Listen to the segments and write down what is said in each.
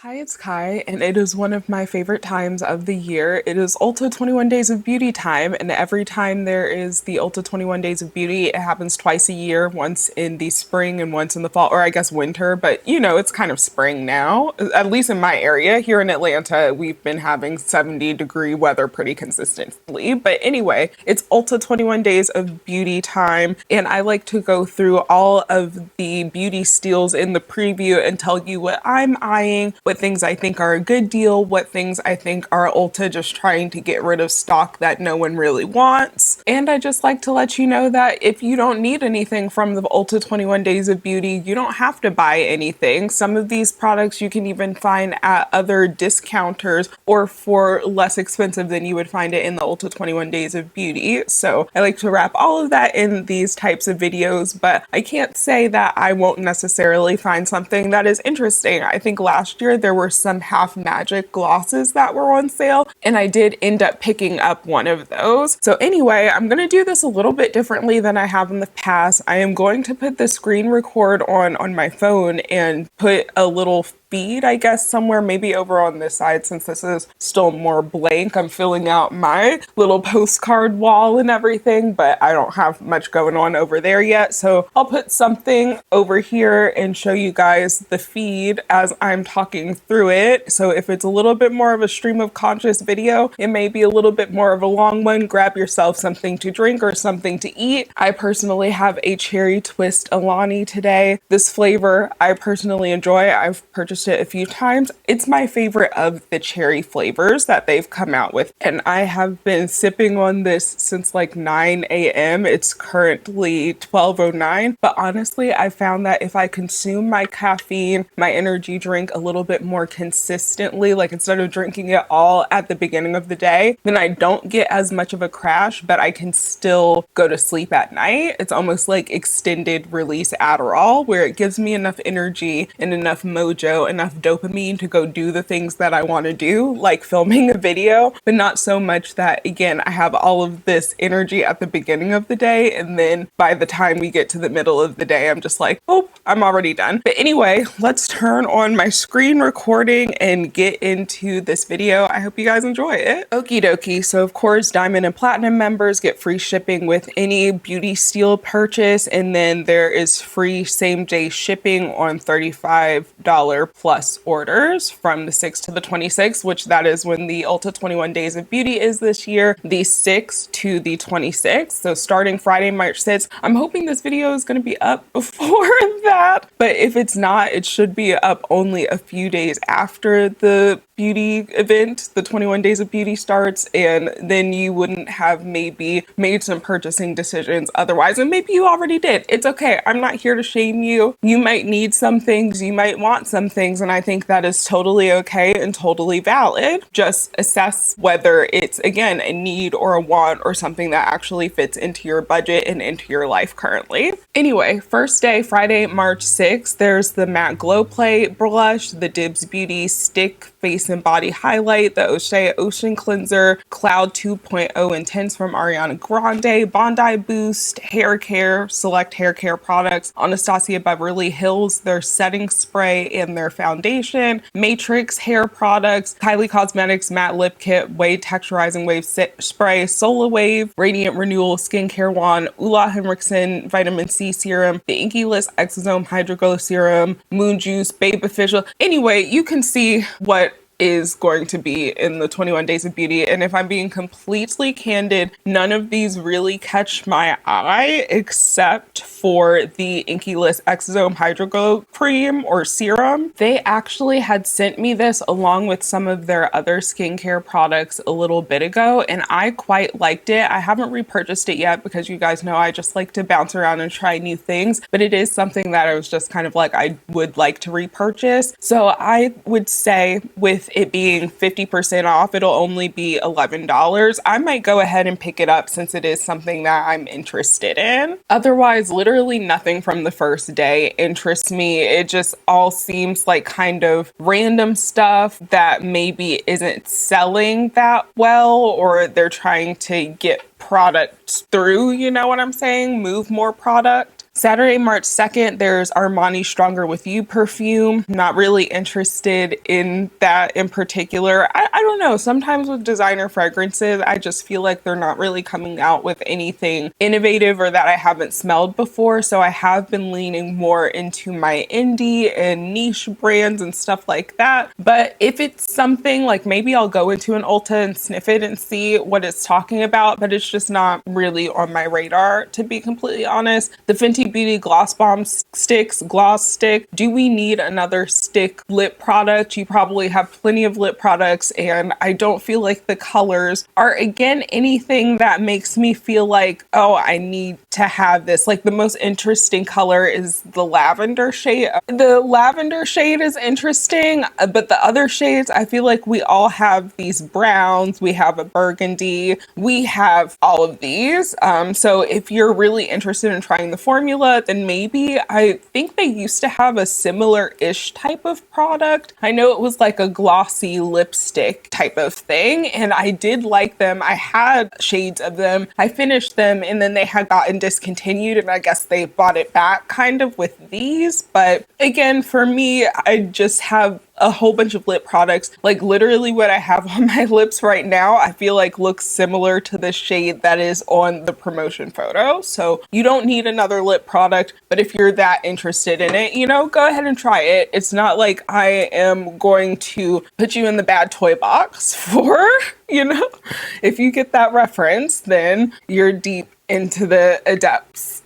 Hi, it's Kai, and it is one of my favorite times of the year. It is Ulta 21 Days of Beauty time, and every time there is the Ulta 21 Days of Beauty, it happens twice a year, once in the spring and once in the fall, or I guess winter, but you know, it's kind of spring now. At least in my area here in Atlanta, we've been having 70-degree weather pretty consistently. But anyway, it's Ulta 21 Days of Beauty time, and I like to go through all of the beauty steals in the preview and tell you what I'm eyeing, what things I think are a good deal, what things I think are Ulta just trying to get rid of stock that no one really wants. And I just like to let you know that if you don't need anything from the Ulta 21 Days of Beauty, you don't have to buy anything. Some of these products you can even find at other discounters or for less expensive than you would find it in the Ulta 21 Days of Beauty. So I like to wrap all of that in these types of videos, but I can't say that I won't necessarily find something that is interesting. I think last year there were some half magic glosses that were on sale, and I did end up picking up one of those. So anyway, I'm going to do this a little bit differently than I have in the past. I am going to put the screen record on my phone and put a little feed, I guess, somewhere maybe over on this side since this is still more blank. I'm filling out my little postcard wall and everything, but I don't have much going on over there yet. So I'll put something over here and show you guys the feed as I'm talking through it. So if it's a little bit more of a stream of conscious video, it may be a little bit more of a long one. Grab yourself something to drink or something to eat. I personally have a cherry twist Alani today. This flavor I personally enjoy. I've purchased it a few times. It's my favorite of the cherry flavors that they've come out with, and I have been sipping on this since like 9 a.m. It's currently 12:09, but honestly, I found that if I consume my caffeine, my energy drink a little bit more consistently, like instead of drinking it all at the beginning of the day, then I don't get as much of a crash, but I can still go to sleep at night. It's almost like extended release Adderall, where it gives me enough energy and enough mojo, enough dopamine to go do the things that I want to do, like filming a video, but not so much that, again, I have all of this energy at the beginning of the day, and then by the time we get to the middle of the day, I'm just like, oh, I'm already done. But anyway, let's turn on my screen recording and get into this video. I hope you guys enjoy it. Okie dokie. So of course, Diamond and Platinum members get free shipping with any beauty steal purchase, and then there is free same-day shipping on $35 plus orders from the 6th to the 26th, which that is when the Ulta 21 Days of Beauty is this year, the 6th to the 26th. So starting Friday, March 6th. I'm hoping this video is going to be up before that, but if it's not, it should be up only a few days after the beauty event, the 21 Days of Beauty starts, and then you wouldn't have maybe made some purchasing decisions otherwise, and maybe you already did. It's okay. I'm not here to shame you. You might need some things, you might want some things, and I think that is totally okay and totally valid. Just assess whether it's, again, a need or a want or something that actually fits into your budget and into your life currently. Anyway, first day, Friday, March 6th, there's the Matte Glow Play blush, the Dibs Beauty Stick Face and Body Highlight, the O'Shea Ocean Cleanser, Cloud 2.0 Intense from Ariana Grande, Bondi Boost, Hair Care, select hair care products, Anastasia Beverly Hills, their setting spray and their foundation, Matrix hair products, Kylie Cosmetics Matte Lip Kit, Wave Texturizing Wave Spray, Solar Wave, Radiant Renewal Skincare Wand, Ula Henriksen Vitamin C Serum, the Inky List Exosome Hydro Glow Serum, Moon Juice, Babe Official. Anyway, you can see what is going to be in the 21 Days of Beauty. And if I'm being completely candid, none of these really catch my eye except for the Inky List Exosome Hydro Glow Cream or Serum. They actually had sent me this along with some of their other skincare products a little bit ago, and I quite liked it. I haven't repurchased it yet because you guys know I just like to bounce around and try new things, but it is something that I was just kind of like, I would like to repurchase. So I would say with it being 50% off, it'll only be $11. I might go ahead and pick it up since it is something that I'm interested in. Otherwise, literally nothing from the first day interests me. It just all seems like kind of random stuff that maybe isn't selling that well, or they're trying to get products through, you know what I'm saying? Move more product. Saturday, March 2nd, there's Armani Stronger With You perfume. Not really interested in that in particular. I don't know. Sometimes with designer fragrances, I just feel like they're not really coming out with anything innovative or that I haven't smelled before. So I have been leaning more into my indie and niche brands and stuff like that. But if it's something like, maybe I'll go into an Ulta and sniff it and see what it's talking about, but it's just not really on my radar, to be completely honest. The Fenty Beauty Gloss Bomb Sticks, Gloss Stick. Do we need another stick lip product? You probably have plenty of lip products, and I don't feel like the colors are, again, anything that makes me feel like, oh, I need to have this. Like, the most interesting color is the lavender shade. The lavender shade is interesting, but the other shades, I feel like we all have these browns, we have a burgundy, we have all of these. So if you're really interested in trying the formula, then maybe, I think they used to have a similar-ish type of product. I know it was like a glossy lipstick type of thing, and I did like them. I had shades of them. I finished them, and then they had gotten discontinued, and I guess they bought it back kind of with these. But again, for me, I just have a whole bunch of lip products. Like, literally what I have on my lips right now, I feel like looks similar to the shade that is on the promotion photo. So you don't need another lip product, but if you're that interested in it, you know, go ahead and try it. It's not like I am going to put you in the bad toy box for, you know, if you get that reference, then you're deep into the adepts.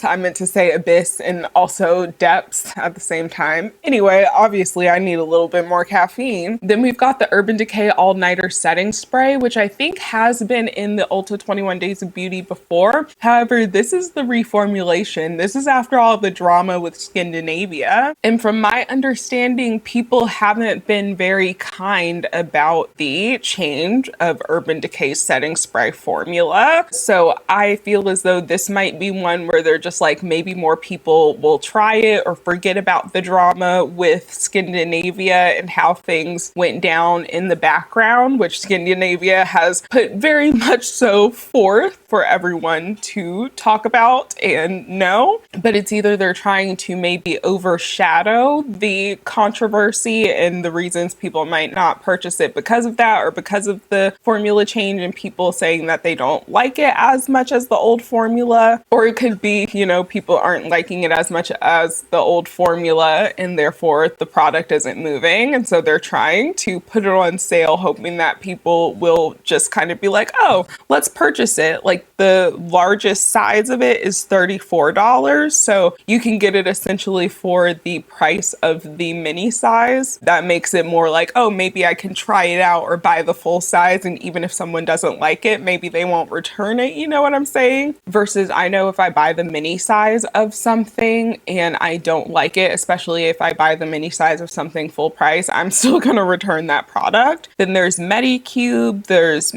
I meant to say abyss and also depths at the same time. Anyway, obviously I need a little bit more caffeine. Then we've got the Urban Decay All Nighter Setting Spray, which I think has been in the Ulta 21 Days of Beauty before. However, this is the reformulation. This is after all the drama with Scandinavia. And from my understanding, people haven't been very kind about the change of Urban Decay Setting Spray formula. So I feel as though this might be one where they're just like, maybe more people will try it or forget about the drama with Scandinavia and how things went down in the background, which Scandinavia has put very much so forth for everyone to talk about and know. But it's either they're trying to maybe overshadow the controversy and the reasons people might not purchase it because of that, or because of the formula change and people saying that they don't like it as much as the old formula. Or it could be, you know, people aren't liking it as much as the old formula and therefore the product isn't moving. And so they're trying to put it on sale, hoping that people will just kind of be like, oh, let's purchase it. Like, the largest size of it is $34. So you can get it essentially for the price of the mini size. That makes it more like, oh, maybe I can try it out or buy the full size. And even if someone doesn't like it, maybe they won't return it. You know what I'm saying? Versus, I know if I buy the mini size of something and I don't like it, especially if I buy the mini size of something full price, I'm still going to return that product. Then there's Medicube, there's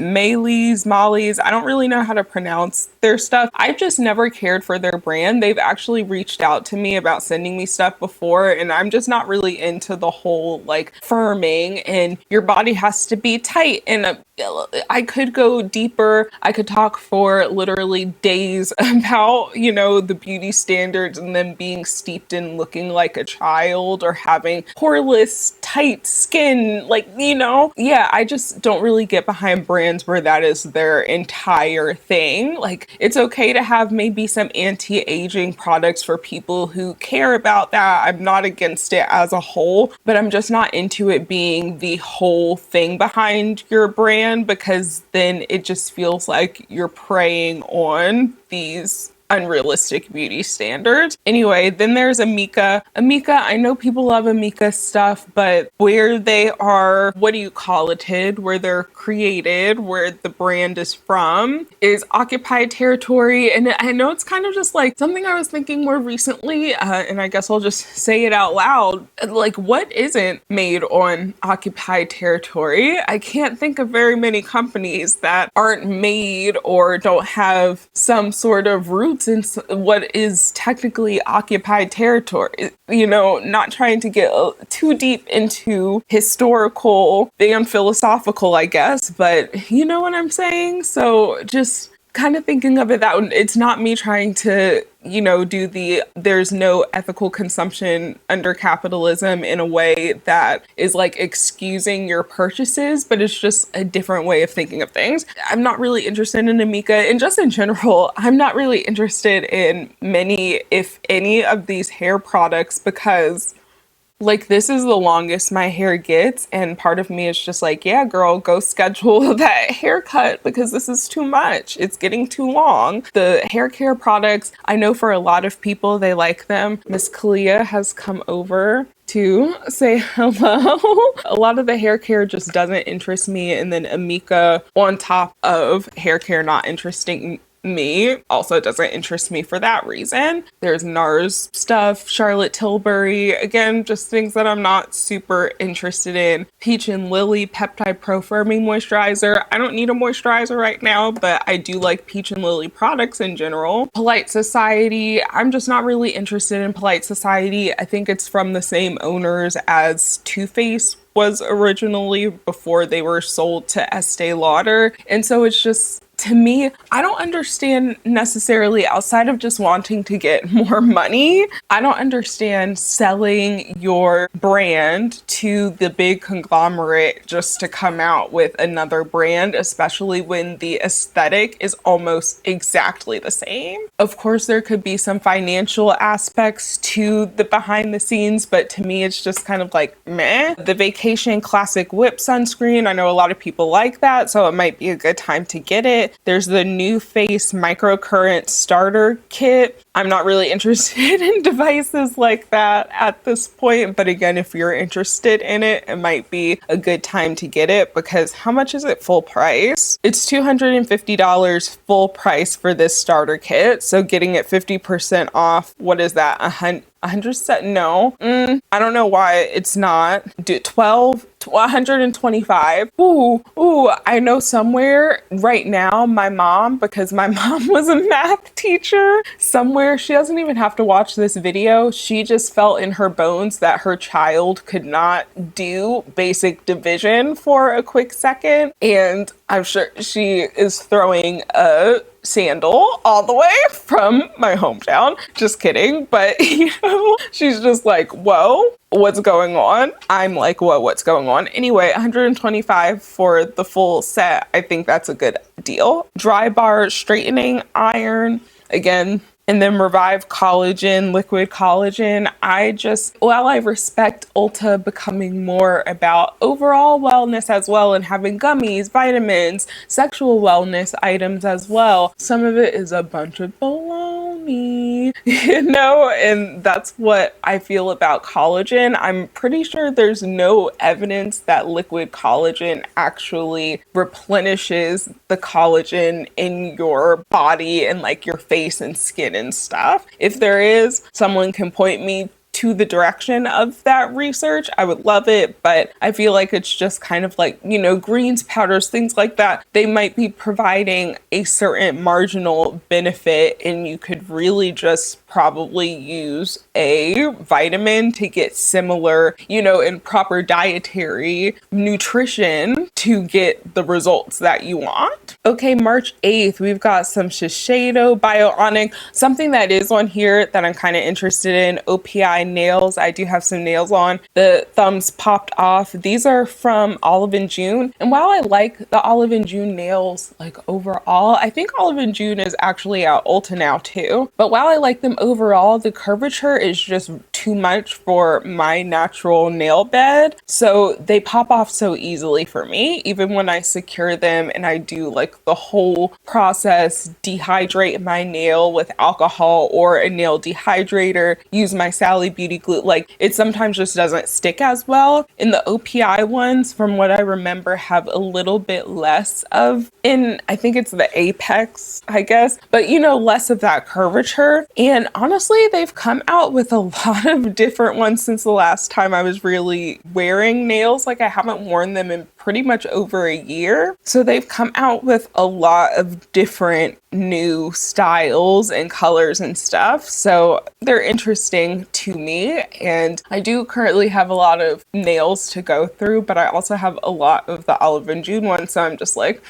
Molly's. I don't really know how to pronounce their stuff. I've just never cared for their brand. They've actually reached out to me about sending me stuff before, and I'm just not really into the whole like firming and your body has to be tight. And I could go deeper. I could talk for literally days about, you know, the beauty standards and them being steeped in looking like a child or having poreless, tight skin. Like, you know, yeah, I just don't really get behind brands where that is their entire thing. Like, it's okay to have maybe some anti-aging products for people who care about that. I'm not against it as a whole, but I'm just not into it being the whole thing behind your brand, because then it just feels like you're preying on these unrealistic beauty standards. Anyway, then there's Amika. I know people love Amika stuff, but where they are, what do you call it, where they're created, where the brand is from, is occupied territory. And I know it's kind of just like something I was thinking more recently, and I guess I'll just say it out loud. Like, what isn't made on occupied territory? I can't think of very many companies that aren't made or don't have some sort of root in what is technically occupied territory. You know, not trying to get too deep into historical and philosophical, I guess, but you know what I'm saying? So just kind of thinking of it that it's not me trying to, do there's no ethical consumption under capitalism in a way that is like excusing your purchases, but it's just a different way of thinking of things. I'm not really interested in Amika, and just in general, I'm not really interested in many, if any, of these hair products because like this is the longest my hair gets, and part of me is just like, yeah, girl, go schedule that haircut because this is too much. It's getting too long. The hair care products, I know for a lot of people, they like them. Miss Kalia has come over to say hello. A lot of the hair care just doesn't interest me, and then Amika on top of hair care not interesting me also doesn't interest me for that reason. There's NARS stuff, Charlotte Tilbury, again, just things that I'm not super interested in. Peach and Lily Peptide Pro Firming Moisturizer. I don't need a moisturizer right now, but I do like Peach and Lily products in general. Polite Society, I'm just not really interested in Polite Society. I think it's from the same owners as Too Faced was originally before they were sold to Estee Lauder. And so it's just, to me, I don't understand necessarily, outside of just wanting to get more money, I don't understand selling your brand to the big conglomerate just to come out with another brand, especially when the aesthetic is almost exactly the same. Of course, there could be some financial aspects to the behind the scenes, but to me, it's just kind of like, meh. The Vacation Classic Whip sunscreen, I know a lot of people like that, so it might be a good time to get it. There's the New Face Microcurrent Starter Kit. I'm not really interested in devices like that at this point, but again, if you're interested in it, it might be a good time to get it because how much is it full price? It's $250 full price for this starter kit, so getting it 50% off, what is that, 100 no, I don't know why it's not. 125. Ooh, I know somewhere right now, my mom, because my mom was a math teacher, somewhere, she doesn't even have to watch this video. She just felt in her bones that her child could not do basic division for a quick second. And I'm sure she is throwing a sandal all the way from my hometown. Just kidding. But, she's just like, whoa, what's going on? I'm like, whoa, what's going on? Anyway, 125 for the full set. I think that's a good deal. Dry Bar Straightening Iron. Again, and then Revive Collagen, Liquid Collagen. While I respect Ulta becoming more about overall wellness as well and having gummies, vitamins, sexual wellness items as well, some of it is a bunch of baloney, and that's what I feel about collagen. I'm pretty sure there's no evidence that liquid collagen actually replenishes the collagen in your body and like your face and skin and stuff. If there is, someone can point me to the direction of that research. I would love it, but I feel like it's just kind of like, greens, powders, things like that. They might be providing a certain marginal benefit, and you could really just probably use a vitamin to get similar, in proper dietary nutrition to get the results that you want. Okay, March 8th, we've got some Shiseido Bionic, something that is on here that I'm kind of interested in, OPI nails. I do have some nails on. The thumbs popped off. These are from Olive & June. And while I like the Olive & June nails, like overall, I think Olive & June is actually at Ulta now too. But while I like them overall, the curvature is just too much for my natural nail bed. So they pop off so easily for me, even when I secure them and I do like the whole process, dehydrate my nail with alcohol or a nail dehydrator, use my Sally Beauty glue, like it sometimes just doesn't stick as well. And the OPI ones, from what I remember, have a little bit less of, I think it's the apex, I guess, but less of that curvature. And honestly, they've come out with a lot of different ones since the last time I was really wearing nails. Like I haven't worn them in pretty much over a year. So they've come out with a lot of different new styles and colors and stuff. So they're interesting to me. And I do currently have a lot of nails to go through, but I also have a lot of the Olive & June ones. So I'm just like,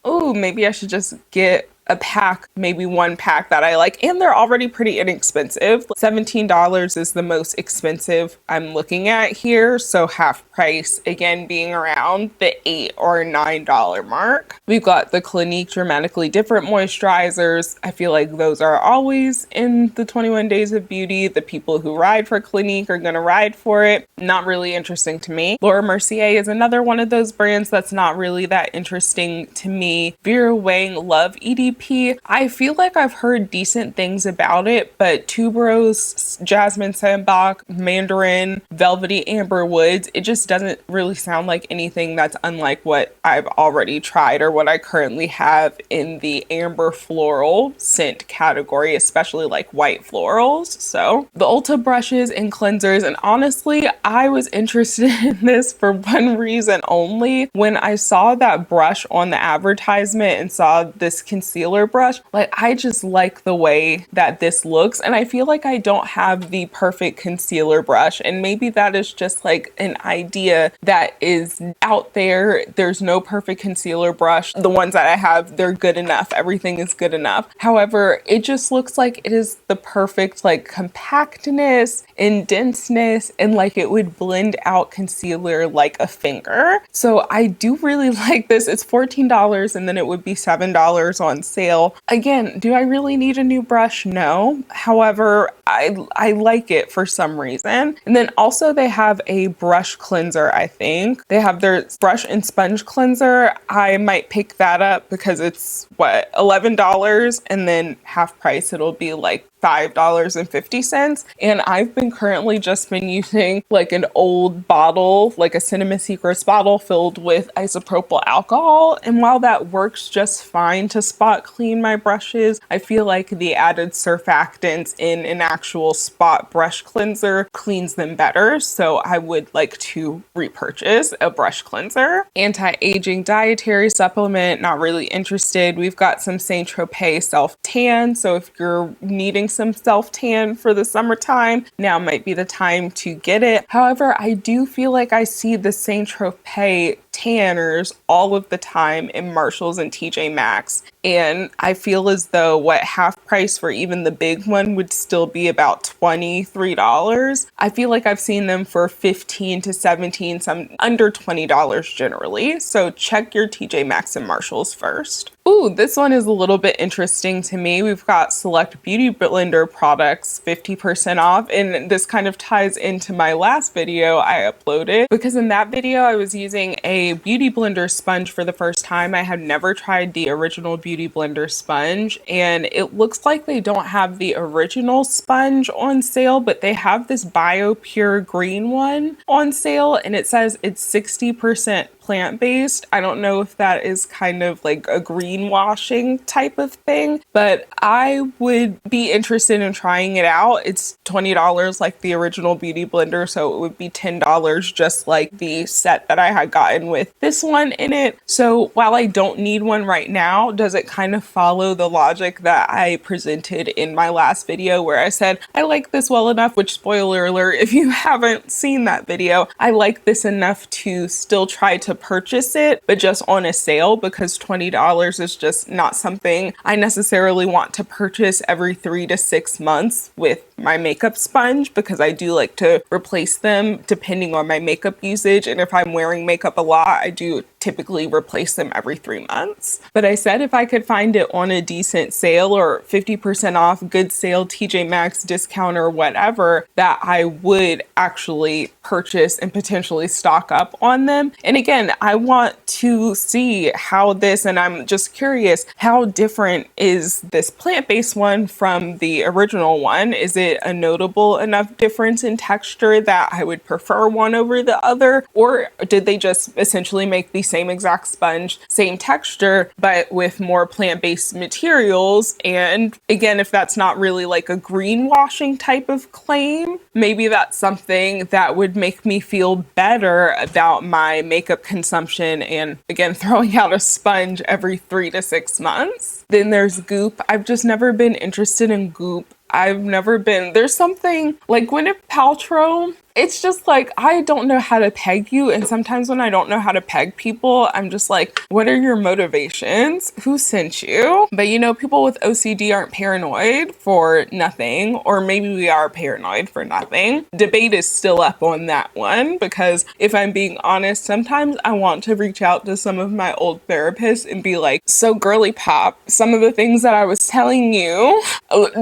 oh, maybe I should just get a pack, maybe one pack that I like, and they're already pretty inexpensive. $17 is the most expensive I'm looking at here, so half price, again being around the $8 or $9 mark. We've got the Clinique Dramatically Different moisturizers. I feel like those are always in the 21 Days of Beauty. The people who ride for Clinique are gonna ride for it. Not really interesting to me. Laura Mercier is another one of those brands that's not really that interesting to me. Vera Wang Love EDP. I feel like I've heard decent things about it, but Tuberose, Jasmine Sandbach, Mandarin, Velvety Amber Woods, it just doesn't really sound like anything that's unlike what I've already tried or what I currently have in the amber floral scent category, especially like white florals. So the Ulta brushes and cleansers, and honestly, I was interested in this for one reason only. When I saw that brush on the advertisement and saw this concealer brush, like I just like the way that this looks, and I feel like I don't have the perfect concealer brush, and maybe that is just like an idea that is out there. There's no perfect concealer brush. The ones that I have, they're good enough. Everything is good enough. However, it just looks like it is the perfect like compactness and denseness, and like it would blend out concealer like a finger. So I do really like this. It's $14 and then it would be $7 on sale. Again, do I really need a new brush? No. However, I like it for some reason. And then also they have a brush cleanser, I think. They have their brush and sponge cleanser. I might pick that up because it's what, $11, and then half price it'll be like $5.50. And I've been currently just been using like an old bottle, like a Cinema Secrets bottle filled with isopropyl alcohol. And while that works just fine to spot clean my brushes, I feel like the added surfactants in an actual spot brush cleanser cleans them better. So I would like to repurchase a brush cleanser. Anti-aging dietary supplement, not really interested. We've got some Saint Tropez self tan. So if you're needing some self tan for the summertime, now might be the time to get it. However, I do feel like I see the Saint Tropez tanners all of the time in Marshalls and TJ Maxx, and I feel as though what half price for even the big one would still be about $23. I feel like I've seen them for $15 to $17, some under $20 generally. So check your TJ Maxx and Marshalls first. Ooh, this one is a little bit interesting to me. We've got select beauty blender products 50% off, and this kind of ties into my last video I uploaded, because in that video I was using a beauty blender sponge for the first time. I had never tried the original beauty blender sponge, and it looks like they don't have the original sponge on sale, but they have this BioPure green one on sale, and it says it's 60% plant-based. I don't know if that is kind of like a greenwashing type of thing, but I would be interested in trying it out. It's $20 like the original beauty blender, so it would be $10 just like the set that I had gotten with this one in it. So while I don't need one right now, does it kind of follow the logic that I presented in my last video where I said I like this well enough, which spoiler alert if you haven't seen that video, I like this enough to still try to purchase it, but just on a sale, because $20 is just not something I necessarily want to purchase every 3 to 6 months with my makeup sponge, because I do like to replace them depending on my makeup usage. And if I'm wearing makeup a lot, I do typically replace them every 3 months. But I said if I could find it on a decent sale or 50% off, good sale, TJ Maxx discount or whatever, that I would actually purchase and potentially stock up on them. And again, I want to see how this, and I'm just curious, how different is this plant-based one from the original one? Is it a notable enough difference in texture that I would prefer one over the other? Or did they just essentially make the same exact sponge, same texture, but with more plant-based materials? And again, if that's not really like a greenwashing type of claim, maybe that's something that would make me feel better about my makeup consumption, and again, throwing out a sponge every 3 to 6 months. Then there's Goop. I've just never been interested in Goop. There's something like Gwyneth Paltrow it's just like, I don't know how to peg you. And sometimes when I don't know how to peg people, I'm just like, what are your motivations? Who sent you? But you know, people with OCD aren't paranoid for nothing, or maybe we are paranoid for nothing. Debate is still up on that one, because if I'm being honest, sometimes I want to reach out to some of my old therapists and be like, so girly pop, some of the things that I was telling you,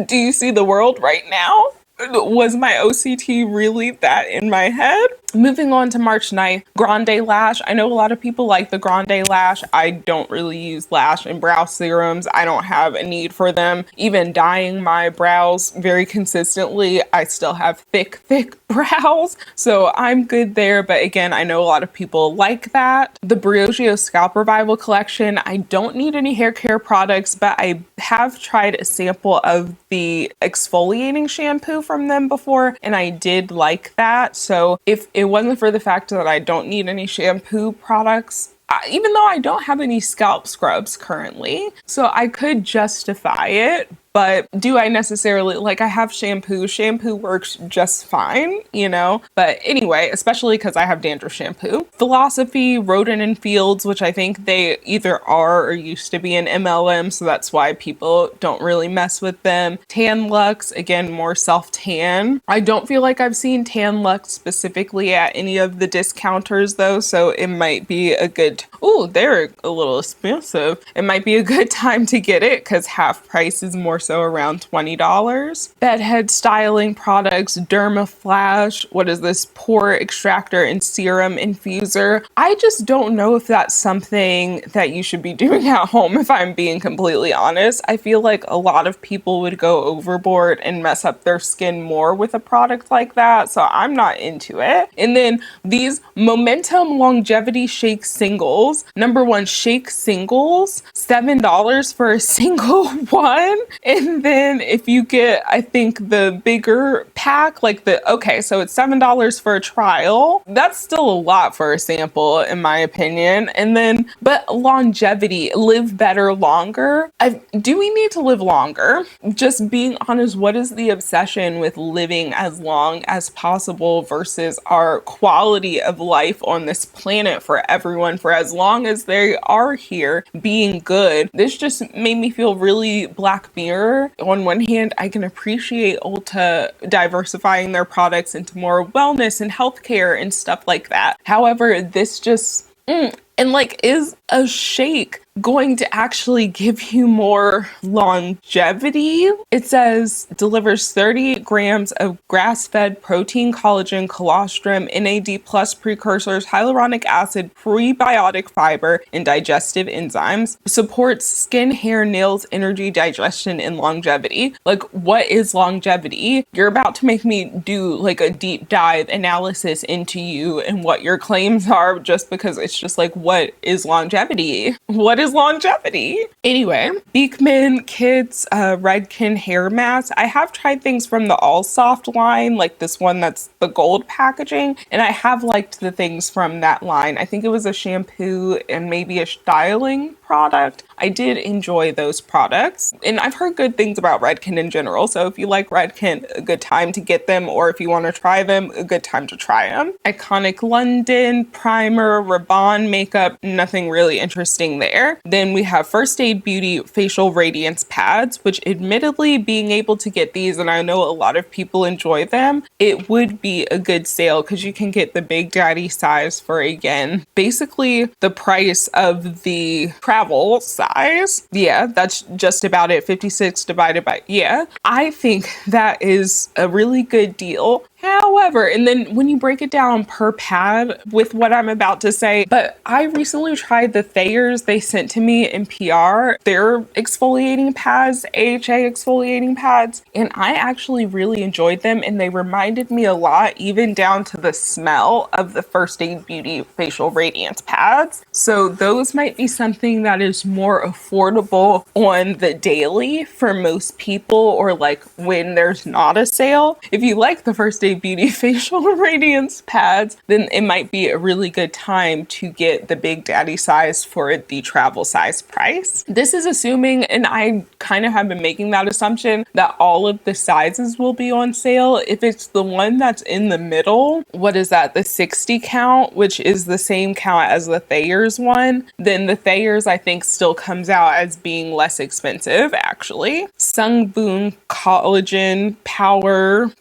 do you see the world right now? Was my OCT really that in my head? Moving on to March 9th, Grande Lash. I know a lot of people like the Grande Lash. I don't really use lash and brow serums. I don't have a need for them. Even dyeing my brows very consistently, I still have thick brows. So I'm good there. But again, I know a lot of people like that. The Briogeo Scalp Revival collection. I don't need any hair care products, but I have tried a sample of the exfoliating shampoo from them before, and I did like that. So if it wasn't for the fact that I don't need any shampoo products, even though I don't have any scalp scrubs currently, so I could justify it. But do I necessarily, like, I have shampoo. Shampoo works just fine, you know? But anyway, especially because I have dandruff shampoo. Philosophy, Roden and Fields, which I think they either are or used to be an MLM, so that's why people don't really mess with them. Tan Lux, again, more self-tan. I don't feel like I've seen Tan Lux specifically at any of the discounters though, so it might be a good, ooh, they're a little expensive. It might be a good time to get it because half price is more so around $20. Bedhead styling products, Dermaflash, what is this, pore extractor and serum infuser. I just don't know if that's something that you should be doing at home, if I'm being completely honest. I feel like a lot of people would go overboard and mess up their skin more with a product like that, so I'm not into it. And then these Momentum Longevity Shake Singles. Number one, Shake Singles, $7 for a single one. And then if you get, I think the bigger pack, like okay, so it's $7 for a trial. That's still a lot for a sample, in my opinion. And then, but longevity, live better longer. Do we need to live longer? Just being honest, what is the obsession with living as long as possible versus our quality of life on this planet for everyone for as long as they are here being good? This just made me feel really Black Mirror. On one hand, I can appreciate Ulta diversifying their products into more wellness and healthcare and stuff like that. However, this just, and like, is a shake going to actually give you more longevity? It says delivers 38 grams of grass-fed protein, collagen, colostrum, NAD plus precursors, hyaluronic acid, prebiotic fiber, and digestive enzymes. Supports skin, hair, nails, energy, digestion, and longevity. Like, what is longevity? You're about to make me do like a deep dive analysis into you and what your claims are, just because it's just like, what is longevity? What is longevity? Anyway, Beekman Kids Redken hair mask. I have tried things from the All Soft line, like this one that's the gold packaging, and I have liked the things from that line. I think it was a shampoo and maybe a styling product. I did enjoy those products, and I've heard good things about Redken in general, so if you like Redken, a good time to get them, or if you want to try them, a good time to try them. Iconic London primer, Rabanne makeup, nothing really interesting there. Then we have First Aid Beauty facial radiance pads, which admittedly, being able to get these, and I know a lot of people enjoy them, it would be a good sale because you can get the Big Daddy size for, again, basically the price of the travel size. Yeah, that's just about it. 56 divided by, yeah. I think that is a really good deal. However, and then when you break it down per pad with what I'm about to say, but I recently tried the Thayers they sent to me in PR, their exfoliating pads, AHA exfoliating pads, and I actually really enjoyed them, and they reminded me a lot, even down to the smell of the First Aid Beauty facial radiance pads. So those might be something that is more affordable on the daily for most people, or like when there's not a sale. If you like the First Day Beauty facial radiance pads, then it might be a really good time to get the Big Daddy size for the travel size price. This is assuming, and I kind of have been making that assumption, that all of the sizes will be on sale. If it's the one that's in the middle, what is that, the 60 count, which is the same count as the Thayer's one, then the Thayer's I think still comes out as being less expensive actually. Sunboom Collagen Power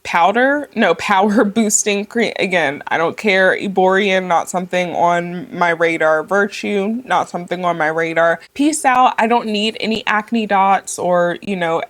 Boosting Cream. Again, I don't care. Eborian, not something on my radar. Virtue, not something on my radar. Peace Out, I don't need any acne dots or,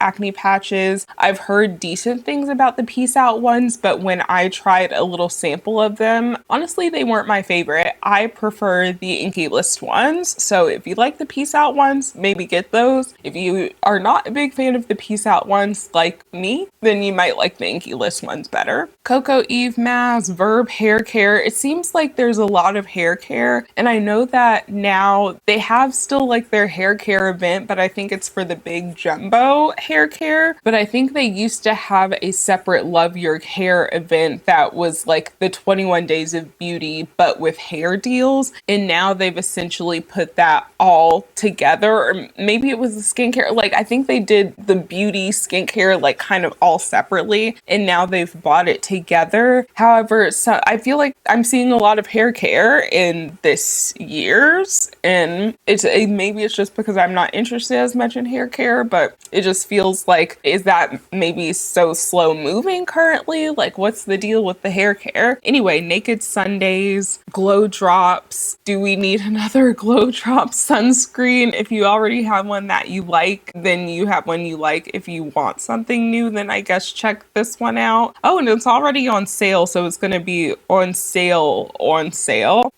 acne patches. I've heard decent things about the Peace Out ones, but when I tried a little sample of them, honestly, they weren't my favorite. I prefer the Inky List ones. So if you like the Peace Out ones, maybe get those. If you are not a big fan of the Peace Out ones like me, then you might like the Inky List ones better. Coco Eve Mask, Verb Hair Care. It seems like there's a lot of hair care, and I know that now they have still like their hair care event, but I think it's for the big jumbo hair care. But I think they used to have a separate Love Your Hair event that was like the 21 Days of Beauty, but with hair deals. And now they've essentially put that all together, or maybe it was the skincare. Like I think they did the beauty skincare like kind of all separately, and now they've bought it together. However, so I feel like I'm seeing a lot of hair care in this year's, and maybe it's just because I'm not interested as much in hair care, but it just feels like, is that maybe so slow moving currently? Like what's the deal with the hair care? Anyway, Naked Sundays, Glow Drops. Do we need another Glow Drop sunscreen? If you already have one that you like, then you have one you like. If you want something new, then I guess check this one out. Oh, and it's already on sale, so it's going to be on sale.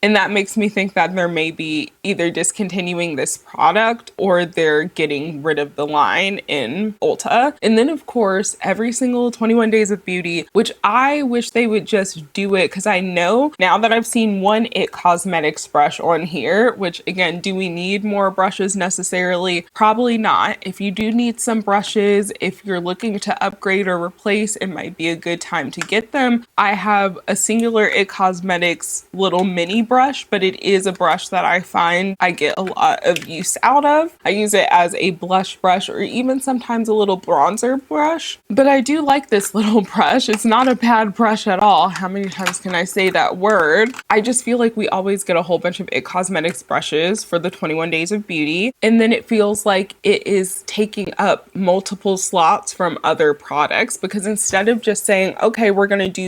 And that makes me think that there may be either discontinuing this product or they're getting rid of the line in Ulta. And then of course, every single 21 Days of Beauty, which I wish they would just do it, because I know now that I've seen one It Cosmetics brush on here, which again, do we need more brushes necessarily? Probably not. If you do need some brushes, if you're looking to upgrade or replace, it might be a good time to get them. I have a singular It Cosmetics little mini brush, but it is a brush that I find I get a lot of use out of. I use it as a blush brush or even sometimes a little bronzer brush, but I do like this little brush. It's not a bad brush at all. How many times can I say that word? I just feel like we always get a whole bunch of It Cosmetics brushes for the 21 Days of Beauty, and then it feels like it is taking up multiple slots from other products, because instead of just saying, okay, we're going to do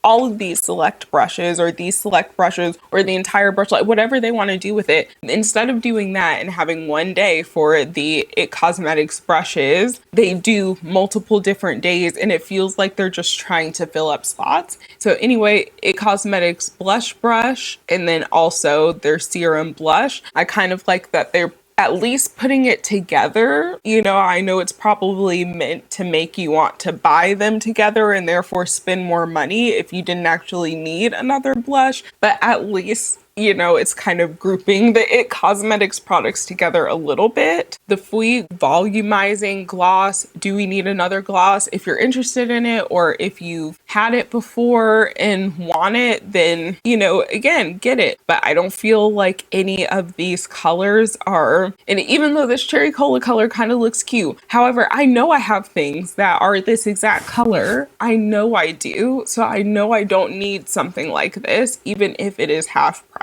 all of these select brushes or these select brushes or the entire brush, like whatever they want to do with it, instead of doing that and having one day for the It Cosmetics brushes, they do multiple different days, and it feels like they're just trying to fill up spots. So anyway, It Cosmetics blush brush, and then also their serum blush. I kind of like that they're at least putting it together. I know it's probably meant to make you want to buy them together and therefore spend more money if you didn't actually need another blush, but at least it's kind of grouping the It Cosmetics products together a little bit. The Fui Volumizing Gloss. Do we need another gloss? If you're interested in it, or if you've had it before and want it, then, again, get it. But I don't feel like any of these colors are, and even though this cherry cola color kind of looks cute, however, I know I have things that are this exact color. I know I do. So I know I don't need something like this, even if it is half priced.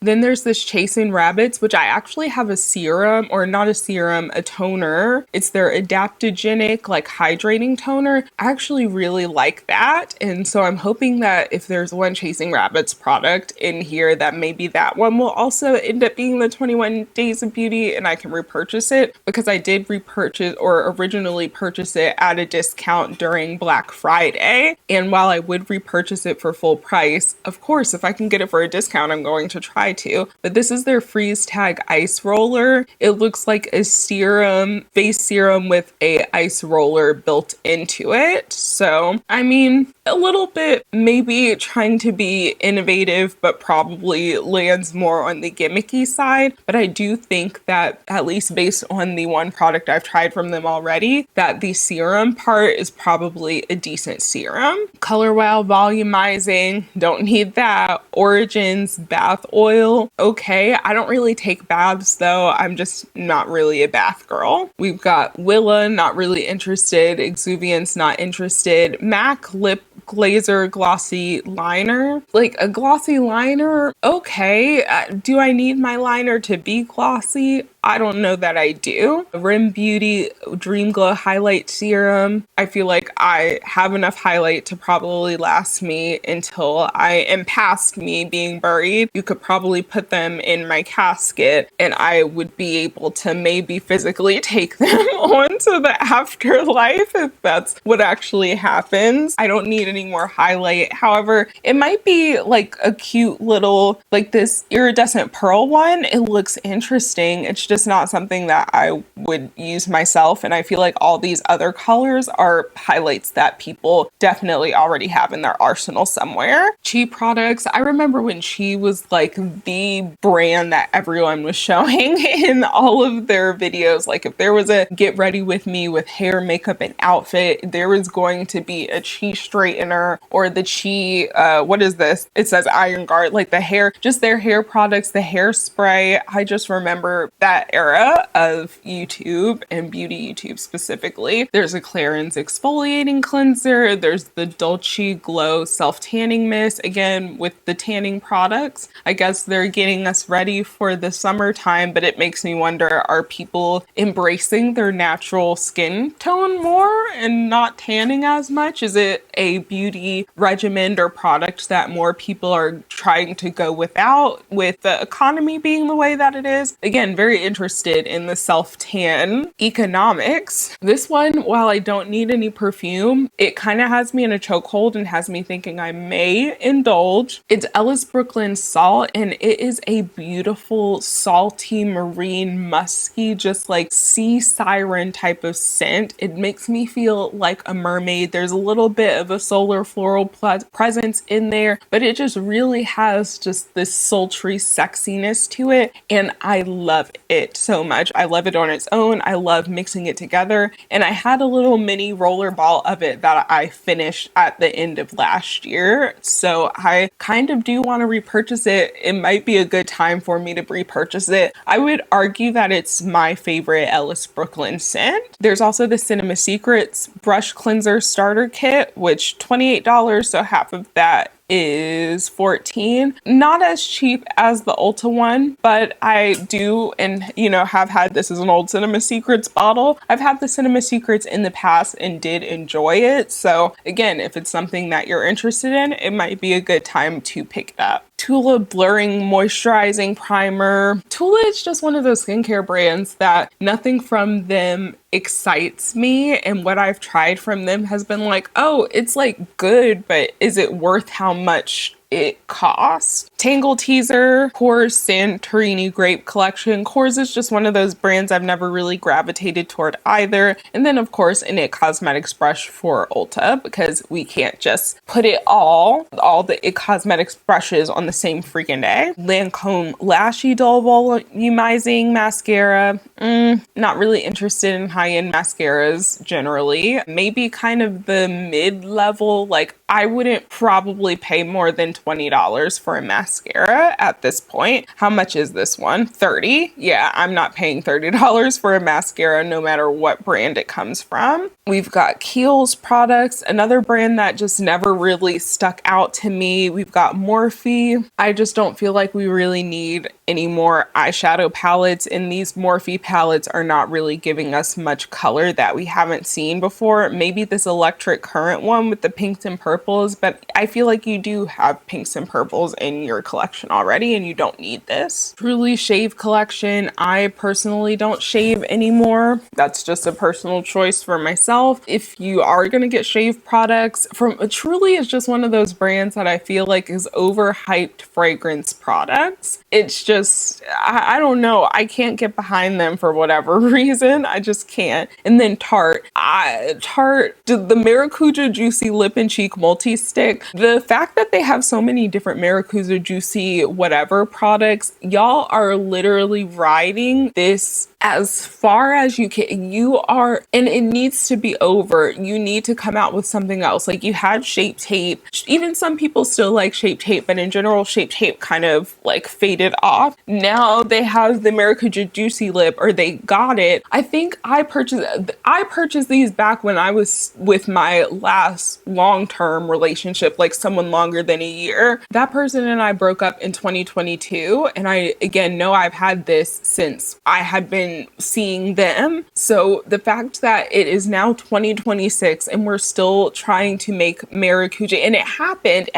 Then there's this Chasing Rabbits, which I actually have a serum, or not a serum, a toner. It's their adaptogenic, like hydrating toner. I actually really like that. And so I'm hoping that if there's one Chasing Rabbits product in here, that maybe that one will also end up being the 21 Days of Beauty and I can repurchase it, because I did repurchase or originally purchase it at a discount during Black Friday. And while I would repurchase it for full price, of course, if I can get it for a discount, I'm I'm going to try to. But this is their Freeze Tag Ice Roller. It looks like a serum, face serum with a ice roller built into it. So, I mean, a little bit maybe trying to be innovative, but probably lands more on the gimmicky side. But I do think that, at least based on the one product I've tried from them already, that the serum part is probably a decent serum. Color Wow Volumizing, don't need that. Origins Bath Oil, okay. I don't really take baths though. I'm just not really a bath girl. We've got Willa, not really interested. Exuviance, not interested. MAC Lip Glazer Glossy Liner. Like a glossy liner, okay. Do I need my liner to be glossy? I don't know that I do. Rim Beauty Dream Glow Highlight Serum. I feel like I have enough highlight to probably last me until I am past me being buried. You could probably put them in my casket and I would be able to maybe physically take them onto the afterlife if that's what actually happens. I don't need any more highlight. However, it might be like a cute little, like this iridescent pearl one. It looks interesting. It's just not something that I would use myself. And I feel like all these other colors are highlights that people definitely already have in their arsenal somewhere. Chi products. I remember when Chi was like the brand that everyone was showing in all of their videos. Like if there was a get ready with me with hair, makeup, and outfit, there was going to be a Chi straightener or the Chi, what is this? It says Iron Guard, like the hair, just their hair products, the hairspray. I just remember that era of YouTube and beauty YouTube specifically. There's a Clarins exfoliating cleanser. There's the Dolce Glow self-tanning mist. Again, with the tanning products, I guess they're getting us ready for the summertime, but it makes me wonder, are people embracing their natural skin tone more and not tanning as much? Is it a beauty regimen or product that more people are trying to go without, with the economy being the way that it is? Again, very interested in the self-tan economics. This one, while I don't need any perfume, it kind of has me in a chokehold and has me thinking I may indulge. It's Ellis Brooklyn Salt, and it is a beautiful salty marine musky, just like sea siren type of scent. It makes me feel like a mermaid. There's a little bit of a solar floral presence in there, but it just really has just this sultry sexiness to it, and I love it so much. I love it on its own. I love mixing it together, and I had a little mini roller ball of it that I finished at the end of last year, so I kind of do want to repurchase it. It might be a good time for me to repurchase it. I would argue that it's my favorite Ellis Brooklyn scent. There's also the Cinema Secrets Brush Cleanser Starter Kit, which $28, so half of that is $14. Not as cheap as the Ulta one, but I do, and have had, this is an old Cinema Secrets bottle. I've had the Cinema Secrets in the past and did enjoy it. So again, if it's something that you're interested in, it might be a good time to pick it up. Tula Blurring Moisturizing Primer. Tula is just one of those skincare brands that nothing from them excites me, and what I've tried from them has been like, oh, it's like good, but is it worth how much it costs? Tangle Teaser, Kors Santorini Grape Collection. Kors is just one of those brands I've never really gravitated toward either. And then of course an It Cosmetics brush for Ulta, because we can't just put it all the It Cosmetics brushes on the same freaking day. Lancome Lashy Dull Volumizing Mascara. Not really interested in high-end mascaras generally. Maybe kind of the mid-level, like I wouldn't probably pay more than $20 for a mascara at this point. How much is this one? $30? Yeah, I'm not paying $30 for a mascara no matter what brand it comes from. We've got Kiehl's products, another brand that just never really stuck out to me. We've got Morphe. I just don't feel like we really need any more eyeshadow palettes, and these Morphe palettes are not really giving us much much color that we haven't seen before. Maybe this electric current one with the pinks and purples, but I feel like you do have pinks and purples in your collection already and you don't need this. Truly Shave collection. I personally don't shave anymore. That's just a personal choice for myself. If you are going to get shave products from Truly, is just one of those brands that I feel like is overhyped fragrance products. It's just, I don't know. I can't get behind them for whatever reason. I just can't. And then Tarte. The Maracuja Juicy Lip and Cheek Multi-Stick. The fact that they have so many different Maracuja Juicy whatever products, y'all are literally riding this as far as you can. You are, and it needs to be over. You need to come out with something else. Like you had Shape Tape. Even some people still like Shape Tape, but in general, Shape Tape kind of like faded off. Now they have the Maracuja Juicy Lip, or they got it. I think I purchased these back when I was with my last long-term relationship, like someone longer than a year. That person and I broke up in 2022, and I again know I've had this since I had been seeing them. So the fact that it is now 2026 and we're still trying to make Maracuja, and it happened.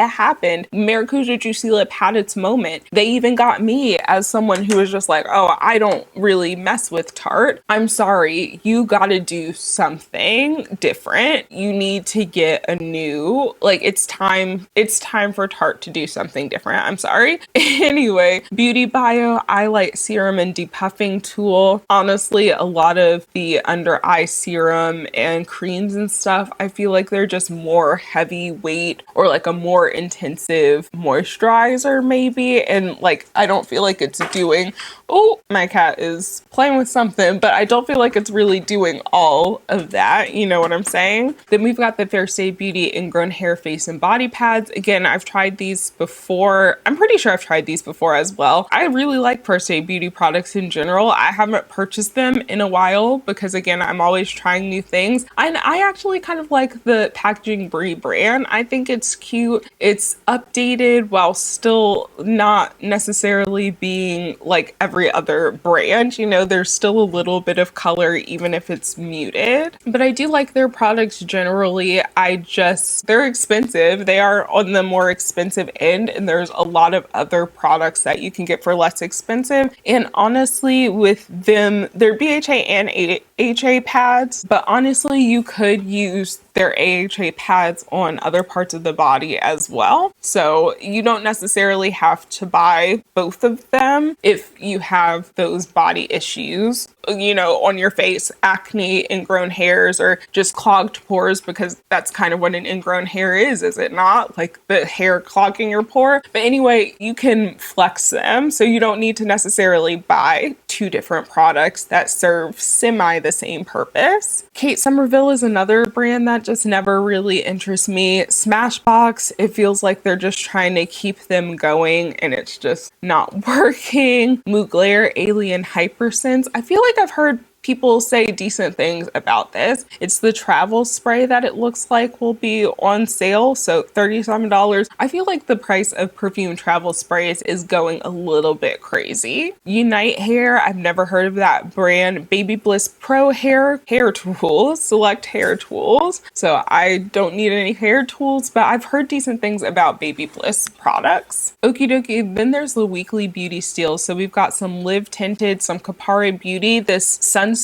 Maracuja Juicy Lip had its moment. They even got me as someone who was just like, oh, I don't really mess with Tarte. I'm sorry, you gotta do something different. You need to get a new, like, it's time for Tarte to do something different. I'm sorry. Anyway, Beauty Bio Eye Light Serum and Depuffing Tool. Honestly, a lot of the under eye serum and creams and stuff, I feel like they're just more heavyweight or like a more intensive moisturizer maybe. And like, I don't feel like it's doing, oh, my cat is playing with something, but I don't feel like it's really doing all of that. You know what I'm saying? Then we've got the Fair Stay Beauty Ingrown Hair, Face, and Body Pads. Again, I've tried these before. I'm pretty sure I've tried these before as well. I really like Fair Stay Beauty products in general. I haven't purchased them in a while because again, I'm always trying new things. And I actually kind of like the Packaging Brie brand. I think it's cute. It's updated while still not necessarily being like every other brand. You know, there's still a little bit of color even if it's muted. But I do like their products generally. They're expensive. They are on the more expensive end, and there's a lot of other products that you can get for less expensive. And honestly, with them, they're BHA and AHA pads, but honestly, you could use their AHA pads on other parts of the body as well. So you don't necessarily have to buy both of them if you have those body issues, you know, on your face, acne, ingrown hairs, or just clogged pores, because that's kind of what an ingrown hair is it not? Like the hair clogging your pore. But anyway, you can flex them, so you don't need to necessarily buy two different products that serve semi the same purpose. Kate Somerville is another brand that just never really interests me. Smashbox, it feels like they're just trying to keep them going and it's just not working. Mugler Alien Hypersense, I feel like I've heard people say decent things about this. It's the travel spray that it looks like will be on sale, so $37. I feel like the price of perfume travel sprays is going a little bit crazy. Unite Hair, I've never heard of that brand. Baby Bliss Pro hair tools, select hair tools. So I don't need any hair tools, but I've heard decent things about Baby Bliss products. Okie dokie, then there's the weekly beauty steals. So we've got some Live Tinted, some Kapari Beauty, this sunscreen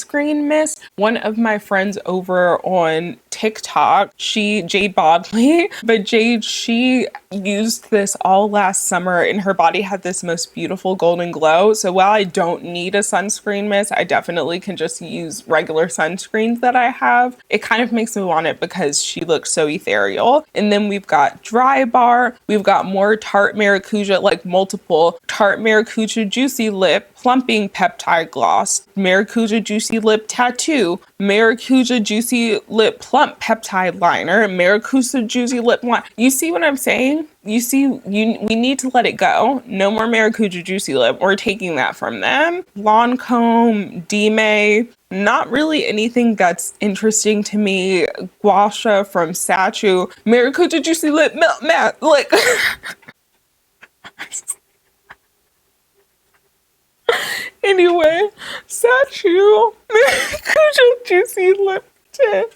mist. One of my friends over on TikTok, Jade Bodley, but Jade, she used this all last summer and her body had this most beautiful golden glow. So while I don't need a sunscreen mist, I definitely can just use regular sunscreens that I have. It kind of makes me want it because she looks so ethereal. And then we've got Dry Bar. We've got more Tarte Maracuja, like multiple Tarte Maracuja Juicy Lip Plumping Peptide Gloss, Maracuja Juicy Lip Tattoo, Maracuja Juicy Lip Plump Peptide Liner, Maracuja Juicy Lip Liner. You see what I'm saying? You see, we need to let it go. No more Maracuja Juicy Lip. We're taking that from them. Lancome, Dime, not really anything that's interesting to me. Gua Sha from Sachu, Maracuja Juicy Lip Matte, like... Anyway, Sachu, Cujo Juicy Lip Tint.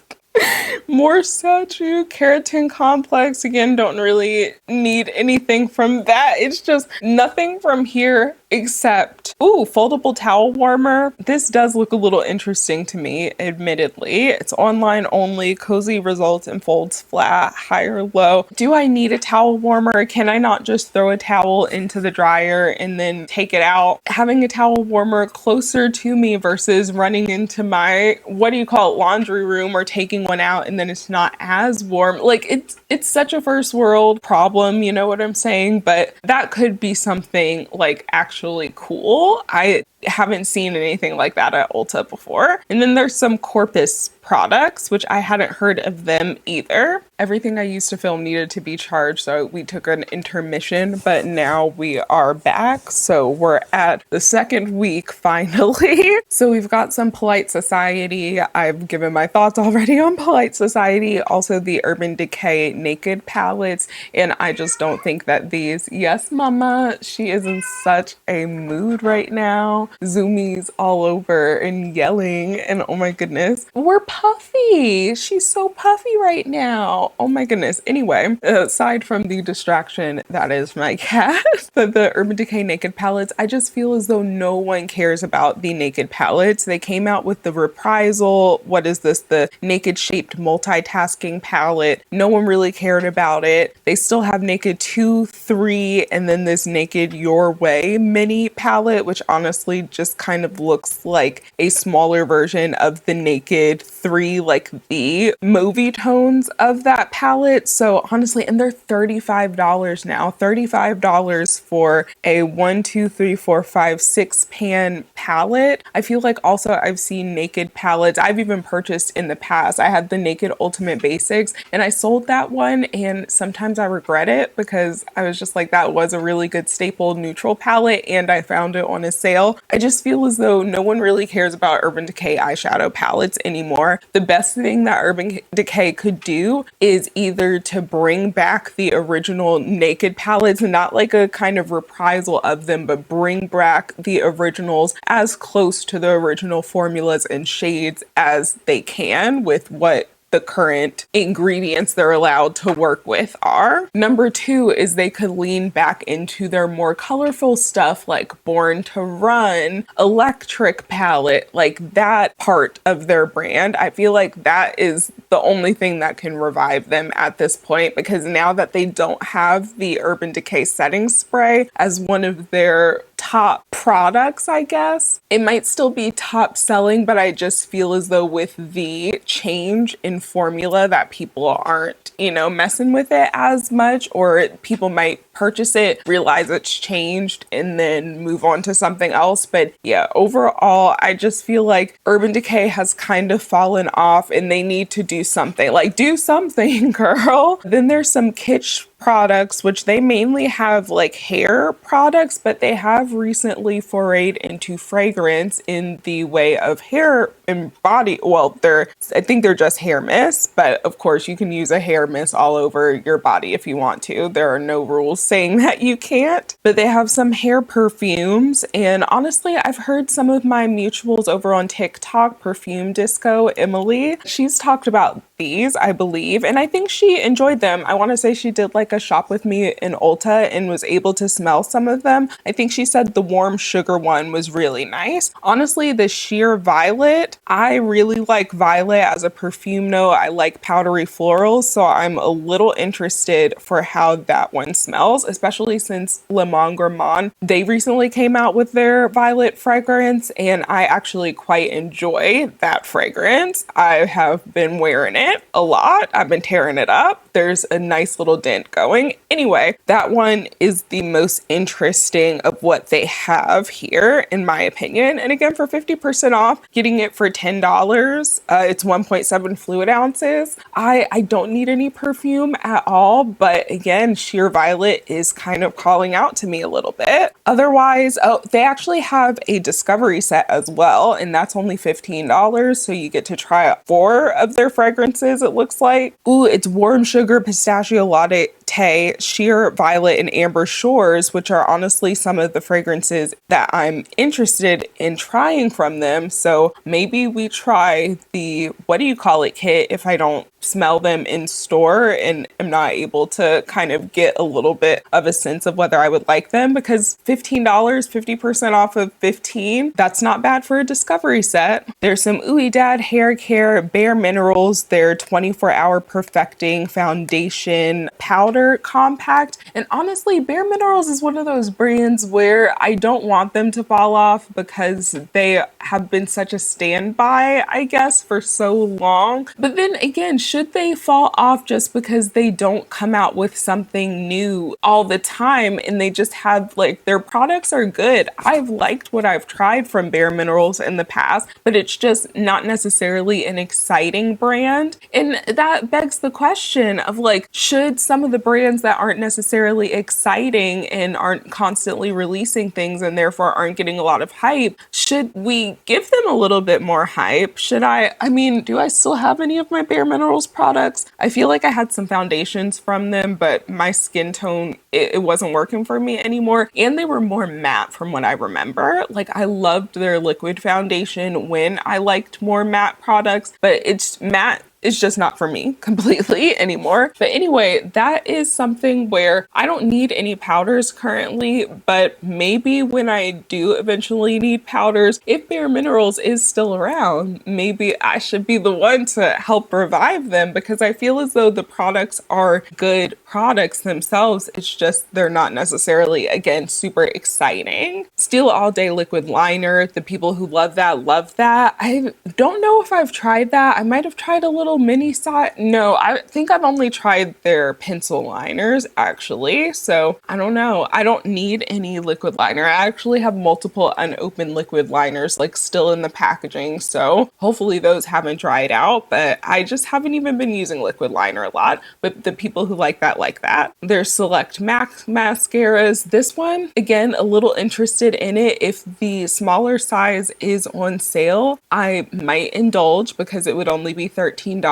More Sachu, keratin complex. Again, don't really need anything from that. It's just nothing from here except, ooh, foldable towel warmer. This does look a little interesting to me, admittedly. It's online only, cozy results and folds flat, high or low. Do I need a towel warmer? Can I not just throw a towel into the dryer and then take it out? Having a towel warmer closer to me versus running into my, what do you call it, laundry room, or taking one out and then it's not as warm. Like it's such a first world problem, you know what I'm saying? But that could be something like actually cool. I haven't seen anything like that at Ulta before. And then there's some Corpus products, which I hadn't heard of them either. Everything I used to film needed to be charged, so we took an intermission, but now we are back. So we're at the second week finally. So we've got some Polite Society. I've given my thoughts already on Polite Society, also the Urban Decay Naked palettes, and I just don't think that these, yes mama, she is in such a mood right now. Zoomies all over and yelling, and oh my goodness, we're puffy. She's so puffy right now. Oh my goodness. Anyway, aside from the distraction that is my cat, but the Urban Decay Naked palettes, I just feel as though no one cares about the Naked palettes. They came out with the Reprisal, what is this, the Naked Shaped Multitasking palette. No one really cared about it. They still have Naked 2, 3, and then this Naked Your Way mini palette, which honestly just kind of looks like a smaller version of the Naked 3, like the movie tones of that palette. So honestly, and they're $35 now. $35 for a 1, 2, 3, 4, 5, 6 pan palette. I feel like also I've seen Naked palettes I've even purchased in the past. I had the Naked Ultimate Basics and I sold that one, and sometimes I regret it because I was just like, that was a really good staple neutral palette and I found it on a sale. I just feel as though no one really cares about Urban Decay eyeshadow palettes anymore. The best thing that Urban Decay could do is either to bring back the original Naked palettes, not like a kind of reprisal of them, but bring back the originals as close to the original formulas and shades as they can with what the current ingredients they're allowed to work with are. Number two is they could lean back into their more colorful stuff like Born to Run, Electric palette, like that part of their brand. I feel like that is the only thing that can revive them at this point, because now that they don't have the Urban Decay setting spray as one of their top products, I guess, it might still be top selling, but I just feel as though with the change in formula that people aren't, you know, messing with it as much, or people might purchase it, realize it's changed, and then move on to something else. But yeah, overall, I just feel like Urban Decay has kind of fallen off and they need to do something. Like, do something, girl. Then there's some Kitsch products, which they mainly have like hair products, but they have recently forayed into fragrance in the way of hair and body. Well, I think they're just hair mist, but of course you can use a hair mist all over your body if you want to. There are no rules saying that you can't, but they have some hair perfumes. And honestly, I've heard some of my mutuals over on TikTok, Perfume Disco Emily, she's talked about these, I believe, and I think she enjoyed them. I want to say she did like a shop with me in Ulta and was able to smell some of them. I think she said the warm sugar one was really nice. Honestly, the sheer violet, I really like violet as a perfume note. I like powdery florals, so I'm a little interested for how that one smells, especially since Le Monde Gourmand, they recently came out with their violet fragrance and I actually quite enjoy that fragrance. I have been wearing it a lot. I've been tearing it up. There's a nice little dent going. Anyway, that one is the most interesting of what they have here, in my opinion. And again, for 50% off, getting it for $10, it's 1.7 fluid ounces. I don't need any perfume at all, but again, sheer violet is kind of calling out to me a little bit. Otherwise, oh, they actually have a discovery set as well, and that's only $15, so you get to try 4 of their fragrances, it looks like. Ooh, it's warm sugar pistachio latte Latte, Sheer Violet, and Amber Shores, which are honestly some of the fragrances that I'm interested in trying from them. So maybe we try the, what do you call it, kit if I don't smell them in store and am not able to kind of get a little bit of a sense of whether I would like them, because $15, 50% off of 15, that's not bad for a discovery set. There's some Ooey Dad hair care, Bare Minerals, their 24-hour perfecting foundation powder compact. And honestly, Bare Minerals is one of those brands where I don't want them to fall off because they have been such a standby, I guess, for so long. But then again, should they fall off just because they don't come out with something new all the time and they just have, like, their products are good? I've liked what I've tried from Bare Minerals in the past, but it's just not necessarily an exciting brand. And that begs the question of, like, should some of the brands that aren't necessarily exciting and aren't constantly releasing things and therefore aren't getting a lot of hype, should we give them a little bit more hype? I mean, do I still have any of my Bare Minerals products? I feel like I had some foundations from them, but my skin tone, it wasn't working for me anymore. And they were more matte from what I remember. Like, I loved their liquid foundation when I liked more matte products, but it's matte. It's just not for me completely anymore. But anyway, that is something where I don't need any powders currently, but maybe when I do eventually need powders, if Bare Minerals is still around, maybe I should be the one to help revive them, because I feel as though the products are good products themselves. It's just they're not necessarily, again, super exciting. Steel All Day Liquid Liner, the people who love that, love that. I don't know if I've tried that. I might have tried a little mini size. No, I think I've only tried their pencil liners actually. So I don't know. I don't need any liquid liner. I actually have multiple unopened liquid liners like still in the packaging. So hopefully those haven't dried out, but I just haven't even been using liquid liner a lot. But the people who like that, like that. There's Select Max mascaras. This one, again, a little interested in it. If the smaller size is on sale, I might indulge because it would only be $13.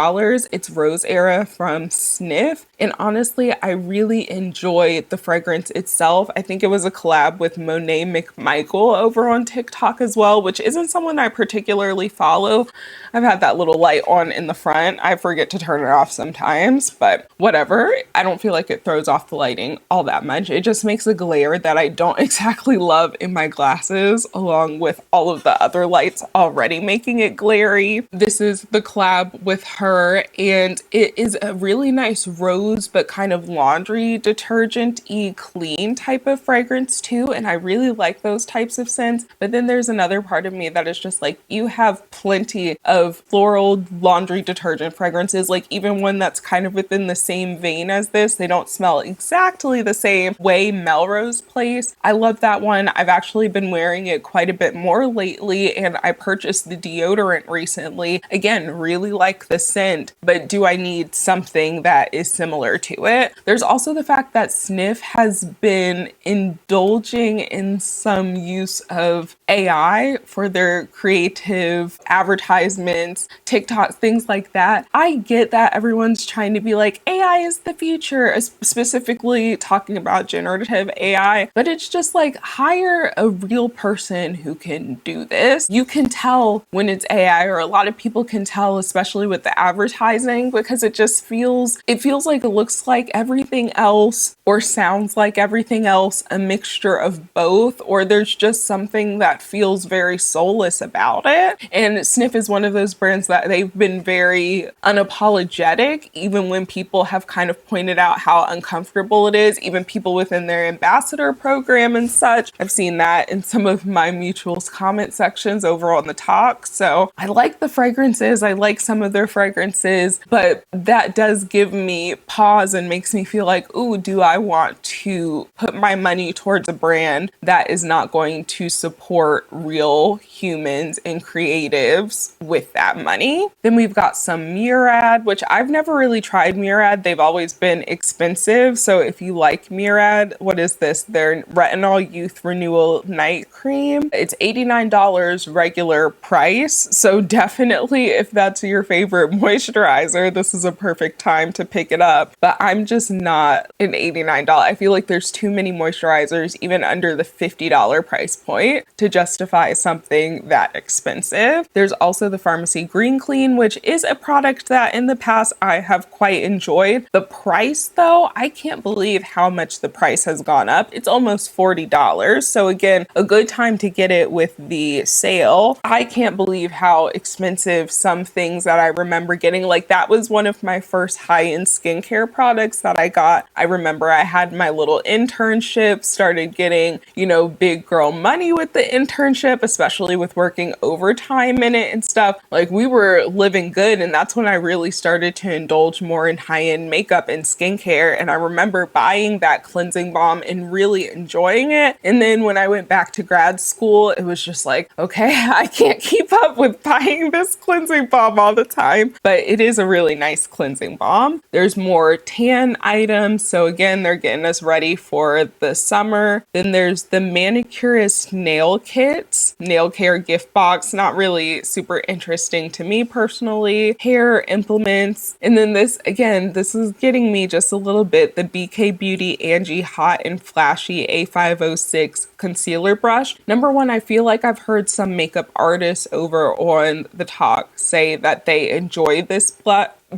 It's Rose Era from Sniff. And honestly, I really enjoy the fragrance itself. I think it was a collab with Monet McMichael over on TikTok as well, which isn't someone I particularly follow. I've had that little light on in the front. I forget to turn it off sometimes, but whatever. I don't feel like it throws off the lighting all that much. It just makes a glare that I don't exactly love in my glasses, along with all of the other lights already making it glary. This is the collab with her, and it is a really nice rose but kind of laundry detergent-y clean type of fragrance too, and I really like those types of scents. But then there's another part of me that is just like, you have plenty of floral laundry detergent fragrances, like even one that's kind of within the same vein as this. They don't smell exactly the same way. Melrose Place, I love that one. I've actually been wearing it quite a bit more lately, and I purchased the deodorant recently. Again, really like the scent, but do I need something that is similar to it? There's also the fact that Sniff has been indulging in some use of AI for their creative advertisements, TikToks, things like that. I get that everyone's trying to be like, AI is the future, specifically talking about generative AI, but it's just like, hire a real person who can do this. You can tell when it's AI, or a lot of people can tell, especially with the advertising, because it feels like it looks like everything else or sounds like everything else, a mixture of both, or there's just something that feels very soulless about it. And Sniff is one of those brands that they've been very unapologetic, even when people have kind of pointed out how uncomfortable it is, even people within their ambassador program and such. I've seen that in some of my mutuals comment sections over on the talk. So I like the fragrances. I like some of their fragrances, but that does give me pause and makes me feel like, ooh, do I want to put my money towards a brand that is not going to support real humans and creatives with that money? Then we've got some Murad, which I've never really tried Murad. They've always been expensive. So if you like Murad, what is this? Their Retinol Youth Renewal Night Cream. It's $89 regular price. So definitely, if that's your favorite moisturizer, this is a perfect time to pick it up. makeup, but I'm just not an $89. I feel like there's too many moisturizers even under the $50 price point to justify something that expensive. There's also the Pharmacy Green Clean, which is a product that in the past I have quite enjoyed. The price though, I can't believe how much the price has gone up. It's almost $40. So again, a good time to get it with the sale. I can't believe how expensive some things that I remember getting, like that was one of my first high-end skincare products that I got. I remember I had my little internship, started getting, you know, big girl money with the internship, especially with working overtime in it and stuff. Like we were living good, and that's when I really started to indulge more in high-end makeup and skincare. And I remember buying that cleansing balm and really enjoying it. And then when I went back to grad school, it was just like, okay, I can't keep up with buying this cleansing balm all the time, but it is a really nice cleansing balm. There's more tan items. So again, they're getting us ready for the summer. Then there's the manicurist nail kits, nail care gift box, not really super interesting to me personally. Hair implements. And then this, again, this is getting me just a little bit, the BK Beauty Angie Hot and Flashy A506 concealer brush. Number one, I feel like I've heard some makeup artists over on the talk say that they enjoy this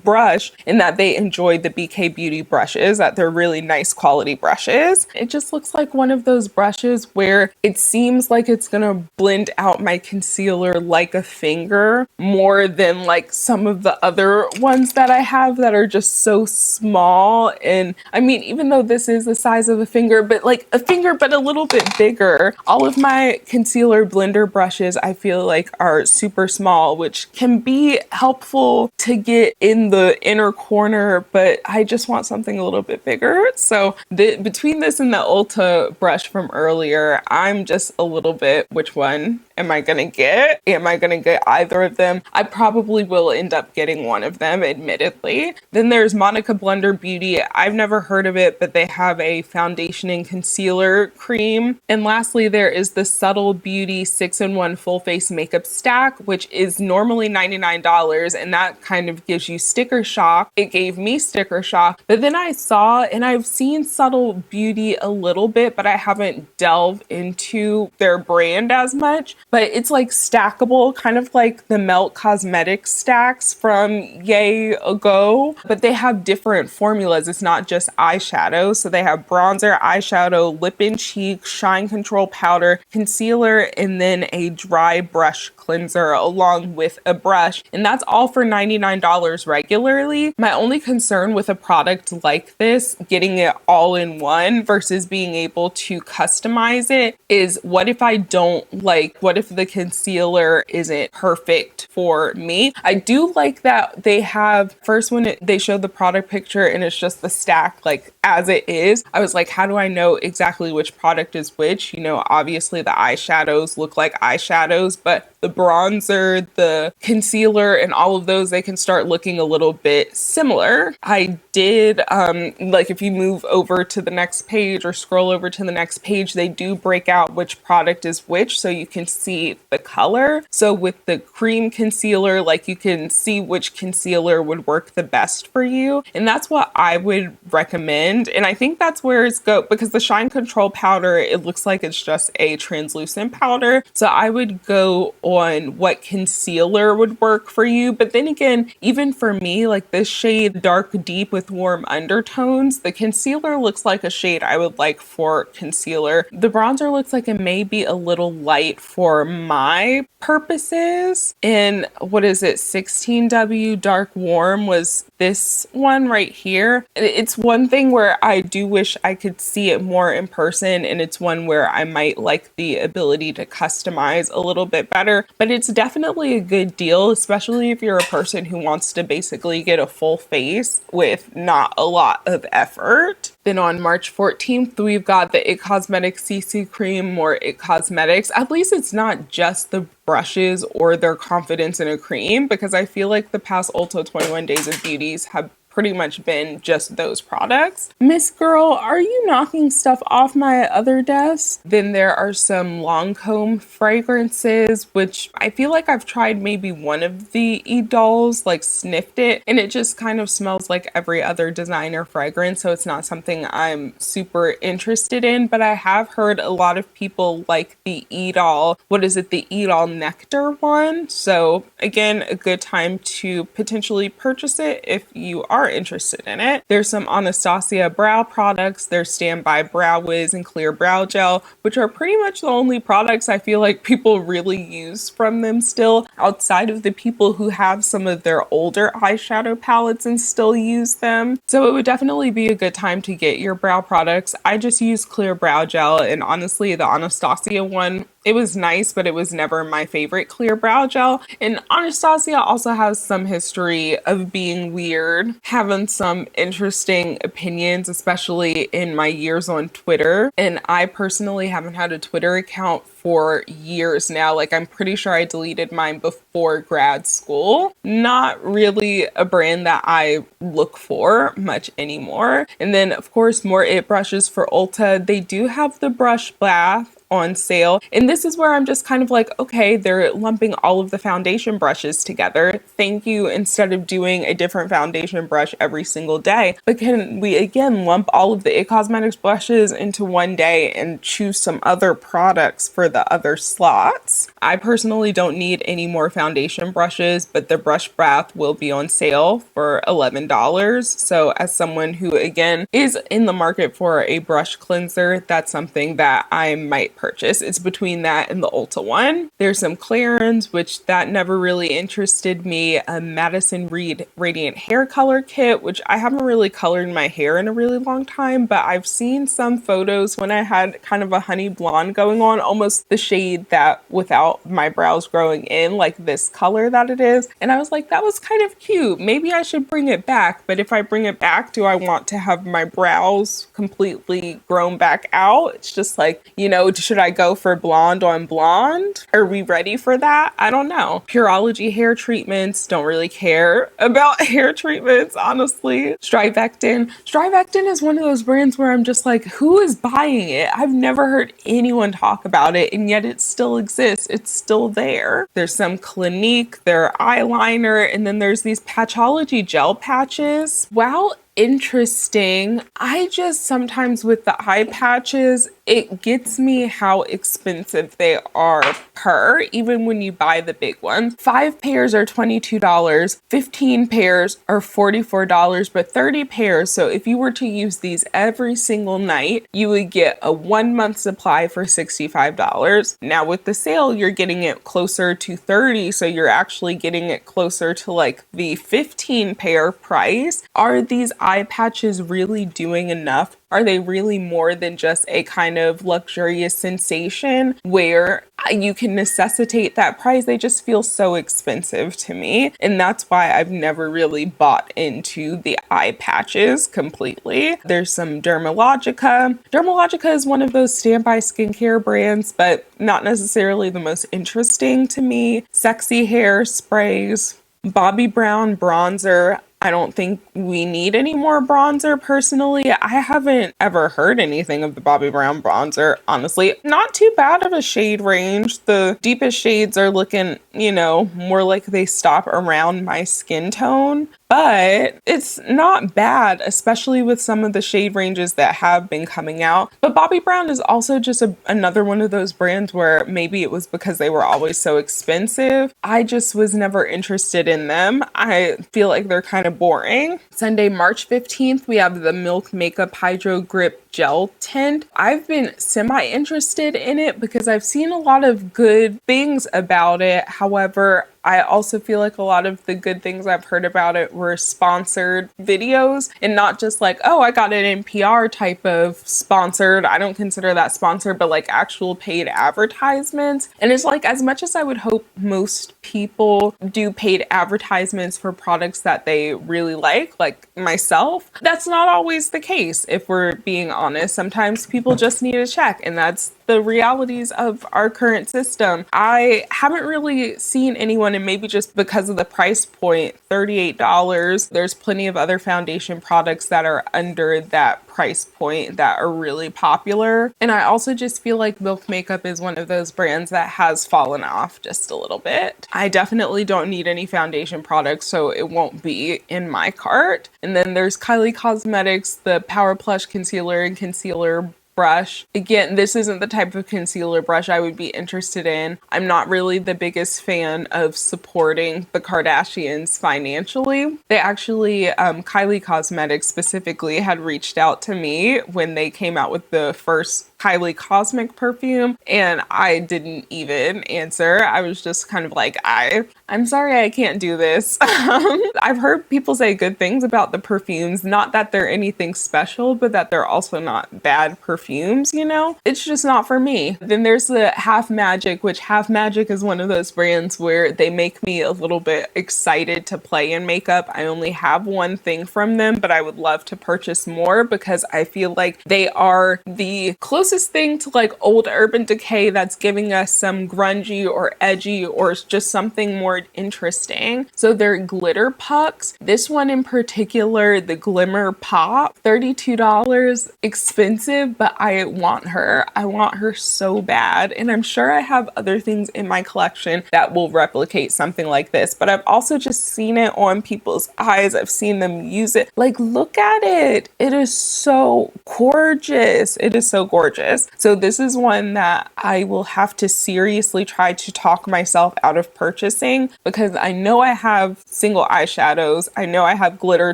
brush and that they enjoyed the BK Beauty brushes, that they're really nice quality brushes. It just looks like one of those brushes where it seems like it's gonna blend out my concealer like a finger more than like some of the other ones that I have that are just so small. And I mean, even though this is the size of a finger, but like a finger but a little bit bigger, all of my concealer blender brushes I feel like are super small, which can be helpful to get in the inner corner, but I just want something a little bit bigger. So between this and the Ulta brush from earlier, I'm just a little bit, which one am I gonna get? Am I gonna get either of them? I probably will end up getting one of them, admittedly. Then there's Monica Blender Beauty. I've never heard of it, but they have a foundation and concealer cream. And lastly, there is the Subtle Beauty 6-in-1 Full Face Makeup Stack, which is normally $99, and that kind of gives you sticker shock. It gave me sticker shock, but then I saw, and I've seen Subtle Beauty a little bit, but I haven't delved into their brand as much. But it's like stackable, kind of like the Melt Cosmetics stacks from yay ago, but they have different formulas. It's not just eyeshadow. So they have bronzer, eyeshadow, lip and cheek, shine control powder, concealer, and then a dry brush cleanser along with a brush. And that's all for $99 regularly. My only concern with a product like this, getting it all in one versus being able to customize it, is what if I don't like, what if the concealer isn't perfect for me? I do like that they have, first when they showed the product picture and it's just the stack like as it is, I was like, how do I know exactly which product is which? You know, obviously the eyeshadows look like eyeshadows, but the bronzer, the concealer, and all of those, they can start looking a little bit similar. I did, like if you move over to the next page or scroll over to the next page, they do break out which product is which, so you can see the color. So with the cream concealer, like you can see which concealer would work the best for you. And that's what I would recommend. And I think that's where it's go, because the shine control powder, it looks like it's just a translucent powder. So I would go on what concealer would work for you. But then again, even for me, like this shade Dark Deep with warm undertones, the concealer looks like a shade I would like for concealer. The bronzer looks like it may be a little light for my purposes. And what is it? 16W Dark Warm was this one right here. It's one thing where I do wish I could see it more in person, and it's one where I might like the ability to customize a little bit better, but it's definitely a good deal, especially if you're a person who wants to basically get a full face with not a lot of effort. Then on March 14th, we've got the It Cosmetics CC Cream, or It Cosmetics. At least it's not just the brushes or their confidence in a cream, because I feel like the past Ulta 21 Days of Beauties have pretty much been just those products. Miss Girl, are you knocking stuff off my other desk? Then there are some Lancome fragrances, which I feel like I've tried maybe one of the e-dolls, like sniffed it, and it just kind of smells like every other designer fragrance, so it's not something I'm super interested in, but I have heard a lot of people like the e-doll, the e-doll Nectar one. So again, a good time to potentially purchase it if you are interested in it. There's some Anastasia brow products. There's Standby Brow Wiz and Clear Brow Gel, which are pretty much the only products I feel like people really use from them still, outside of the people who have some of their older eyeshadow palettes and still use them. So it would definitely be a good time to get your brow products. I just use Clear Brow Gel, and honestly, the Anastasia one, it was nice, but it was never my favorite clear brow gel. And Anastasia also has some history of being weird, having some interesting opinions, especially in my years on Twitter. And I personally haven't had a Twitter account for years now. Like, I'm pretty sure I deleted mine before grad school. Not really a brand that I look for much anymore. And then, of course, more IT brushes for Ulta. They do have the brush bath on sale. And this is where I'm just kind of like, okay, they're lumping all of the foundation brushes together. Thank you. Instead of doing a different foundation brush every single day, but can we again lump all of the IT Cosmetics brushes into one day and choose some other products for the other slots? I personally don't need any more foundation brushes, but the brush bath will be on sale for $11. So as someone who again is in the market for a brush cleanser, that's something that I might purchase. It's between that and the Ulta one. There's some Clarins, which that never really interested me. A Madison Reed Radiant Hair Color Kit, which I haven't really colored my hair in a really long time, but I've seen some photos when I had kind of a honey blonde going on, almost the shade that without my brows growing in, like this color that it is. And I was like, that was kind of cute. Maybe I should bring it back. But if I bring it back, do I want to have my brows completely grown back out? It's just like, you know, should I go for blonde on blonde? Are we ready for that? I don't know. Pureology hair treatments, don't really care about hair treatments, honestly. Strivectin. Strivectin is one of those brands where I'm just like, who is buying it? I've never heard anyone talk about it, and yet it still exists. It's still there. There's some Clinique, their eyeliner, and then there's these Patchology gel patches. Wow, interesting. I just sometimes with the eye patches, it gets me how expensive they are per, even when you buy the big ones. 5 pairs are $22, 15 pairs are $44, but 30 pairs. So if you were to use these every single night, you would get a 1-month supply for $65. Now with the sale, you're getting it closer to 30. So you're actually getting it closer to like the 15 pair price. Are these eye patches really doing enough? Are they really more than just a kind of luxurious sensation where you can necessitate that price? They just feel so expensive to me. And that's why I've never really bought into the eye patches completely. There's some Dermalogica. Dermalogica is one of those standby skincare brands, but not necessarily the most interesting to me. Sexy hair sprays. Bobbi Brown bronzer. I don't think we need any more bronzer personally. I haven't ever heard anything of the Bobbi Brown bronzer, honestly. Not too bad of a shade range. The deepest shades are looking, you know, more like they stop around my skin tone. But it's not bad, especially with some of the shade ranges that have been coming out. But Bobbi Brown is also just another one of those brands where maybe it was because they were always so expensive. I just was never interested in them. I feel like they're kind of boring. Sunday, March 15th, we have the Milk Makeup Hydro Grip Gel Tint. I've been semi-interested in it because I've seen a lot of good things about it. However, I also feel like a lot of the good things I've heard about it were sponsored videos and not just like, oh, I got an NPR type of sponsored. I don't consider that sponsored, but like actual paid advertisements. And it's like, as much as I would hope most people do paid advertisements for products that they really like myself, that's not always the case. If we're being honest, sometimes people just need a check, and that's the realities of our current system. I haven't really seen anyone, and maybe just because of the price point, $38, there's plenty of other foundation products that are under that price point that are really popular. And I also just feel like Milk Makeup is one of those brands that has fallen off just a little bit. I definitely don't need any foundation products, so it won't be in my cart. And then there's Kylie Cosmetics, the Power Plush Concealer and Concealer brush. Again, this isn't the type of concealer brush I would be interested in. I'm not really the biggest fan of supporting the Kardashians financially. They actually, Kylie Cosmetics specifically, had reached out to me when they came out with the first Kylie Cosmic perfume, and I didn't even answer. I was just kind of like, I'm sorry, I can't do this. I've heard people say good things about the perfumes, not that they're anything special, but that they're also not bad perfumes, you know? It's just not for me. Then there's the Half Magic, which Half Magic is one of those brands where they make me a little bit excited to play in makeup. I only have one thing from them, but I would love to purchase more because I feel like they are the closest thing to like old Urban Decay that's giving us some grungy or edgy or just something more interesting. So they're glitter pucks. This one in particular, the Glimmer Pop, $32, expensive, but I want her. I want her so bad. And I'm sure I have other things in my collection that will replicate something like this, but I've also just seen it on people's eyes. I've seen them use it. Like, look at it. It is so gorgeous. It is so gorgeous. So this is one that I will have to seriously try to talk myself out of purchasing because I know I have single eyeshadows. I know I have glitter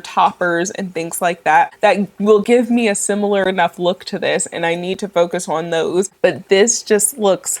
toppers and things like that that will give me a similar enough look to this, and I need to focus on those. But this just looks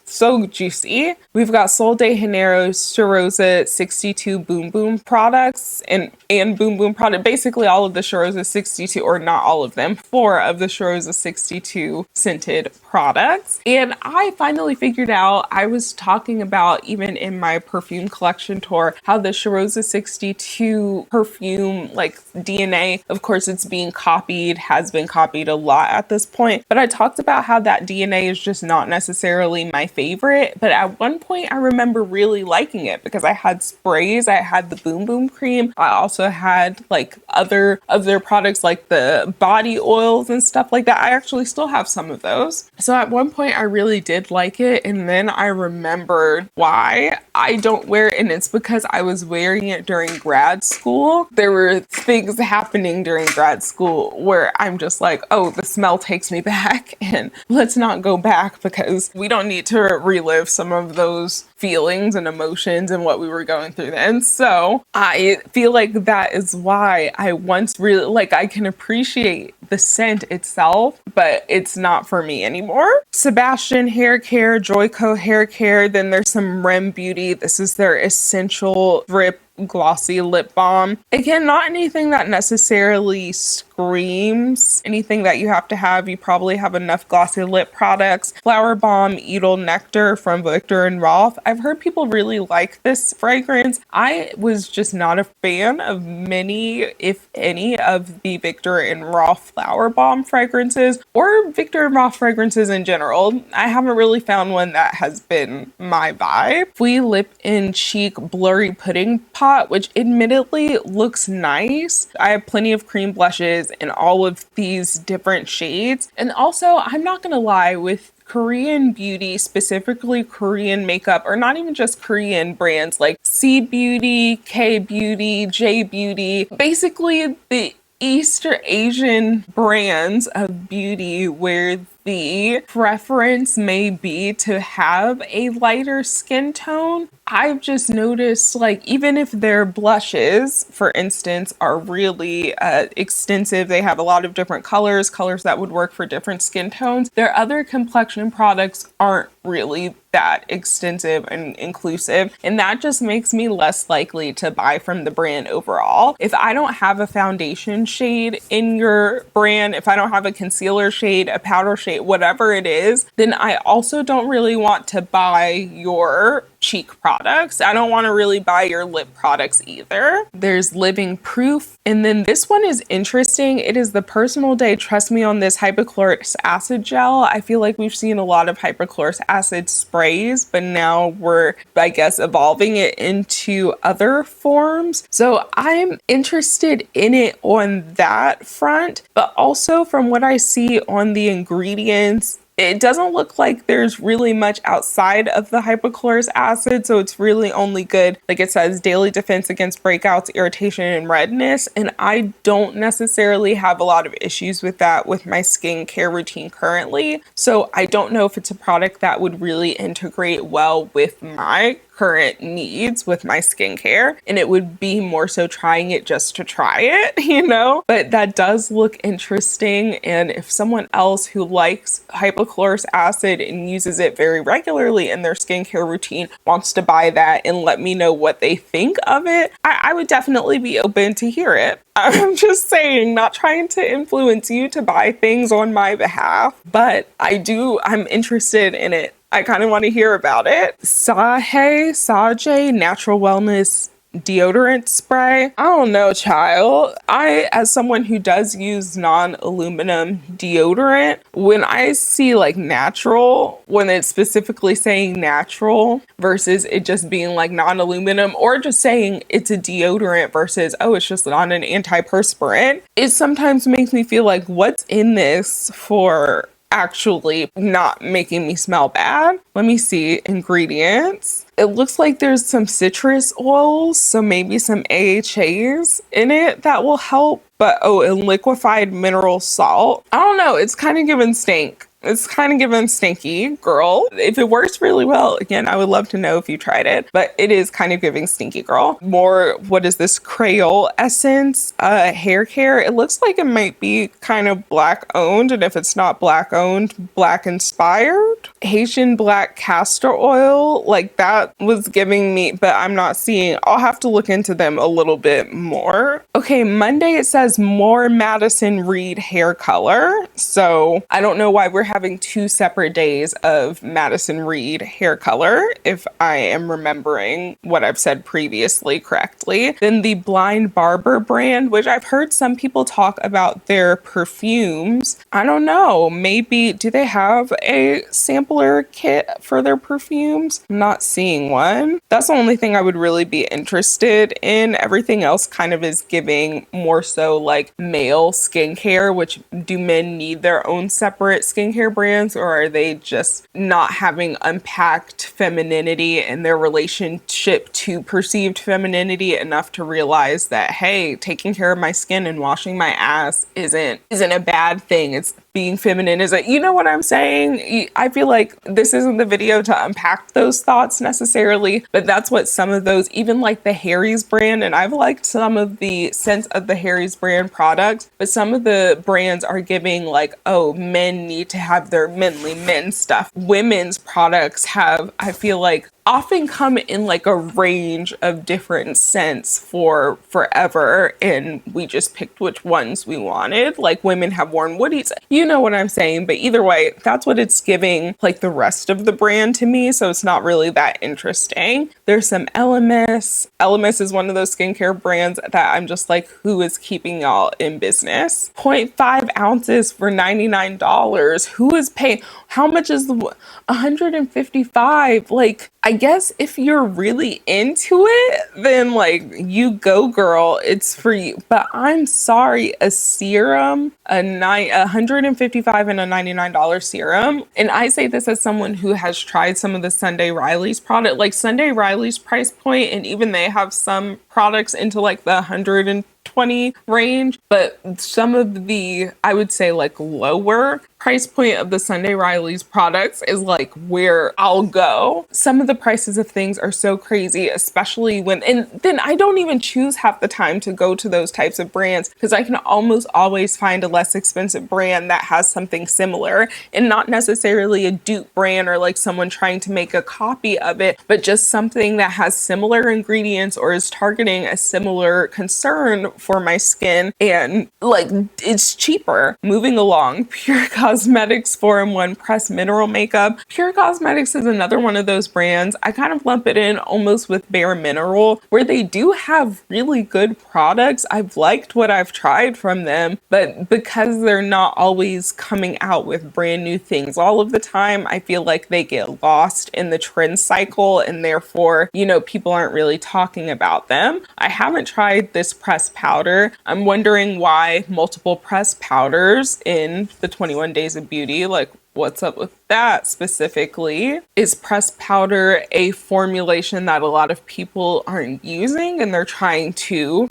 so juicy. We've got Sol de Janeiro's Cheirosa 62 Boom Boom products and Boom Boom product. Basically all of the Cheirosa 62, or not all of them, 4 of the Cheirosa 62 scented products. And I finally figured out, I was talking about even in my perfume collection tour, how the Cheirosa 62 perfume, like DNA, of course it's being copied, has been copied a lot at this point, but I talked about how that DNA is just not necessarily my favorite. But at one point I remember really liking it because I had sprays, I had the Boom Boom cream, I also had like other of their products like the body oils and stuff like that. I actually still have some of those. So at one point I really did like it, and then I remembered why I don't wear it, and it's because I was wearing it during grad school. There were things happening during grad school where I'm just like, oh, the smell takes me back, and let's not go back because we don't need to relive some of those feelings and emotions and what we were going through then. So I feel like that is why I once really, like, I can appreciate the scent itself, but it's not for me anymore. Sebastian Hair Care, Joico Hair Care, then there's some Rem Beauty. This is their Essential Drip Glossy Lip Balm. Again, not anything that necessarily screams anything that you have to have. You probably have enough glossy lip products. Flower Bomb Edel Nectar from Viktor and Rolf. I've heard people really like this fragrance. I was just not a fan of many, if any, of the Viktor and Rolf Flower Bomb fragrances, or Viktor and Rolf fragrances in general. I haven't really found one that has been my vibe. Fui Lip and Cheek Blurry Pudding Pot, which admittedly looks nice. I have plenty of cream blushes in all of these different shades. And also, I'm not gonna lie, with Korean beauty, specifically Korean makeup, or not even just Korean brands like C Beauty, K Beauty, J Beauty, basically the East Asian brands of beauty where the preference may be to have a lighter skin tone. I've just noticed, like, even if their blushes, for instance, are really extensive, they have a lot of different colors that would work for different skin tones, their other complexion products aren't really that extensive and inclusive, and that just makes me less likely to buy from the brand overall. If I don't have a foundation shade in your brand, if I don't have a concealer shade, a powder shade, whatever it is, then I also don't really want to buy your cheek products. I don't want to really buy your lip products either. There's Living Proof. And then this one is interesting. It is the Personal Day Trust Me on This hypochlorous acid gel. I feel like we've seen a lot of hypochlorous acid sprays, but now we're, I guess, evolving it into other forms. So I'm interested in it on that front, but also from what I see on the ingredients, it doesn't look like there's really much outside of the hypochlorous acid, so it's really only good, like it says, daily defense against breakouts, irritation, and redness. And I don't necessarily have a lot of issues with that with my skincare routine currently. So I don't know if it's a product that would really integrate well with my current needs with my skincare, and it would be more so trying it just to try it, you know? But that does look interesting, and if someone else who likes hypochlorous acid and uses it very regularly in their skincare routine wants to buy that and let me know what they think of it, I would definitely be open to hear it. I'm just saying, not trying to influence you to buy things on my behalf, but I'm interested in it. I kind of want to hear about it. Sage Natural Wellness deodorant spray. I don't know, child. As someone who does use non-aluminum deodorant, when I see like natural, when it's specifically saying natural versus it just being like non-aluminum, or just saying it's a deodorant versus, oh, it's just not an antiperspirant, it sometimes makes me feel like, what's in this for actually not making me smell bad? Let me see ingredients. It looks like there's some citrus oils, so maybe some AHAs in it that will help. But and liquefied mineral salt. I don't know, it's kind of giving stink. It's kind of giving stinky, girl. If it works really well, again, I would love to know if you tried it, but it is kind of giving stinky, girl. More, what is this? Creole Essence hair care. It looks like it might be kind of black owned, and if it's not black owned, black inspired. Haitian black castor oil, like that was giving me, but I'm not seeing. I'll have to look into them a little bit more. Okay, Monday it says more Madison Reed hair color. So I don't know why we're having two separate days of Madison Reed hair color, if I am remembering what I've said previously correctly. Then the Blind Barber brand, which I've heard some people talk about their perfumes. I don't know, maybe, do they have a sampler kit for their perfumes? I'm not seeing one. That's the only thing I would really be interested in. Everything else kind of is giving more so like male skincare, which do men need their own separate skincare brands, or are they just not having unpacked femininity and their relationship to perceived femininity enough to realize that, hey, taking care of my skin and washing my ass isn't a bad thing. It's being feminine isn't, you know what I'm saying? I feel like this isn't the video to unpack those thoughts necessarily, but that's what some of those, even like the Harry's brand, and I've liked some of the scents of the Harry's brand products, but some of the brands are giving like, oh, men need to have their manly men stuff. Women's products have, I feel like, often come in like a range of different scents for forever, and we just picked which ones we wanted. Like women have worn Woody's, you know what I'm saying? But either way, that's what it's giving like the rest of the brand to me, so it's not really that interesting. There's some Elemis. Elemis is one of those skincare brands that I'm just like, who is keeping y'all in business? 0.5 ounces for $99. Who is paying? How much is the 155? Like, I guess if you're really into it, then like you go, girl, it's for you. But I'm sorry, a serum, $155 and a $99 serum. And I say this as someone who has tried some of the Sunday Riley's product, like Sunday Riley's price point, and even they have some products into like the 120 range, but some of the, I would say like lower price point of the Sunday Riley's products is like where I'll go. Some of the prices of things are so crazy, especially when, and then I don't even choose half the time to go to those types of brands because I can almost always find a less expensive brand that has something similar, and not necessarily a dupe brand or like someone trying to make a copy of it, but just something that has similar ingredients or is targeting a similar concern for my skin, and like it's cheaper. Moving along, Pure Cosmetics Cosmetics 4-in-1 Pressed Mineral Makeup. Pure Cosmetics is another one of those brands. I kind of lump it in almost with Bare Mineral, where they do have really good products. I've liked what I've tried from them, but because they're not always coming out with brand new things all of the time, I feel like they get lost in the trend cycle, and therefore, people aren't really talking about them. I haven't tried this pressed powder. I'm wondering why multiple pressed powders in the 21 Days of Beauty, like what's up with that specifically? Is pressed powder a formulation that a lot of people aren't using and they're trying to,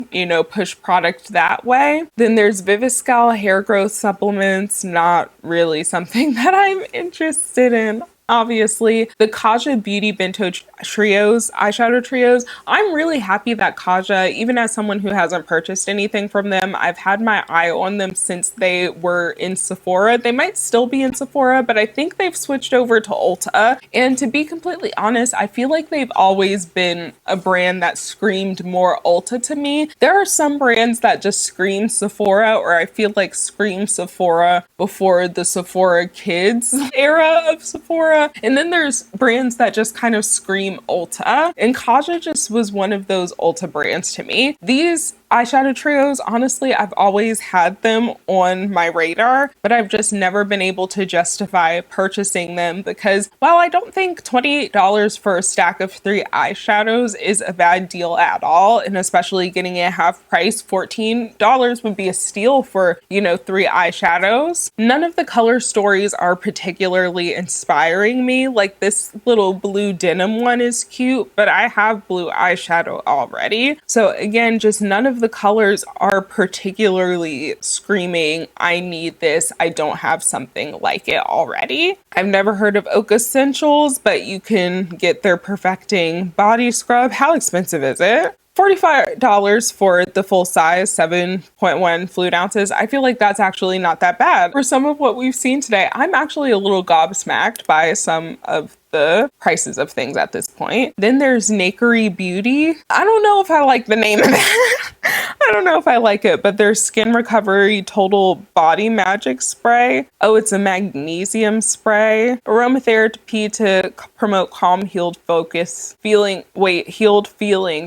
push product that way? Then there's Viviscal hair growth supplements, not really something that I'm interested in. Obviously, the Kaja Beauty Bento Trios, eyeshadow trios. I'm really happy that Kaja, even as someone who hasn't purchased anything from them, I've had my eye on them since they were in Sephora. They might still be in Sephora, but I think they've switched over to Ulta. And to be completely honest, I feel like they've always been a brand that screamed more Ulta to me. There are some brands that just scream Sephora, or I feel like scream Sephora before the Sephora Kids era of Sephora. And then there's brands that just kind of scream Ulta. And Kaja just was one of those Ulta brands to me. These eyeshadow trios, honestly, I've always had them on my radar, but I've just never been able to justify purchasing them because while I don't think $28 for a stack of 3 eyeshadows is a bad deal at all, and especially getting it half price, $14 would be a steal for, 3 eyeshadows. None of the color stories are particularly inspiring me. Like this little blue denim one is cute, but I have blue eyeshadow already. So again, just none of the colors are particularly screaming, I need this, I don't have something like it already. I've never heard of Oak Essentials, but you can get their Perfecting Body Scrub. How expensive is it? $45 for the full size, 7.1 fluid ounces. I feel like that's actually not that bad. For some of what we've seen today, I'm actually a little gobsmacked by some of the prices of things at this point. Then there's Nakery Beauty. I don't know if I like the name of it. I don't know if I like it, but there's Skin Recovery Total Body Magic Spray. Oh, it's a magnesium spray. Aromatherapy to promote calm, healed feeling,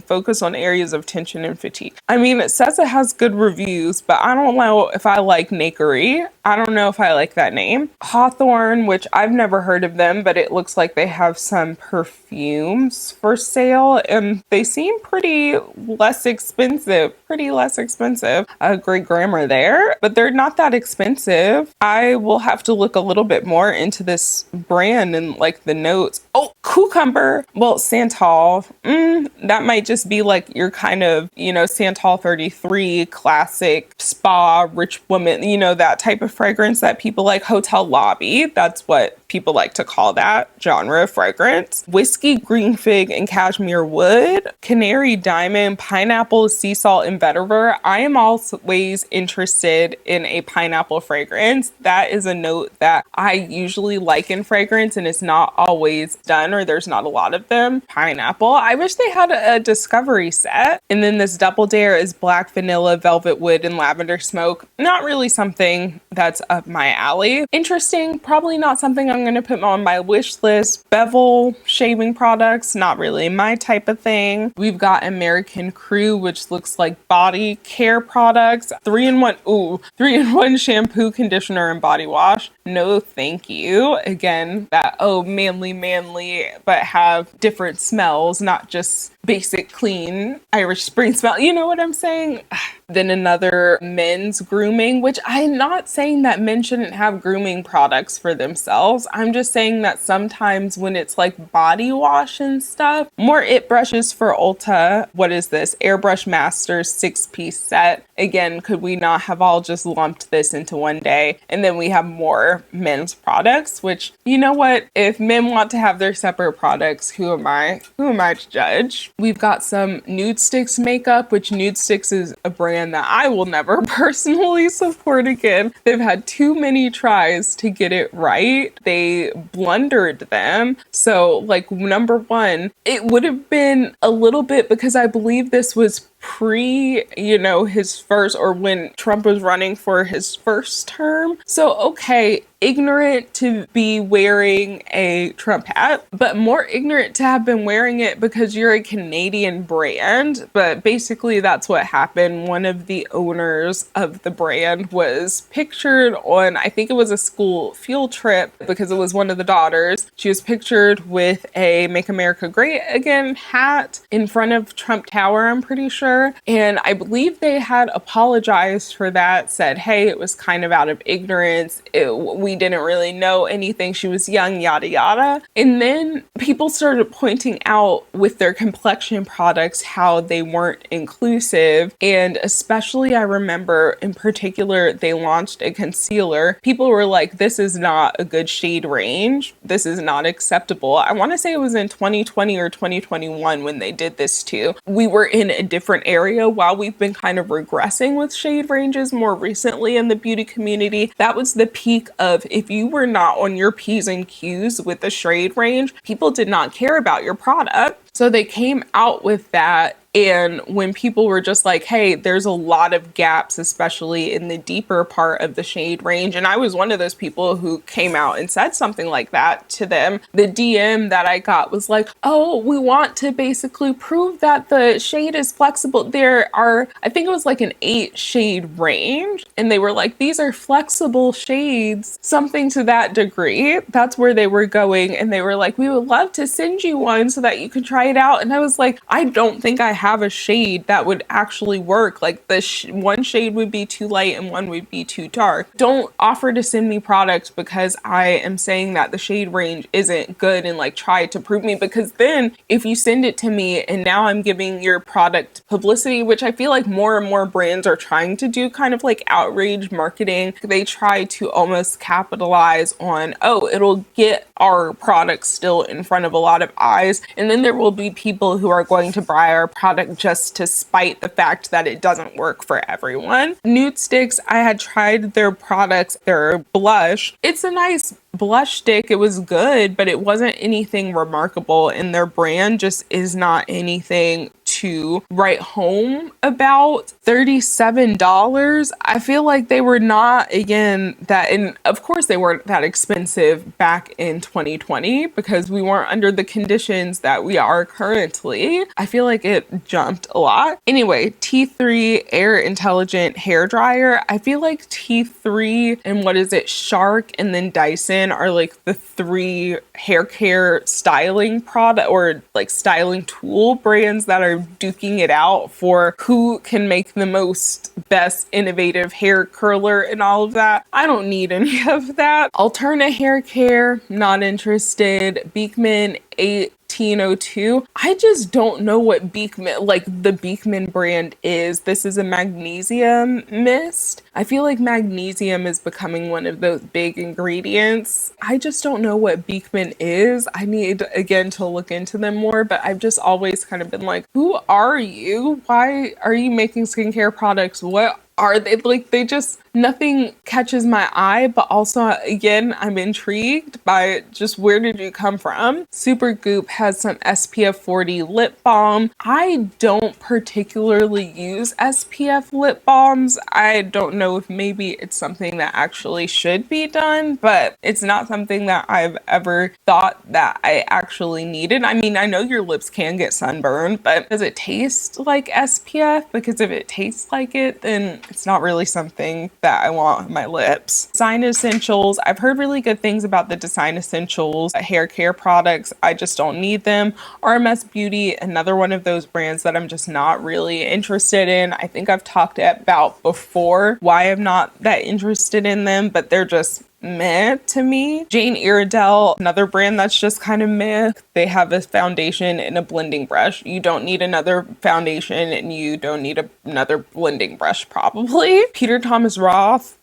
focus on areas of tension and fatigue. I mean, it says it has good reviews, but I don't know if I like Nakery. I don't know if I like that name. Hawthorne, which I've never heard of them, but it looks like they have some perfumes for sale and they seem pretty less expensive. Great grammar there, but they're not that expensive. I will have to look a little bit more into this brand and like the notes. Oh, Cucumber. Well, Santal. That might just be like your kind of, Santal 33 classic spa rich woman, that type of fragrance that people like. Hotel Lobby. That's what people like to call that genre of fragrance. Whiskey, Green Fig, and Cashmere Wood. Canary Diamond, Pineapple, Sea Salt, and Vetiver. I am always interested in a pineapple fragrance. That is a note that I usually like in fragrance and it's not always done, or there's not a lot of them. Pineapple. I wish they had a discovery set. And then this Double Dare is Black Vanilla, Velvet Wood, and Lavender Smoke. Not really something that's up my alley. Interesting. Probably not something I'm going to put on my wish list. Bevel shaving products. Not really my type of thing. We've got American Crew, which looks like body care products. 3-in-1 shampoo, conditioner, and body wash. No, thank you. Again, that, manly, but have different smells, not just basic, clean Irish Spring smell. You know what I'm saying? Then another men's grooming, which I'm not saying that men shouldn't have grooming products for themselves. I'm just saying that sometimes when it's like body wash and stuff, more it brushes for Ulta. What is this? Airbrush Masters 6-piece set. Again, could we not have all just lumped this into one day? And then we have more men's products, which, you know what? If men want to have their separate products, who am I? Who am I to judge? We've got some Nude Sticks makeup, which Nude Sticks is a brand that I will never personally support again. They've had too many tries to get it right. They blundered them. So like number one, it would have been a little bit, because I believe this was pre, his first, or when Trump was running for his first term. So, okay, ignorant to be wearing a Trump hat, but more ignorant to have been wearing it because you're a Canadian brand. But basically, that's what happened. One of the owners of the brand was pictured on, I think it was a school field trip because it was one of the daughters. She was pictured with a Make America Great Again hat in front of Trump Tower, I'm pretty sure. And I believe they had apologized for that, said, hey, it was kind of out of ignorance. We didn't really know anything. She was young, yada, yada. And then people started pointing out with their complexion products how they weren't inclusive. And especially, I remember in particular, they launched a concealer. People were like, this is not a good shade range. This is not acceptable. I want to say it was in 2020 or 2021 when they did this too. We were in a different area while we've been kind of regressing with shade ranges more recently in the beauty community. That was the peak of if you were not on your P's and Q's with the shade range, people did not care about your product. So they came out with that. And when people were just like, hey, there's a lot of gaps, especially in the deeper part of the shade range. And I was one of those people who came out and said something like that to them. The DM that I got was like, oh, we want to basically prove that the shade is flexible. There are, I think it was like an 8 shade range. And they were like, these are flexible shades, something to that degree. That's where they were going. And they were like, we would love to send you one so that you can try it out. And I was like, I don't think I have a shade that would actually work. Like the one shade would be too light and one would be too dark. Don't offer to send me products because I am saying that the shade range isn't good and like try to prove me, because then if you send it to me and now I'm giving your product publicity, which I feel like more and more brands are trying to do, kind of like outrage marketing. They try to almost capitalize on, oh, it'll get our product still in front of a lot of eyes. And then there will be people who are going to buy our product just to spite the fact that it doesn't work for everyone. Nude Sticks, I had tried their products, their blush. It's a nice blush stick. It was good, but it wasn't anything remarkable, and their brand just is not anything to write home about. $37. I feel like they were not, again, that, and of course they weren't that expensive back in 2020 because we weren't under the conditions that we are currently. I feel like it jumped a lot. Anyway, T3 Air Intelligent Hair Dryer. I feel like T3 and what is it, Shark and then Dyson are like the 3 hair care styling product or like styling tool brands that are duking it out for who can make the most best innovative hair curler and all of that. I don't need any of that. Alterna Hair Care, not interested. Beekman 1802. I just don't know what Beekman, like the Beekman brand is. This is a magnesium mist. I feel like magnesium is becoming one of those big ingredients. I just don't know what Beekman is. I need, again, to look into them more, but I've just always kind of been like, who are you? Why are you making skincare products? What are they? Like, they just, nothing catches my eye, but also, again, I'm intrigued by just where did you come from? Supergoop has some SPF 40 lip balm. I don't particularly use SPF lip balms. I don't know if maybe it's something that actually should be done, but it's not something that I've ever thought that I actually needed. I mean, I know your lips can get sunburned, but does it taste like SPF? Because if it tastes like it, then it's not really something that I want on my lips. Design Essentials. I've heard really good things about the Design Essentials hair care products. I just don't need them. RMS Beauty, another one of those brands that I'm just not really interested in. I think I've talked about before why I'm not that interested in them, but they're just meh to me. Jane Iredale, another brand that's just kind of meh. They have a foundation and a blending brush. You don't need another foundation and you don't need another blending brush probably. Peter Thomas Roth.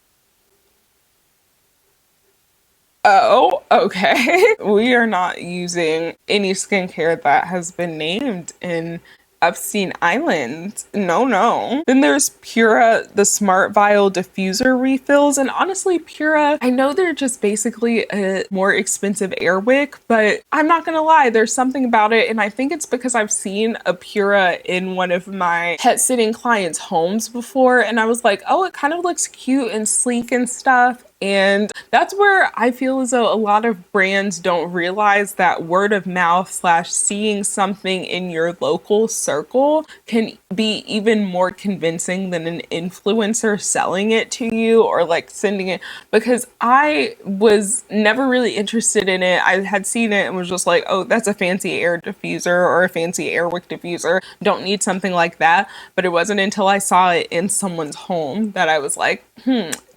Oh, okay. We are not using any skincare that has been named in Epstein Island. No. Then there's Pura, the Smart Vial diffuser refills. And honestly, Pura, I know they're just basically a more expensive air wick, but I'm not gonna lie, there's something about it. And I think it's because I've seen a Pura in one of my pet sitting clients' homes before. And I was like, oh, it kind of looks cute and sleek and stuff. And that's where I feel as though a lot of brands don't realize that word of mouth slash seeing something in your local circle can be even more convincing than an influencer selling it to you or like sending it. Because I was never really interested in it. I had seen it and was just like, oh, that's a fancy air diffuser or a fancy air wick diffuser. Don't need something like that. But it wasn't until I saw it in someone's home that I was like,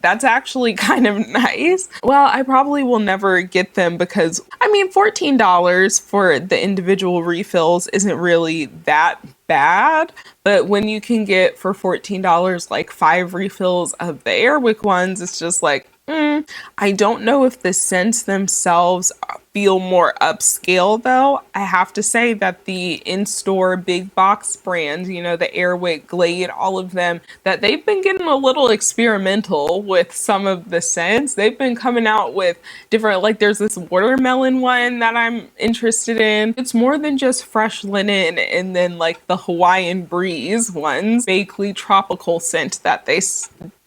that's actually kind of nice. Well, I probably will never get them because, I mean, $14 for the individual refills isn't really that bad. But when you can get for $14 like 5 refills of the Airwick ones, it's just like, I don't know if the scents themselves feel more upscale though. I have to say that the in-store big box brands, you know, the Airwick, Glade, all of them, that they've been getting a little experimental with some of the scents. They've been coming out with different, like there's this watermelon one that I'm interested in. It's more than just fresh linen, and then like the Hawaiian breeze ones, vaguely tropical scent that they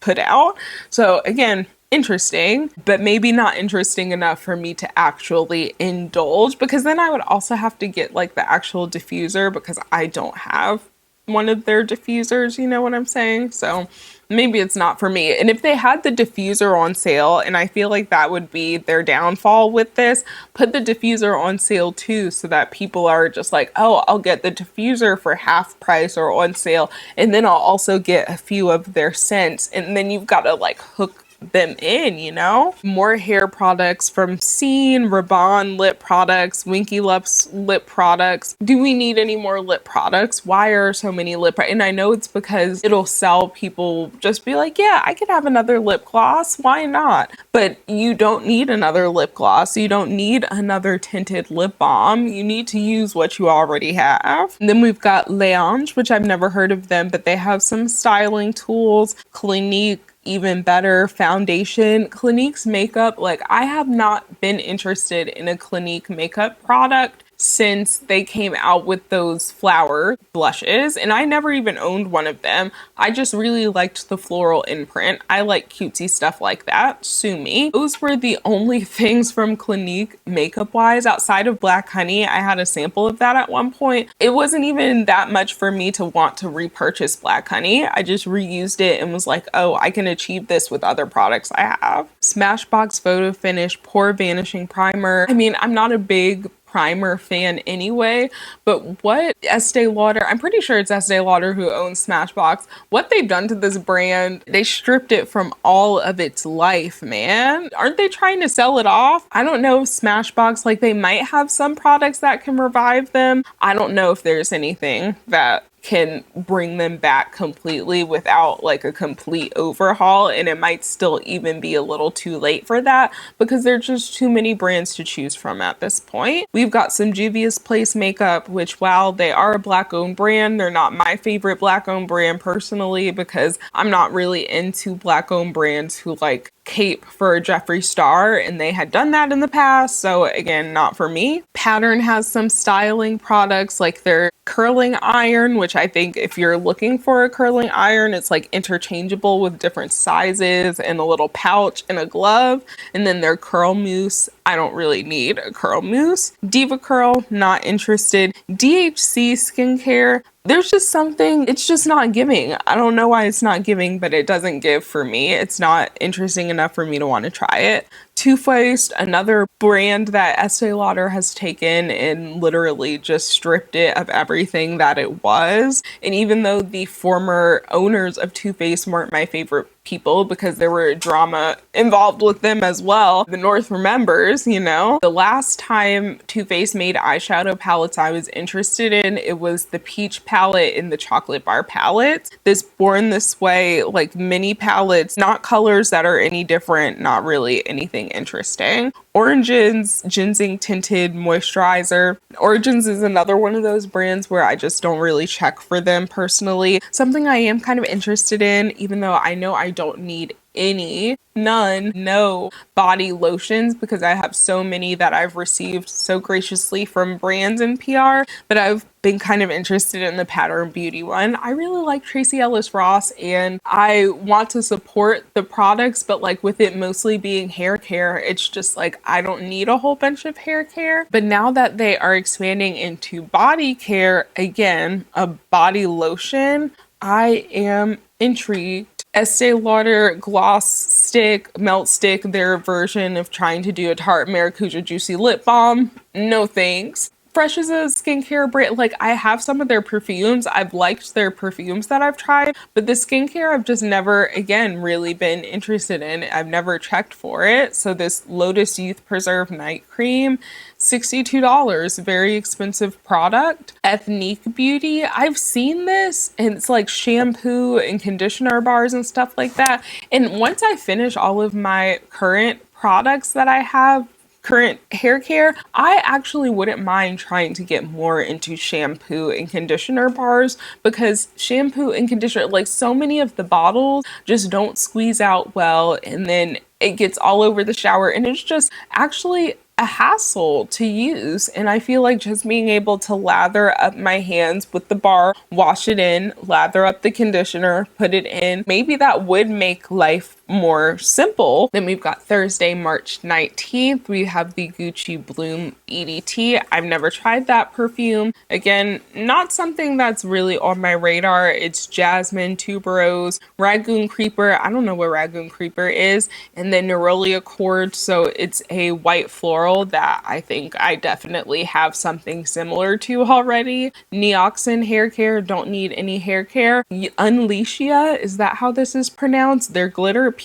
put out. So again, interesting, but maybe not interesting enough for me to actually indulge, because then I would also have to get like the actual diffuser because I don't have one of their diffusers, you know what I'm saying? So maybe it's not for me. And if they had the diffuser on sale, and I feel like that would be their downfall with this, put the diffuser on sale too, so that people are just like, oh, I'll get the diffuser for half price or on sale, and then I'll also get a few of their scents, and then you've got to like hook them in, you know? More hair products from Scene, Rabanne lip products, Winky Lips lip products. Do we need any more lip products? Why are so many lip products? And I know it's because it'll sell, people just be like, yeah, I could have another lip gloss. Why not? But you don't need another lip gloss. You don't need another tinted lip balm. You need to use what you already have. And then we've got L'Ange, which I've never heard of them, but they have some styling tools. Clinique, even better. Foundation. Clinique's makeup, like I have not been interested in a Clinique makeup product since they came out with those flower blushes, and I never even owned one of them. I just really liked the floral imprint. I like cutesy stuff like that. Sue me. Those were the only things from Clinique makeup wise. Outside of Black Honey, I had a sample of that at one point. It wasn't even that much for me to want to repurchase Black Honey. I just reused it and was like, oh, I can achieve this with other products I have. Smashbox Photo Finish Pore Vanishing Primer. I mean, I'm not a big primer fan anyway, but what Estee Lauder, I'm pretty sure it's Estee Lauder who owns Smashbox, what they've done to this brand, they stripped it from all of its life, man. Aren't they trying to sell it off? I don't know if Smashbox, like they might have some products that can revive them. I don't know if there's anything that can bring them back completely without like a complete overhaul, and it might still even be a little too late for that because there's just too many brands to choose from at this point. We've got some Juvia's Place makeup, which while they are a black owned brand, they're not my favorite black owned brand personally, because I'm not really into black owned brands who like cape for a Jeffree Star, and they had done that in the past, so again, not for me. Pattern has some styling products like their curling iron, which I think if you're looking for a curling iron, it's like interchangeable with different sizes and a little pouch and a glove. And then their curl mousse, I don't really need a curl mousse. Diva Curl, not interested. DHC skincare, there's just something, it's just not giving. I don't know why it's not giving, but it doesn't give for me. It's not interesting enough for me to want to try it. Too Faced, another brand that Estee Lauder has taken and literally just stripped it of everything that it was. And even though the former owners of Too Faced weren't my favorite people because there were drama involved with them as well, the North remembers, you know. The last time Too Faced made eyeshadow palettes I was interested in, it was the peach palette and the chocolate bar palette. This Born This Way, like mini palettes, not colors that are any different, not really anything interesting. Origins Ginseng Tinted Moisturizer. Origins is another one of those brands where I just don't really check for them personally. Something I am kind of interested in, even though I know I don't need no body lotions because I have so many that I've received so graciously from brands and PR, but I've been kind of interested in the Pattern Beauty one. I really like Tracy Ellis Ross and I want to support the products, but like with it mostly being hair care, it's just like I don't need a whole bunch of hair care. But now that they are expanding into body care, again, a body lotion, I am intrigued. Estee Lauder Gloss Stick, Melt Stick, their version of trying to do a Tarte Maracuja Juicy Lip Balm. No thanks. Fresh is a skincare brand. Like, I have some of their perfumes. I've liked their perfumes that I've tried, but the skincare I've just never, again, really been interested in. I've never checked for it. So this Lotus Youth Preserve Night Cream, $62, very expensive product. Ethnique Beauty, I've seen this and it's like shampoo and conditioner bars and stuff like that. And once I finish all of my current products that I have, current hair care, I actually wouldn't mind trying to get more into shampoo and conditioner bars because shampoo and conditioner, like so many of the bottles just don't squeeze out well and then it gets all over the shower and it's just actually a hassle to use. And I feel like just being able to lather up my hands with the bar, wash it in, lather up the conditioner, put it in, maybe that would make life more simple. Then we've got Thursday, March 19th. We have the Gucci Bloom EDT. I've never tried that perfume. Again, not something that's really on my radar. It's jasmine, tuberose, Ragoon Creeper. I don't know what Ragoon Creeper is. And then Neroli Accord. So it's a white floral that I think I definitely have something similar to already. Neoxin hair care. Don't need any hair care. Unleashia, is that how this is pronounced? Their glitter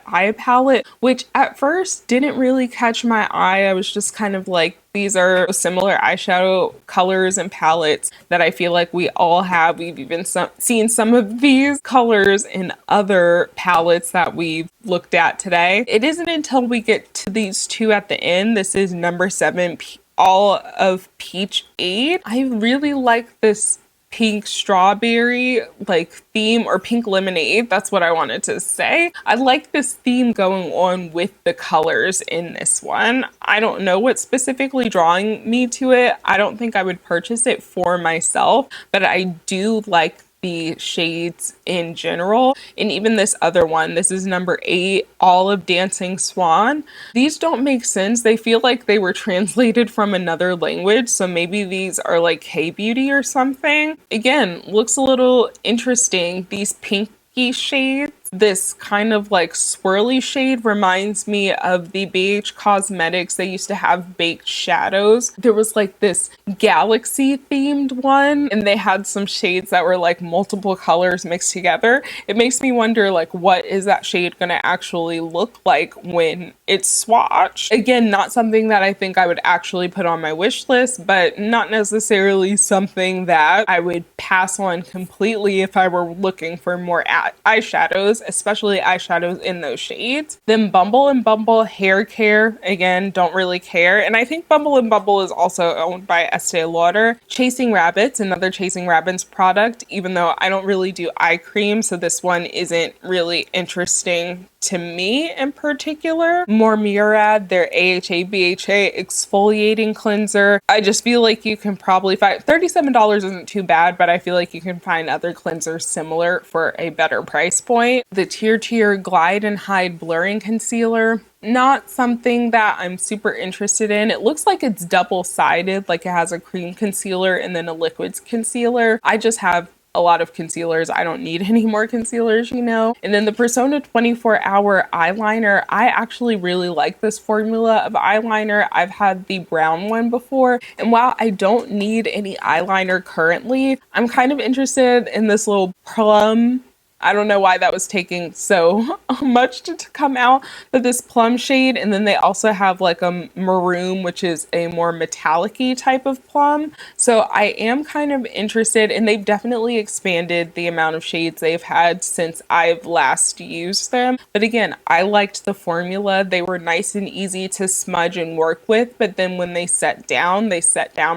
eye palette, which at first didn't really catch my eye. I was just kind of like, these are similar eyeshadow colors and palettes that I feel like we all have. We've even seen some of these colors in other palettes that we've looked at today. It isn't until we get to these two at the end. This is number 7, All of Peach Aid. I really like this pink strawberry like theme, or pink lemonade, that's what I wanted to say. I like this theme going on with the colors in this one. I don't know what's specifically drawing me to it. I don't think I would purchase it for myself, but I do like the shades in general. And even this other one, this is number 8, Olive Dancing Swan. These don't make sense. They feel like they were translated from another language. So maybe these are like K-beauty or something. Again, looks a little interesting. These pinky shades, this kind of like swirly shade reminds me of the BH Cosmetics. They used to have baked shadows. There was like this galaxy themed one and they had some shades that were like multiple colors mixed together. It makes me wonder like what is that shade going to actually look like when it's swatched. Again, not something that I think I would actually put on my wish list, but not necessarily something that I would pass on completely if I were looking for more eyeshadows, especially eyeshadows in those shades. Then Bumble and Bumble hair care, again, don't really care. And I think Bumble and Bumble is also owned by Estee Lauder. Chasing Rabbits, another Chasing Rabbits product, even though I don't really do eye cream, so this one isn't really interesting to me in particular. More Murad, their AHA BHA exfoliating cleanser. I just feel like you can probably find $37 isn't too bad, but I feel like you can find other cleansers similar for a better price point. The Tier Glide and Hide Blurring Concealer, not something that I'm super interested in. It looks like it's double-sided, like it has a cream concealer and then a liquid concealer. I just have a lot of concealers. I don't need any more concealers, you know. And then the Persona 24 Hour Eyeliner. I actually really like this formula of eyeliner. I've had the brown one before. And while I don't need any eyeliner currently, I'm kind of interested in this little plum. I don't know why that was taking so much to come out, but this plum shade, and then they also have like a maroon, which is a more metallic-y type of plum. So I am kind of interested, and they've definitely expanded the amount of shades they've had since I've last used them. But again, I liked the formula. They were nice and easy to smudge and work with, but then when they set down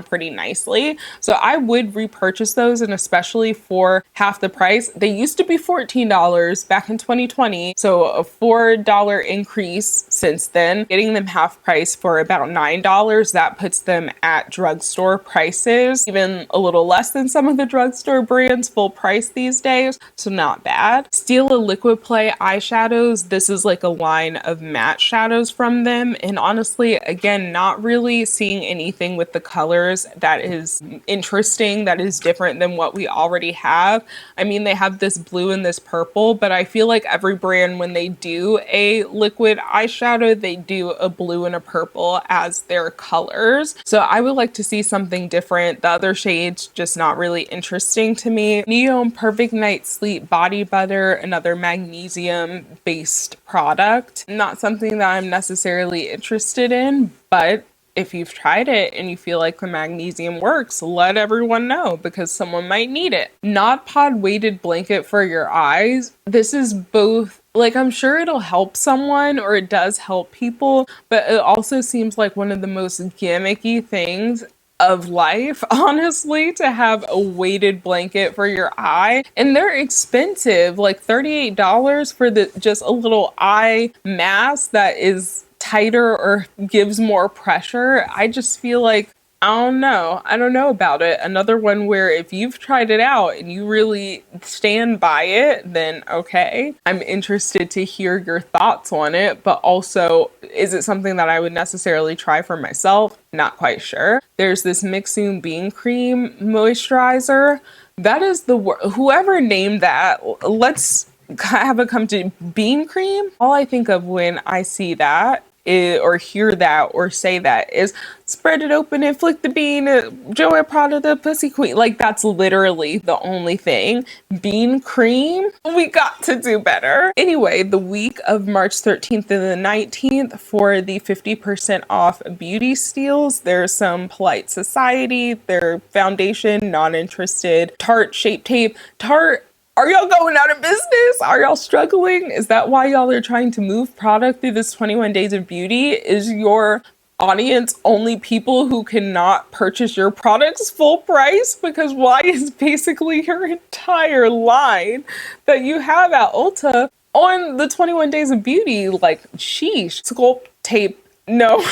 pretty nicely. So I would repurchase those, and especially for half the price. They used to be $14 back in 2020. So a $4 increase since then, getting them half price for about $9. That puts them at drugstore prices, even a little less than some of the drugstore brands full price these days. So not bad. Stila Liquid Play eyeshadows. This is like a line of matte shadows from them. And honestly, again, not really seeing anything with the colors that is interesting, that is different than what we already have. I mean, they have this blue and this purple, but I feel like every brand, when they do a liquid eyeshadow, they do a blue and a purple as their colors. So I would like to see something different. The other shades just not really interesting to me. Neom Perfect Night Sleep Body Butter, another magnesium based product. Not something that I'm necessarily interested in, but if you've tried it and you feel like the magnesium works, let everyone know because someone might need it. Nod Pod Weighted Blanket for your eyes. This is both, like, I'm sure it'll help someone or it does help people, but it also seems like one of the most gimmicky things of life, honestly, to have a weighted blanket for your eye. And they're expensive, like $38 for the just a little eye mask that is tighter or gives more pressure. I just feel like, I don't know. I don't know about it. Another one where if you've tried it out and you really stand by it, then okay. I'm interested to hear your thoughts on it, but also, is it something that I would necessarily try for myself? Not quite sure. There's this Mixum Bean Cream moisturizer. That is the whoever named that, let's have it come to bean cream. All I think of when I see that or hear that or say that is spread it open and flick the bean, Joey Prada the pussy queen. Like, that's literally the only thing. Bean cream? We got to do better. Anyway, the week of March 13th and the 19th for the 50% off beauty steals, there's some Polite Society, their foundation, not interested. Tarte Shape Tape. Tarte, are y'all going out of business? Are y'all struggling? Is that why y'all are trying to move product through this 21 days of beauty? Is your audience only people who cannot purchase your products full price? Because why is basically your entire line that you have at Ulta on the 21 days of beauty? Like, sheesh. Sculpt Tape, no.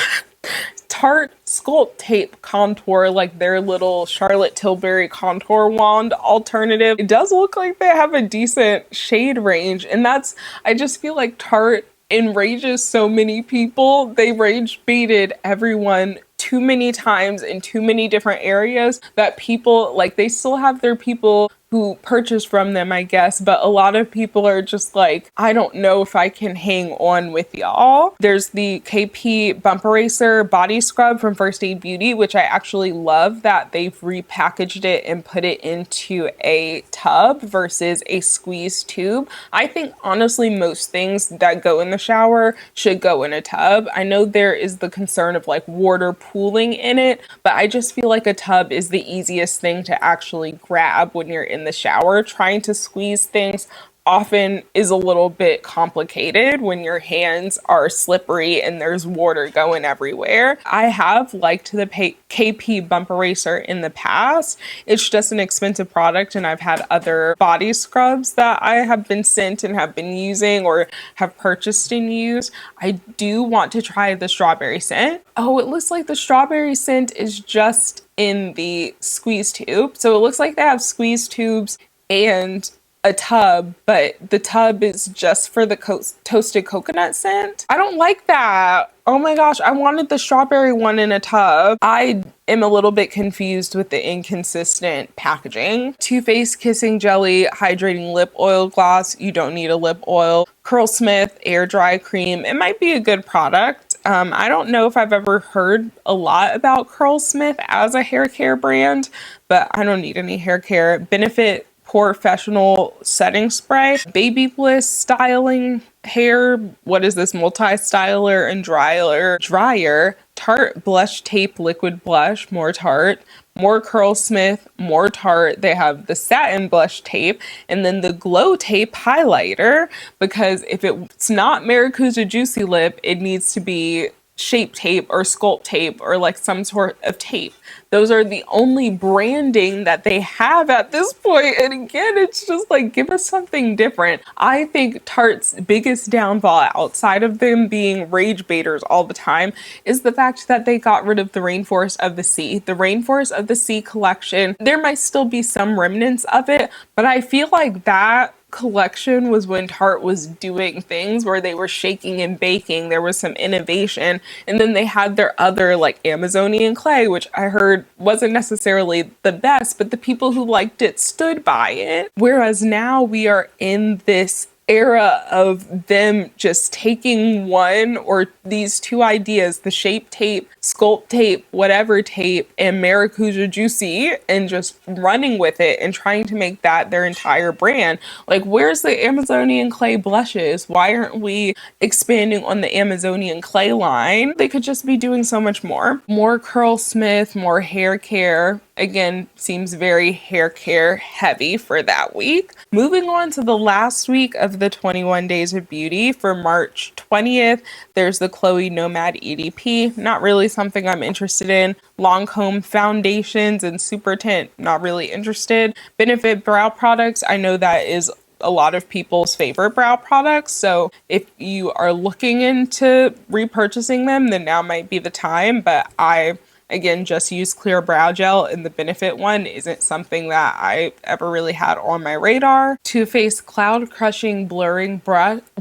Tarte Sculpt Tape Contour, like their little Charlotte Tilbury contour wand alternative. It does look like they have a decent shade range, and that's, I just feel like Tarte enrages so many people. They rage baited everyone too many times in too many different areas that people, like, they still have their people who purchase from them, I guess, but a lot of people are just like, I don't know if I can hang on with y'all. There's the KP Bump Eraser Body Scrub from First Aid Beauty, which I actually love that they've repackaged it and put it into a tub versus a squeeze tube. I think honestly most things that go in the shower should go in a tub. I know there is the concern of like water pooling in it, but I just feel like a tub is the easiest thing to actually grab when you're in the shower. Trying to squeeze things often is a little bit complicated when your hands are slippery and there's water going everywhere. I have liked the KP Bump Eraser in the past. It's just an expensive product, and I've had other body scrubs that I have been sent and have been using or have purchased and used. I do want to try the strawberry scent. Oh, it looks like the strawberry scent is just in the squeeze tube. So it looks like they have squeeze tubes and a tub, but the tub is just for the toasted coconut scent. I don't like that. Oh my gosh, I wanted the strawberry one in a tub. I am a little bit confused with the inconsistent packaging. Too Faced Kissing Jelly Hydrating Lip Oil Gloss. You don't need a lip oil. Curlsmith Air Dry Cream. It might be a good product. I don't know if I've ever heard a lot about Curlsmith as a hair care brand, but I don't need any hair care. Benefit Professional Setting Spray. Baby Bliss Styling Hair. What is this? Multi-styler and dryer. Tarte Blush Tape Liquid Blush. More Tarte. More Curlsmith. More Tarte. They have the Satin Blush Tape and then the Glow Tape Highlighter, because if it's not Maracuja Juicy Lip, it needs to be Shape Tape or Sculpt Tape or like some sort of tape. Those are the only branding that they have at this point. And again, it's just like, give us something different. I think Tarte's biggest downfall, outside of them being rage baiters all the time, is the fact that they got rid of the Rainforest of the Sea. The Rainforest of the Sea collection, there might still be some remnants of it, but I feel like that collection was when Tarte was doing things where they were shaking and baking. There was some innovation, and then they had their other like Amazonian clay, which I heard wasn't necessarily the best, but the people who liked it stood by it. Whereas now we are in this era of them just taking one or these two ideas, the Shape Tape, Sculpt Tape, whatever tape, and Maracuja Juicy, and just running with it and trying to make that their entire brand. Like, where's the Amazonian clay blushes? Why aren't we expanding on the Amazonian clay line? They could just be doing so much more. More Curlsmith, more hair care. Again, seems very hair care heavy for that week. Moving on to the last week of the 21 Days of Beauty for March 20th, there's the Chloe Nomad EDP. Not really something I'm interested in. Lancome foundations and super tint, not really interested. Benefit brow products, I know that is a lot of people's favorite brow products. So if you are looking into repurchasing them, then now might be the time. But I, again, just use clear brow gel, and the Benefit one isn't something that I ever really had on my radar. Too Faced Cloud Crushing Blurring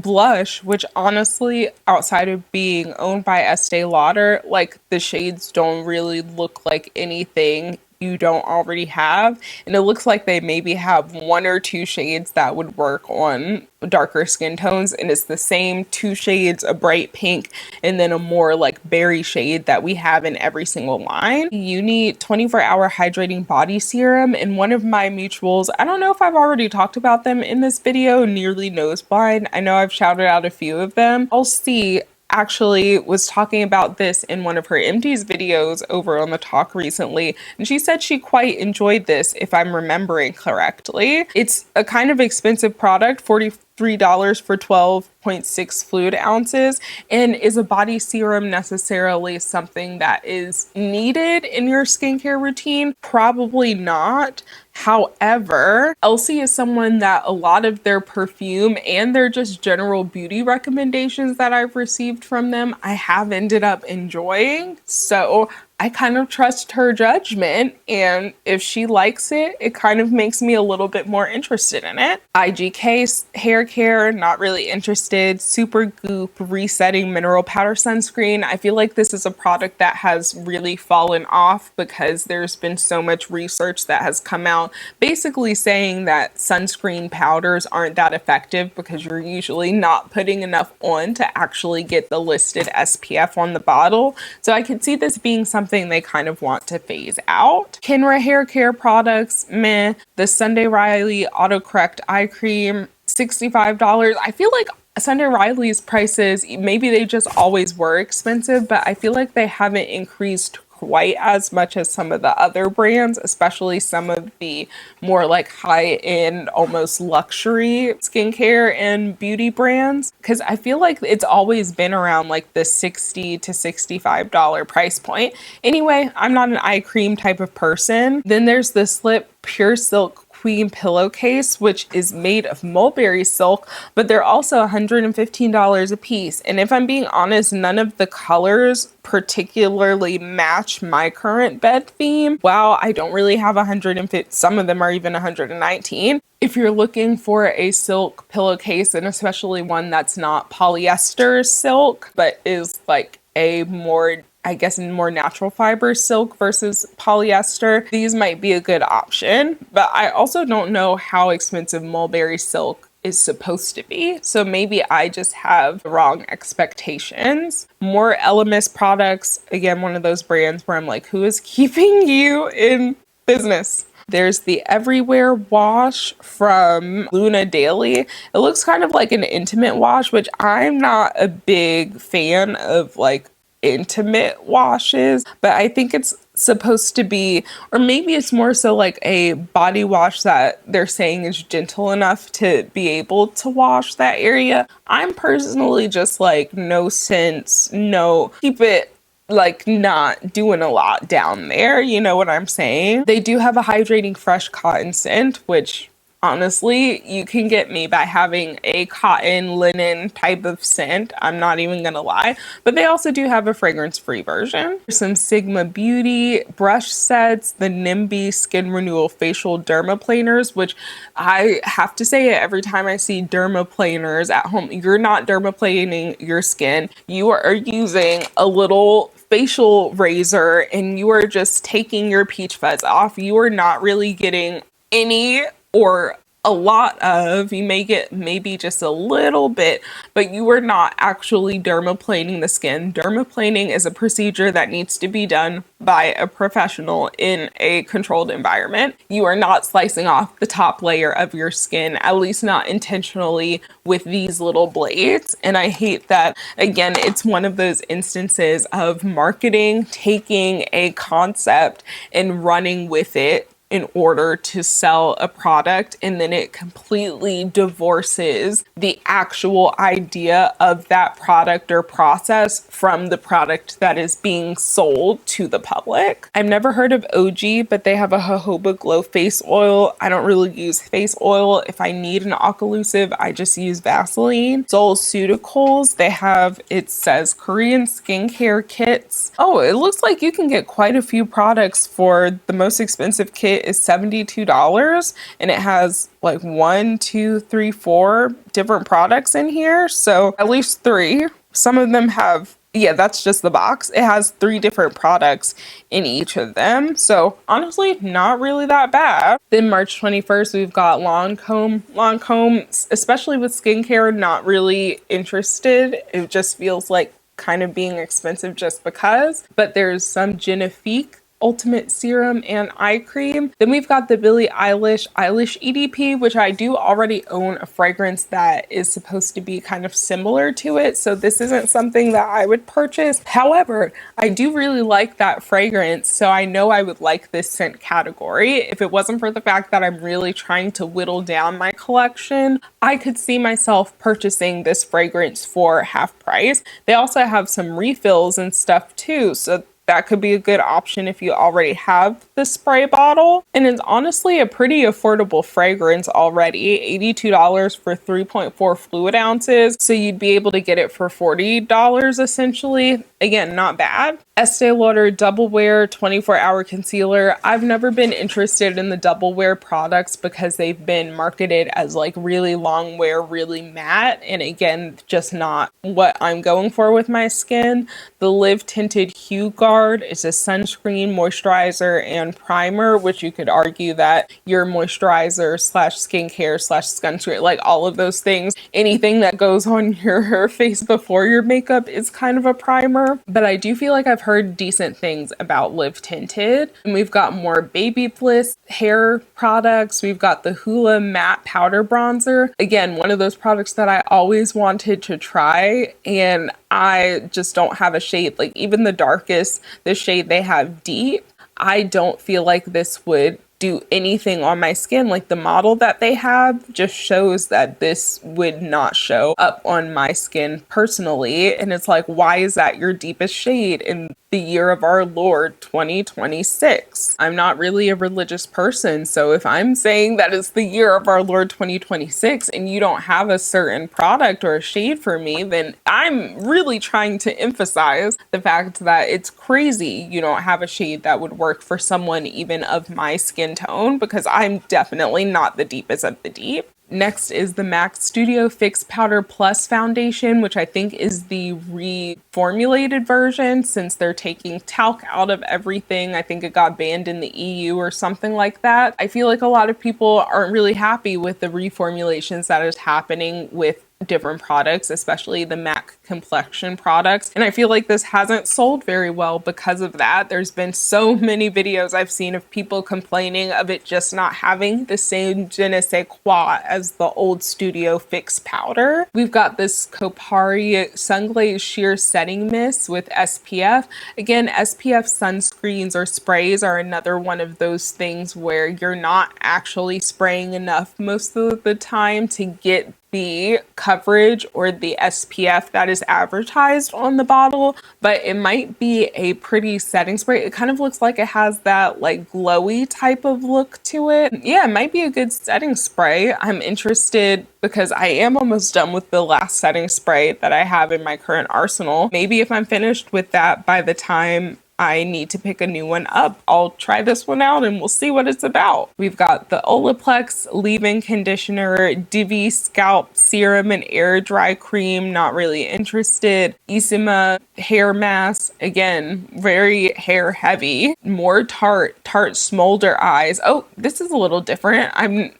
Blush, which honestly, outside of being owned by Estee Lauder, like the shades don't really look like anything you don't already have, and it looks like they maybe have one or two shades that would work on darker skin tones, and it's the same two shades, a bright pink and then a more like berry shade that we have in every single line. You need 24-hour hydrating body serum, and one of my mutuals, I don't know if I've already talked about them in this video, Nearly Nose Blind. I know I've shouted out a few of them. I'll see actually was talking about this in one of her empties videos over on the talk recently, and she said she quite enjoyed this, if I'm remembering correctly. It's a kind of expensive product, $43 for 12.6 fluid ounces, and is a body serum necessarily something that is needed in your skincare routine? Probably not. However, Elsie is someone that a lot of their perfume and their just general beauty recommendations that I've received from them, I have ended up enjoying. So I kind of trust her judgment, and if she likes it, it kind of makes me a little bit more interested in it. IGK hair care, not really interested. Super Goop Resetting Mineral Powder Sunscreen. I feel like this is a product that has really fallen off because there's been so much research that has come out basically saying that sunscreen powders aren't that effective because you're usually not putting enough on to actually get the listed SPF on the bottle. So I could see this being something they kind of want to phase out. Kenra hair care products, meh. The Sunday Riley Autocorrect Eye Cream, $65. I feel like Sunday Riley's prices, maybe they just always were expensive, but I feel like they haven't increased quite as much as some of the other brands, especially some of the more like high-end, almost luxury skincare and beauty brands, because I feel like it's always been around like the $60 to $65 price point. Anyway, I'm not an eye cream type of person. Then there's the Slip Pure Silk Queen pillowcase, which is made of mulberry silk, but they're also $115 a piece. And if I'm being honest, none of the colors particularly match my current bed theme. Wow, I don't really have 150, some of them are even 119. If you're looking for a silk pillowcase, and especially one that's not polyester silk, but is like a more, I guess, more natural fiber silk versus polyester, these might be a good option. But I also don't know how expensive mulberry silk is supposed to be, so maybe I just have the wrong expectations. More Elemis products, again, one of those brands where I'm like, who is keeping you in business? There's the Everywhere wash from Luna Daily. It looks kind of like an intimate wash, which I'm not a big fan of, like intimate washes, but I think it's supposed to be, or maybe it's more so like a body wash that they're saying is gentle enough to be able to wash that area. I'm personally just like, no sense, no, keep it like not doing a lot down there. You know what I'm saying? They do have a hydrating fresh cotton scent, which honestly, you can get me by having a cotton linen type of scent. I'm not even gonna lie. But they also do have a fragrance-free version. There's some Sigma Beauty brush sets, the NIMBY Skin Renewal Facial Dermaplaners, which I have to say it every time I see dermaplaners at home. You're not dermaplaning your skin. You are using a little facial razor and you are just taking your peach fuzz off. You are not really getting any or a lot of, you may get maybe just a little bit, but you are not actually dermaplaning the skin. Dermaplaning is a procedure that needs to be done by a professional in a controlled environment. You are not slicing off the top layer of your skin, at least not intentionally with these little blades. And I hate that, again, it's one of those instances of marketing taking a concept and running with it in order to sell a product, and then it completely divorces the actual idea of that product or process from the product that is being sold to the public. I've never heard of OG, but they have a jojoba glow face oil. I don't really use face oil. If I need an occlusive, I just use Vaseline. SoulCeuticals, they have, it says Korean skincare kits. Oh, it looks like you can get quite a few products for the most expensive kit is $72, and it has like 4 different products in here. So at least 3. Some of them have, yeah, that's just the box. It has 3 different products in each of them. So honestly, not really that bad. Then March 21st, we've got Lancome. Lancome, especially with skincare, not really interested. It just feels like kind of being expensive just because. But there's some Genifique Ultimate Serum and Eye Cream. Then we've got the Billie Eilish EDP, which I do already own a fragrance that is supposed to be kind of similar to it. So this isn't something that I would purchase. However, I do really like that fragrance. So I know I would like this scent category. If it wasn't for the fact that I'm really trying to whittle down my collection, I could see myself purchasing this fragrance for half price. They also have some refills and stuff too. So that could be a good option if you already have the spray bottle. And it's honestly a pretty affordable fragrance already. $82 for 3.4 fluid ounces. So you'd be able to get it for $40 essentially. Again, not bad. Estee Lauder Double Wear 24-hour concealer. I've never been interested in the double wear products because they've been marketed as like really long wear, really matte. And again, just not what I'm going for with my skin. The Live Tinted Hue Guard is a sunscreen, moisturizer, and primer, which you could argue that your moisturizer slash skincare slash sunscreen, like all of those things, anything that goes on your face before your makeup is kind of a primer. But I do feel like I've heard decent things about Live Tinted. And we've got more Baby Bliss hair products. We've got the Hoola Matte Powder Bronzer. Again, one of those products that I always wanted to try, and I just don't have a shade. Like even the darkest, the shade they have deep, I don't feel like this would do anything on my skin. Like the model that they have just shows that this would not show up on my skin personally. And it's like, why is that your deepest shade in the year of our Lord 2026? I'm not really a religious person, so if I'm saying that it's the year of our Lord 2026 and you don't have a certain product or a shade for me, then I'm really trying to emphasize the fact that it's crazy you don't have a shade that would work for someone even of my skin tone, because I'm definitely not the deepest of the deep. Next is the MAC Studio Fix Powder Plus Foundation, which I think is the reformulated version since they're taking talc out of everything. I think it got banned in the EU or something like that. I feel like a lot of people aren't really happy with the reformulations that is happening with different products, especially the MAC complexion products. And I feel like this hasn't sold very well because of that. There's been so many videos I've seen of people complaining of it just not having the same je ne sais quoi as the old Studio Fix powder. We've got this Kopari Sunglaze Sheer Setting Mist with SPF. Again, SPF sunscreens or sprays are another one of those things where you're not actually spraying enough most of the time to get the coverage or the SPF that is advertised on the bottle, but it might be a pretty setting spray. It kind of looks like it has that like glowy type of look to it. Yeah, it might be a good setting spray. I'm interested because I am almost done with the last setting spray that I have in my current arsenal. Maybe if I'm finished with that by the time I need to pick a new one up, I'll try this one out and we'll see what it's about. We've got the Olaplex Leave-In Conditioner, Divi Scalp Serum and Air Dry Cream, not really interested. Isima Hair Mask, again, very hair heavy. More Tarte Smolder Eyes. Oh, this is a little different.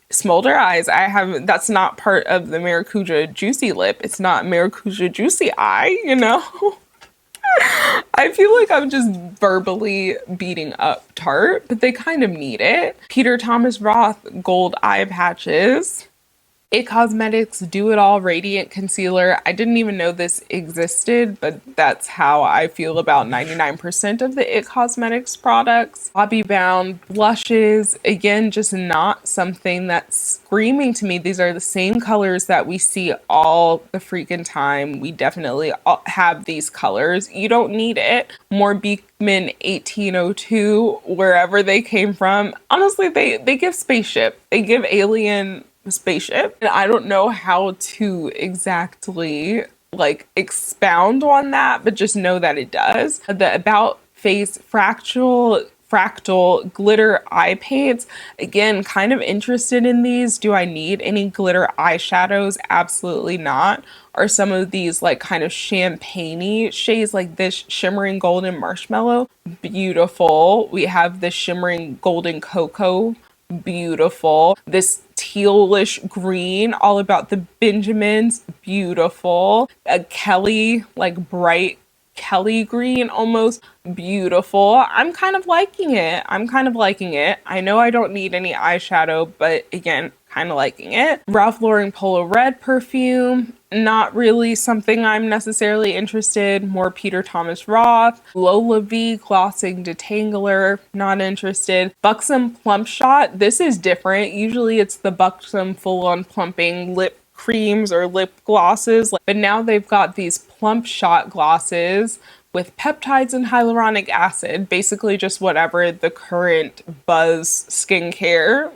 Smolder Eyes, that's not part of the Maracuja Juicy Lip. It's not Maracuja Juicy Eye, you know? I feel like I'm just verbally beating up Tarte, but they kind of need it. Peter Thomas Roth Gold Eye Patches. It Cosmetics Do It All Radiant Concealer. I didn't even know this existed, but that's how I feel about 99% of the It Cosmetics products. Bobbi Brown blushes. Again, just not something that's screaming to me. These are the same colors that we see all the freaking time. We definitely have these colors. You don't need it. More Beekman 1802, wherever they came from. Honestly, they give spaceship. They give alien spaceship, and I don't know how to exactly like expound on that, but just know that it does. The About Face Fractal glitter eye paints, again, kind of interested in these. Do I need any glitter eyeshadows? Absolutely not. Are some of these like kind of champagne-y shades, like this shimmering golden marshmallow, beautiful. We have the shimmering golden cocoa, beautiful. This tealish green, all about the Benjamins, beautiful. A Kelly, like bright Kelly green, almost, beautiful. I'm kind of liking it. I know I don't need any eyeshadow, but again, kind of liking it. Ralph Lauren Polo Red perfume, not really something I'm necessarily interested. More Peter Thomas Roth. Lola V Glossing Detangler, not interested. Buxom Plump Shot, this is different. Usually it's the Buxom full-on plumping lip creams or lip glosses, but now they've got these Plump Shot glosses with peptides and hyaluronic acid, basically just whatever the current buzz skincare,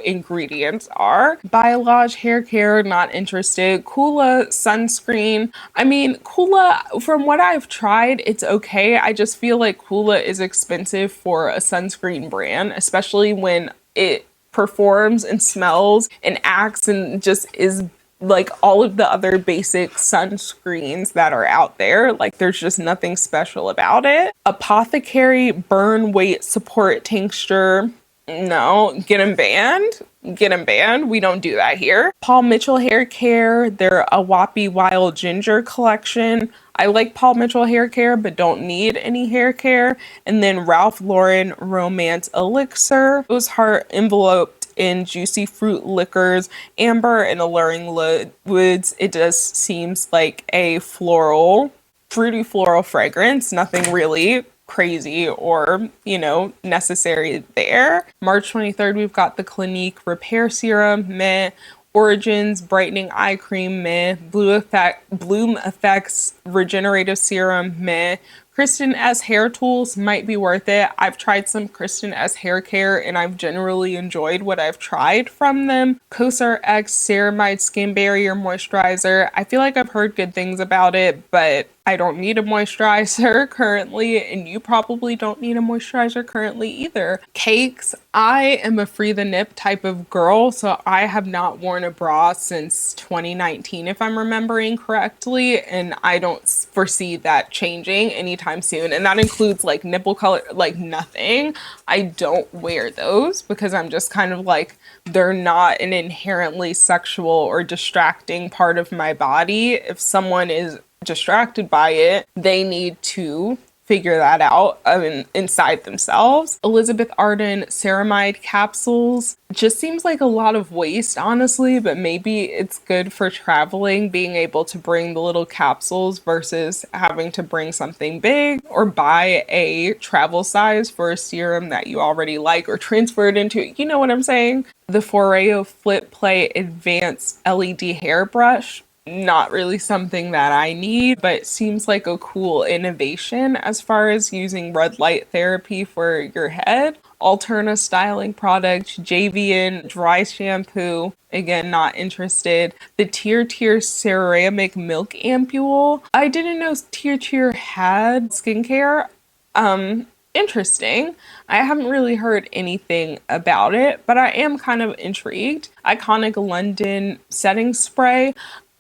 ingredients are. Biolage hair care, not interested. Kula sunscreen. I mean, Kula, from what I've tried, it's okay. I just feel like Kula is expensive for a sunscreen brand, especially when it performs and smells and acts and just is like all of the other basic sunscreens that are out there. Like, there's just nothing special about it. Apothecary Burn Weight Support Tincture. No, get them banned. Get them banned. We don't do that here. Paul Mitchell Hair Care, their Awapi Wild Ginger collection. I like Paul Mitchell hair care, but don't need any hair care. And then Ralph Lauren Romance Elixir. Rose Heart enveloped in juicy fruit liquors, amber and alluring woods. It just seems like a fruity floral fragrance. Nothing really crazy or, necessary there. March 23rd, we've got the Clinique Repair Serum, meh. Origins Brightening Eye Cream, meh. Bloom Effects Regenerative Serum, meh. Kristen S hair tools might be worth it. I've tried some Kristen S hair care and I've generally enjoyed what I've tried from them. Cosar X Ceramide Skin Barrier Moisturizer. I feel like I've heard good things about it, but I don't need a moisturizer currently, and you probably don't need a moisturizer currently either. Cakes. I am a free the nip type of girl, so I have not worn a bra since 2019, if I'm remembering correctly, and I don't foresee that changing anytime soon. And that includes like nipple color, like nothing. I don't wear those because I'm just kind of like, they're not an inherently sexual or distracting part of my body. If someone is distracted by it. They need to figure that out inside themselves. Elizabeth Arden ceramide capsules just seems like a lot of waste, honestly, but maybe it's good for traveling, being able to bring the little capsules versus having to bring something big or buy a travel size for a serum that you already like or transfer it into, you know what I'm saying? The Foreo Flip Play Advanced LED Hairbrush, not really something that I need, but seems like a cool innovation as far as using red light therapy for your head. Alterna styling product, Javian dry shampoo. Again, not interested. The Tier ceramic milk ampule. I didn't know Tier had skincare. Interesting. I haven't really heard anything about it, but I am kind of intrigued. Iconic London setting spray.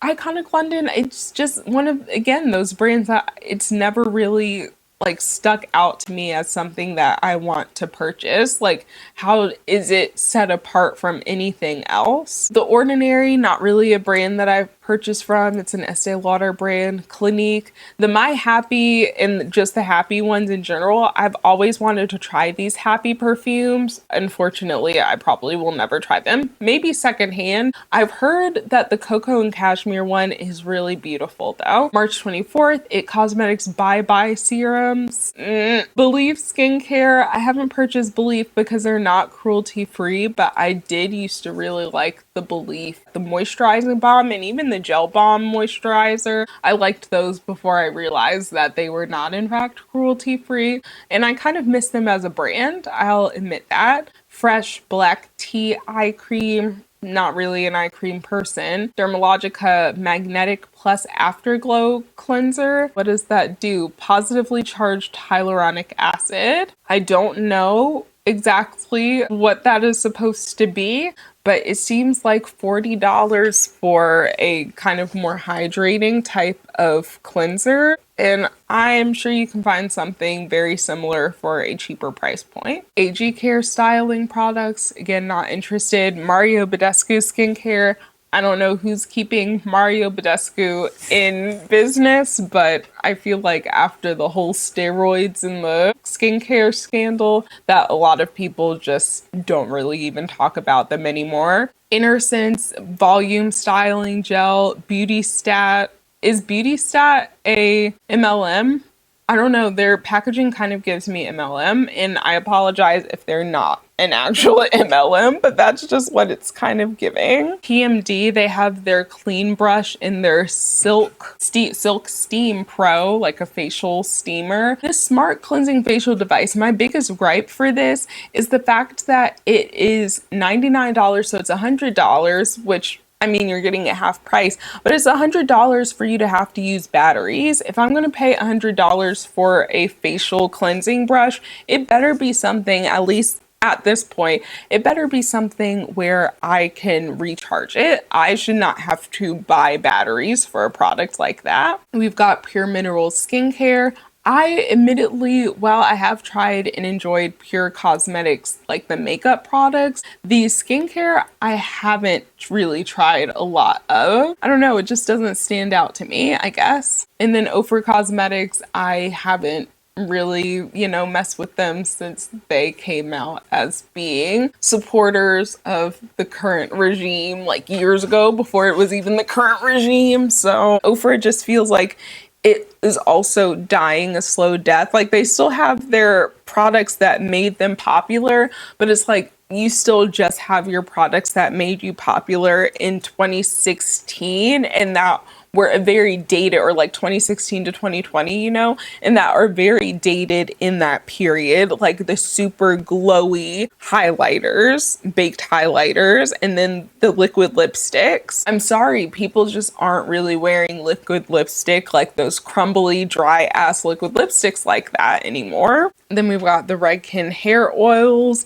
Iconic London, it's just one of, again, those brands that it's never really like stuck out to me as something that I want to purchase. Like, how is it set apart from anything else? The Ordinary, not really a brand that I've purchased from. It's an Estee Lauder brand. Clinique, the My Happy and just the Happy ones in general, I've always wanted to try these Happy perfumes. Unfortunately, I probably will never try them. Maybe secondhand. I've heard that the Cocoa and Cashmere one is really beautiful though. March 24th, It Cosmetics Bye Bye Serums. Belief Skincare. I haven't purchased Belief because they're not cruelty free, but I did used to really like the Belief, the moisturizing balm, and even the gel balm moisturizer. I liked those before I realized that they were not in fact cruelty free, and I kind of miss them as a brand, I'll admit that. Fresh Black Tea Eye Cream, not really an eye cream person. Dermalogica Magnetic Plus Afterglow Cleanser. What does that do? Positively charged hyaluronic acid. I don't know exactly what that is supposed to be, but it seems like $40 for a kind of more hydrating type of cleanser. And I'm sure you can find something very similar for a cheaper price point. AG Care styling products, again, not interested. Mario Badescu skincare. I don't know who's keeping Mario Badescu in business, but I feel like after the whole steroids and the skincare scandal, that a lot of people just don't really even talk about them anymore. Innersense Volume Styling Gel, Beauty Stat. Is Beauty Stat a MLM? I don't know, their packaging kind of gives me MLM, and I apologize if they're not an actual MLM, but that's just what it's kind of giving. PMD, they have their clean brush in their Silk Steam Pro, like a facial steamer. This smart cleansing facial device, my biggest gripe for this is the fact that it is $99, so it's $100, which, I mean, you're getting it half price, but it's $100 for you to have to use batteries. If I'm going to pay $100 for a facial cleansing brush, it better be something, at least at this point, it better be something where I can recharge it. I should not have to buy batteries for a product like that. We've got Pure Minerals skincare. I admittedly, while I have tried and enjoyed Pure Cosmetics, like the makeup products, the skincare I haven't really tried a lot of. I don't know, it just doesn't stand out to me, I guess. And then Ophir Cosmetics, I haven't really, messed with them since they came out as being supporters of the current regime, like years ago, before it was even the current regime. So Ophir just feels like it is also dying a slow death. Like, they still have their products that made them popular, but it's like you still just have your products that made you popular in 2016 and that were a very dated, or like 2016 to 2020, and that are very dated in that period, like the super glowy highlighters, baked highlighters, and then the liquid lipsticks. I'm sorry, people just aren't really wearing liquid lipstick, like those crumbly, dry ass liquid lipsticks like that anymore. Then we've got the Redken hair oils.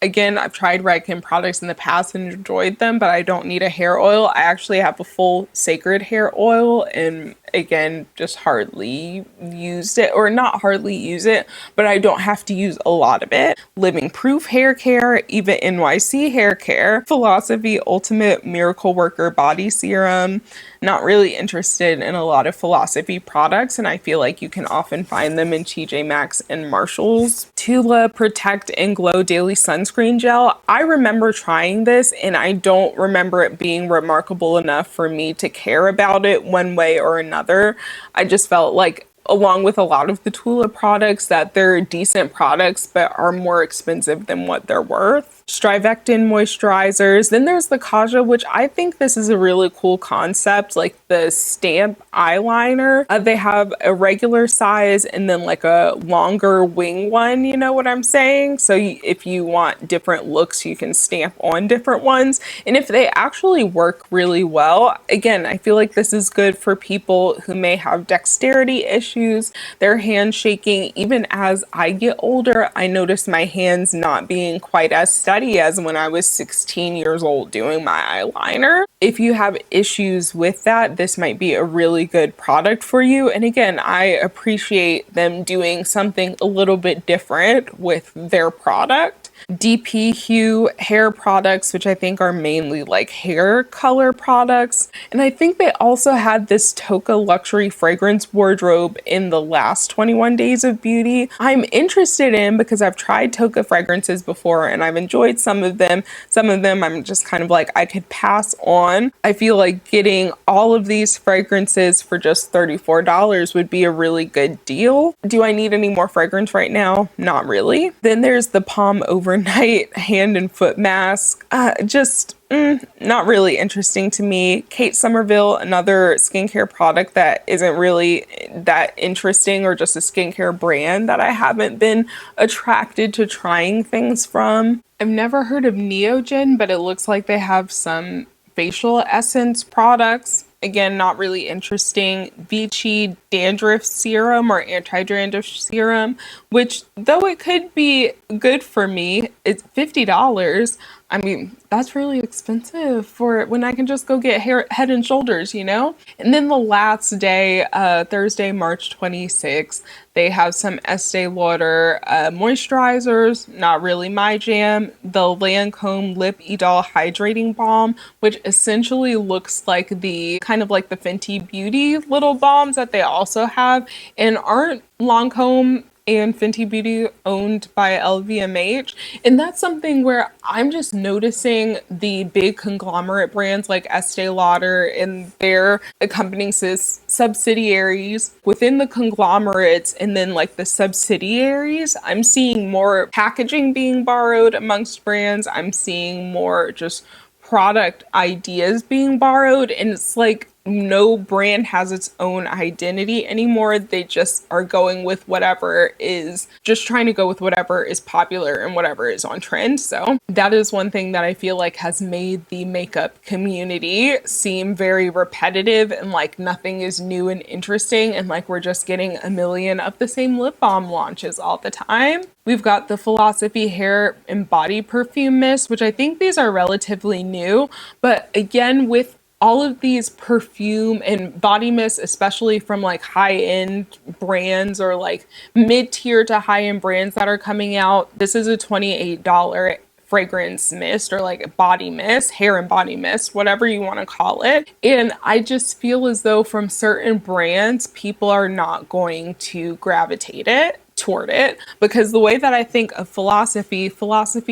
Again, I've tried Redken products in the past and enjoyed them, but I don't need a hair oil. I actually have a full Sacred hair oil, and again, just hardly used it, or not hardly use it, but I don't have to use a lot of it. Living Proof Hair Care, even NYC Hair Care, Philosophy Ultimate Miracle Worker Body Serum. Not really interested in a lot of Philosophy products, and I feel like you can often find them in TJ Maxx and Marshalls. Tula Protect and Glow Daily Sunscreen Gel. I remember trying this, and I don't remember it being remarkable enough for me to care about it one way or another. I just felt like, along with a lot of the Tula products, that they're decent products but are more expensive than what they're worth. Strivectin moisturizers. Then there's the Kaja, which I think this is a really cool concept, like the stamp eyeliner. They have a regular size and then like a longer wing one, you know what I'm saying? So if you want different looks, you can stamp on different ones. And if they actually work really well, again, I feel like this is good for people who may have dexterity issues, their hand shaking. Even as I get older, I notice my hands not being quite as steady as when I was 16 years old doing my eyeliner. If you have issues with that, this might be a really good product for you. And again, I appreciate them doing something a little bit different with their product. DP Hue hair products, which I think are mainly like hair color products. And I think they also had this Toka luxury fragrance wardrobe in the last 21 Days of Beauty. I'm interested in because I've tried Toka fragrances before and I've enjoyed some of them. Some of them I'm just kind of like, I could pass on. I feel like getting all of these fragrances for just $34 would be a really good deal. Do I need any more fragrance right now? Not really. Then there's the Palm Overnight hand and foot mask. Not really interesting to me. Kate Somerville, another skincare product that isn't really that interesting, or just a skincare brand that I haven't been attracted to trying things from. I've never heard of Neogen, but it looks like they have some facial essence products. Again, not really interesting. Vichy dandruff serum or anti-dandruff serum, which though it could be good for me, it's $50. I mean, that's really expensive for when I can just go get Head and Shoulders, you know? And then the last day, Thursday, March 26th, they have some Estee Lauder moisturizers, not really my jam. The Lancome Lip Idol Hydrating Balm, which essentially looks like the kind of like the Fenty Beauty little balms that they also have. And aren't Lancome and Fenty Beauty owned by LVMH? And that's something where I'm just noticing the big conglomerate brands like Estee Lauder and their accompanying subsidiaries within the conglomerates, and then like the subsidiaries, I'm seeing more packaging being borrowed amongst brands. I'm seeing more just product ideas being borrowed, and it's like no brand has its own identity anymore. They just are going with whatever is, just trying to go with whatever is popular and whatever is on trend. So that is one thing that I feel like has made the makeup community seem very repetitive, and like nothing is new and interesting, and like we're just getting a million of the same lip balm launches all the time. We've got the Philosophy Hair and Body Perfume Mist, which I think these are relatively new, but again, with all of these perfume and body mists, especially from like high-end brands or like mid-tier to high-end brands that are coming out, this is a $28 fragrance mist, or like a body mist, hair and body mist, whatever you want to call it. And I just feel as though from certain brands, people are not going to gravitate toward it, because the way that I think of Philosophy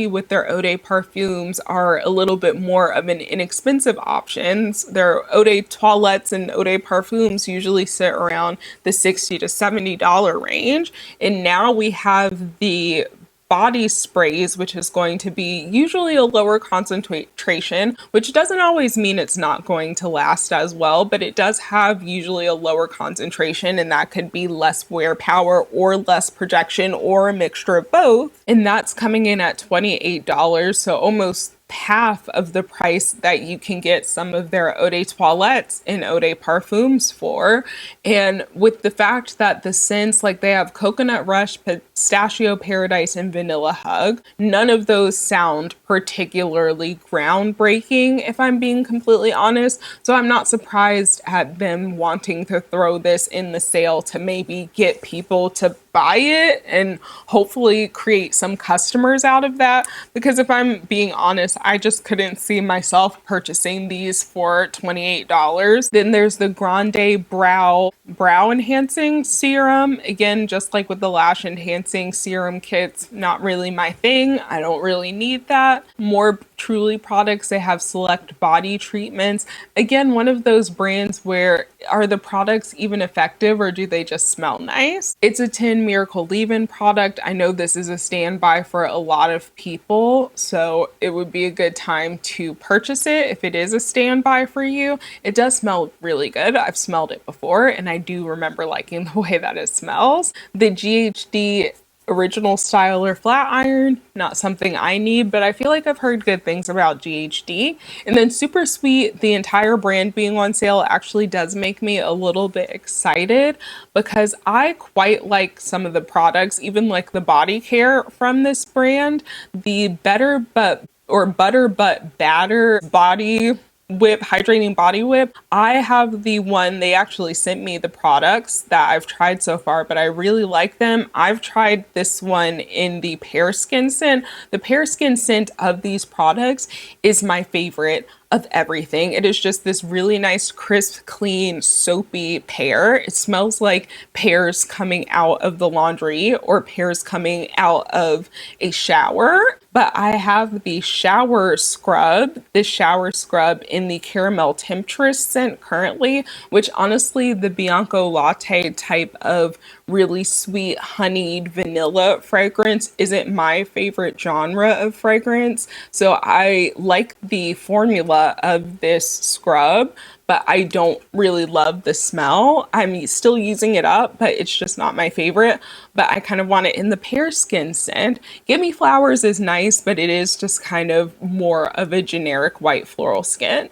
with their Eau de perfumes are a little bit more of an inexpensive options. Their Eau de toilettes and Eau de perfumes usually sit around the $60 to $70 range. And now we have the body sprays, which is going to be usually a lower concentration, which doesn't always mean it's not going to last as well, but it does have usually a lower concentration, and that could be less wear power or less projection or a mixture of both. And that's coming in at $28, so almost half of the price that you can get some of their eau de toilettes and eau de parfums for. And with the fact that the scents, like they have Coconut Rush, Pistachio Paradise, and Vanilla Hug, none of those sound particularly groundbreaking, if I'm being completely honest. So I'm not surprised at them wanting to throw this in the sale to maybe get people to buy it and hopefully create some customers out of that. Because if I'm being honest, I just couldn't see myself purchasing these for $28. Then there's the Grande Brow Enhancing Serum. Again, just like with the lash enhancing serum kits, not really my thing. I don't really need that. More Truly products, they have Select Body Treatments. Again, one of those brands where are the products even effective or do they just smell nice? It's a 10 Miracle Leave-In product. I know this is a standby for a lot of people, so it would be a good time to purchase it if it is a standby for you. It does smell really good. I've smelled it before and I do remember liking the way that it smells. The GHD Original Styler Flat Iron, not something I need, but I feel like I've heard good things about GHD. And then Super Sweet, the entire brand being on sale actually does make me a little bit excited because I quite like some of the products, even like the body care from this brand. The Better But or Butter But Batter Body Whip, hydrating body whip. I have the one, they actually sent me the products that I've tried so far, but I really like them. I've tried this one in the pear skin scent. The pear skin scent of these products is my favorite of everything. It is just this really nice, crisp, clean, soapy pear. It smells like pears coming out of the laundry or pears coming out of a shower. But I have the shower scrub, this shower scrub in the caramel temptress scent currently, which honestly, the Bianco latte type of really sweet honeyed vanilla fragrance isn't my favorite genre of fragrance. So I like the formula of this scrub, but I don't really love the smell. I'm still using it up, but it's just not my favorite. But I kind of want it in the pear skin scent. Gimme Flowers is nice, but it is just kind of more of a generic white floral scent.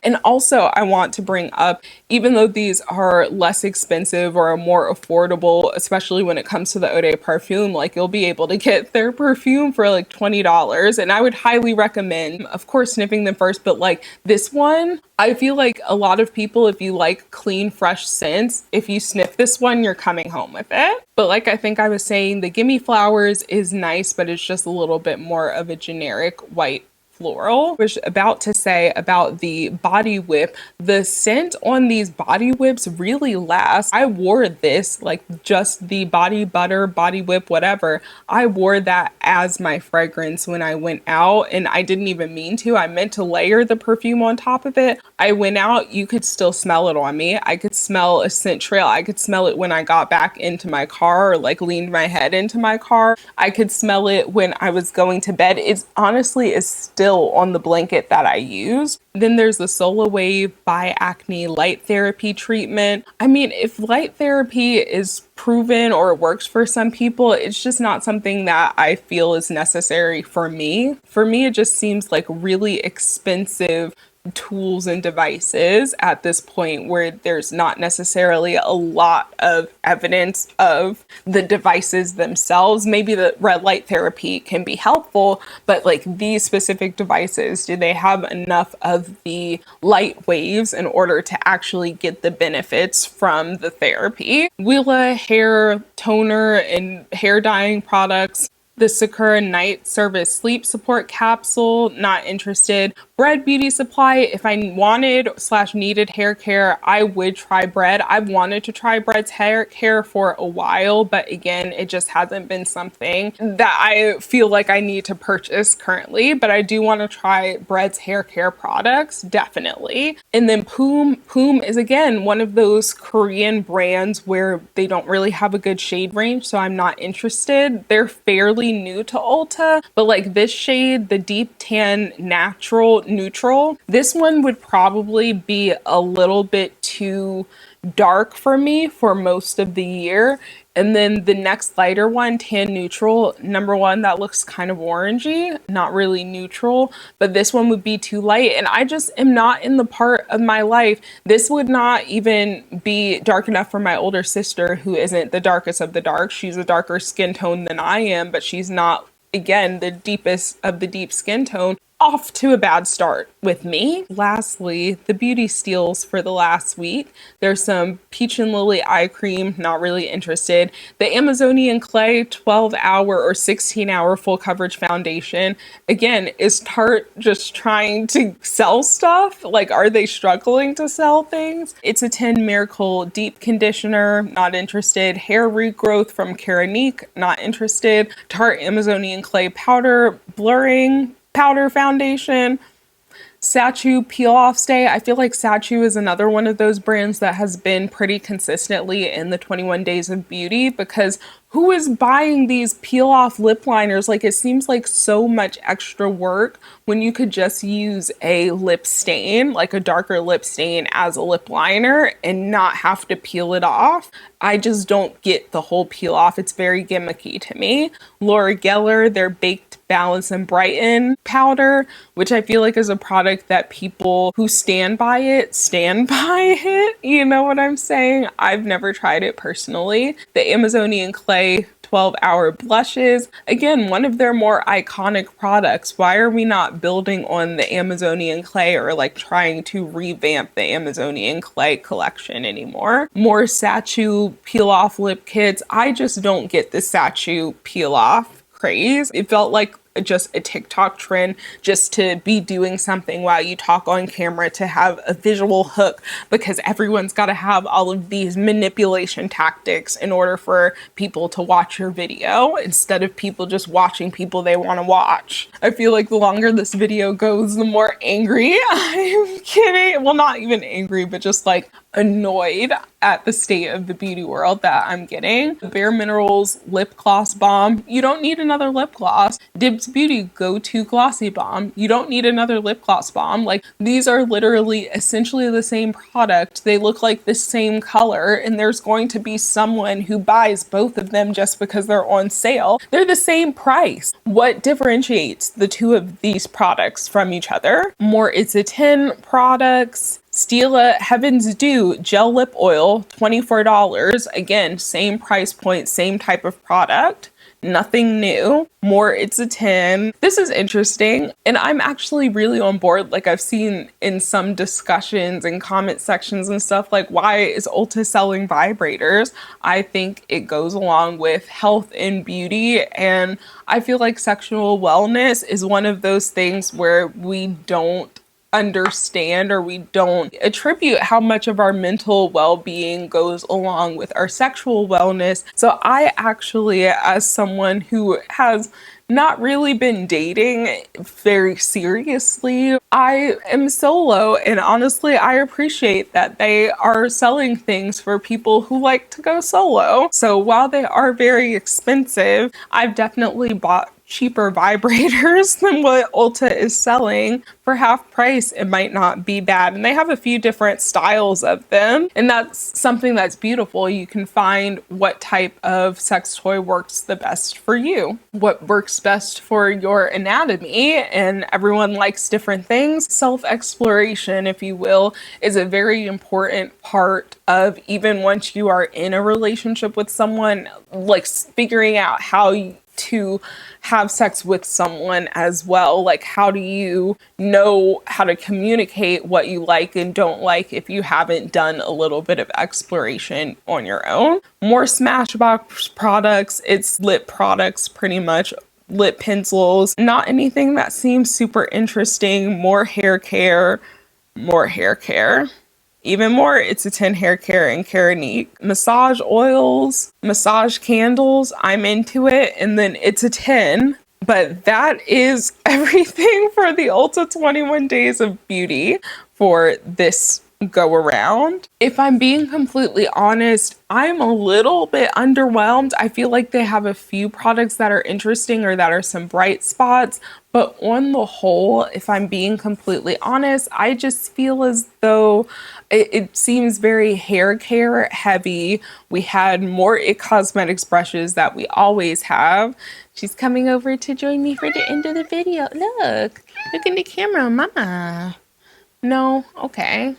And also I want to bring up, even though these are less expensive or more affordable, especially when it comes to the eau de parfum, like you'll be able to get their perfume for like $20. And I would highly recommend, of course, sniffing them first, but like this one, I feel like a lot of people, if you like clean, fresh scents, if you sniff this one, you're coming home with it. But like I think I was saying, the Gimme Flowers is nice, but it's just a little bit more of a generic white floral. I was about to say about the body whip, the scent on these body whips really lasts. I wore this, like just the body butter, body whip, whatever. I wore that as my fragrance when I went out, and I didn't even mean to. I meant to layer the perfume on top of it. I went out, you could still smell it on me. I could smell a scent trail. I could smell it when I got back into my car or like leaned my head into my car. I could smell it when I was going to bed. It's honestly is still on the blanket that I use. Then there's the Solar Wave by Acne Light Therapy Treatment. I mean, if light therapy is proven or works for some people, it's just not something that I feel is necessary for me. For me, it just seems like really expensive tools and devices at this point where there's not necessarily a lot of evidence of the devices themselves. Maybe the red light therapy can be helpful, but like these specific devices, do they have enough of the light waves in order to actually get the benefits from the therapy? Willa hair toner and hair dyeing products. The Sakura Night Service Sleep Support Capsule, not interested. Bread Beauty Supply, if I wanted / needed hair care, I would try Bread. I've wanted to try Bread's hair care for a while, but again, it just hasn't been something that I feel like I need to purchase currently, but I do want to try Bread's hair care products, definitely. And then Poom is again one of those Korean brands where they don't really have a good shade range, so I'm not interested. They're fairly new to Ulta, but like this shade, the Deep Tan Natural Neutral, this one would probably be a little bit too dark for me for most of the year. And then the next lighter one, Tan Neutral, number one, that looks kind of orangey, not really neutral, but this one would be too light. And I just am not in the part of my life. This would not even be dark enough for my older sister, who isn't the darkest of the dark. She's a darker skin tone than I am, but she's not, again, the deepest of the deep skin tone. Off to a bad start with me. Lastly, the beauty steals for the last week. There's some Peach and Lily eye cream, not really interested. The Amazonian Clay 12-hour or 16-hour full coverage foundation. Again, is Tarte just trying to sell stuff? Like, are they struggling to sell things? It's a 10 Miracle Deep Conditioner, not interested. Hair regrowth from Keranique, not interested. Tarte Amazonian Clay Powder Blurring Powder Foundation. Sachu Peel Off Stay. I feel like Sachu is another one of those brands that has been pretty consistently in the 21 Days of Beauty, because who is buying these peel off lip liners? Like, it seems like so much extra work when you could just use a lip stain, like a darker lip stain as a lip liner and not have to peel it off. I just don't get the whole peel off. It's very gimmicky to me. Laura Geller, their Baked Balance and Brighten powder, which I feel like is a product that people who stand by it, you know what I'm saying? I've never tried it personally. The Amazonian Clay 12-hour blushes, again, one of their more iconic products. Why are we not building on the Amazonian Clay or like trying to revamp the Amazonian Clay collection anymore? More Sachu peel off lip kits. I just don't get the Sachu peel off craze. It felt like just a TikTok trend, just to be doing something while you talk on camera to have a visual hook, because everyone's got to have all of these manipulation tactics in order for people to watch your video instead of people just watching people they want to watch. I feel like the longer this video goes, the more angry I'm getting. Well, not even angry, but just like annoyed at the state of the beauty world that I'm getting. The Bare Minerals Lip Gloss Balm. You don't need another lip gloss. Dibs Beauty Go-To Glossy Balm. You don't need another lip gloss balm. Like, these are literally essentially the same product. They look like the same color, and there's going to be someone who buys both of them just because they're on sale. They're the same price. What differentiates the two of these products from each other? More It's a 10 products. Stila Heaven's Dew Gel Lip Oil, $24. Again, same price point, same type of product. Nothing new. More It's a 10. This is interesting, and I'm actually really on board. Like, I've seen in some discussions and comment sections and stuff, like, why is Ulta selling vibrators? I think it goes along with health and beauty, and I feel like sexual wellness is one of those things where we don't understand, or we don't attribute how much of our mental well-being goes along with our sexual wellness. So I actually, as someone who has not really been dating very seriously, I am solo, and honestly, I appreciate that they are selling things for people who like to go solo. So while they are very expensive, I've definitely bought cheaper vibrators than what Ulta is selling. For half price, it might not be bad. And they have a few different styles of them. And that's something that's beautiful. You can find what type of sex toy works the best for you, what works best for your anatomy, and everyone likes different things. Self-exploration, if you will, is a very important part of, even once you are in a relationship with someone, like figuring out how to have sex with someone as well. Like, how do you know how to communicate what you like and don't like if you haven't done a little bit of exploration on your own? More Smashbox products. It's lip products, pretty much. Lip pencils. Not anything that seems super interesting. More hair care. More hair care. Even more It's a 10 hair care and Keranique. Massage oils, massage candles, I'm into it. And then It's a 10. But that is everything for the Ulta 21 Days of Beauty for this go around. If I'm being completely honest, I'm a little bit underwhelmed. I feel like they have a few products that are interesting or that are some bright spots, but on the whole, if I'm being completely honest, I just feel as though it seems very hair care heavy. We had more It Cosmetics brushes that we always have. She's coming over to join me for the end of the video. Look in the camera, mama. No, okay.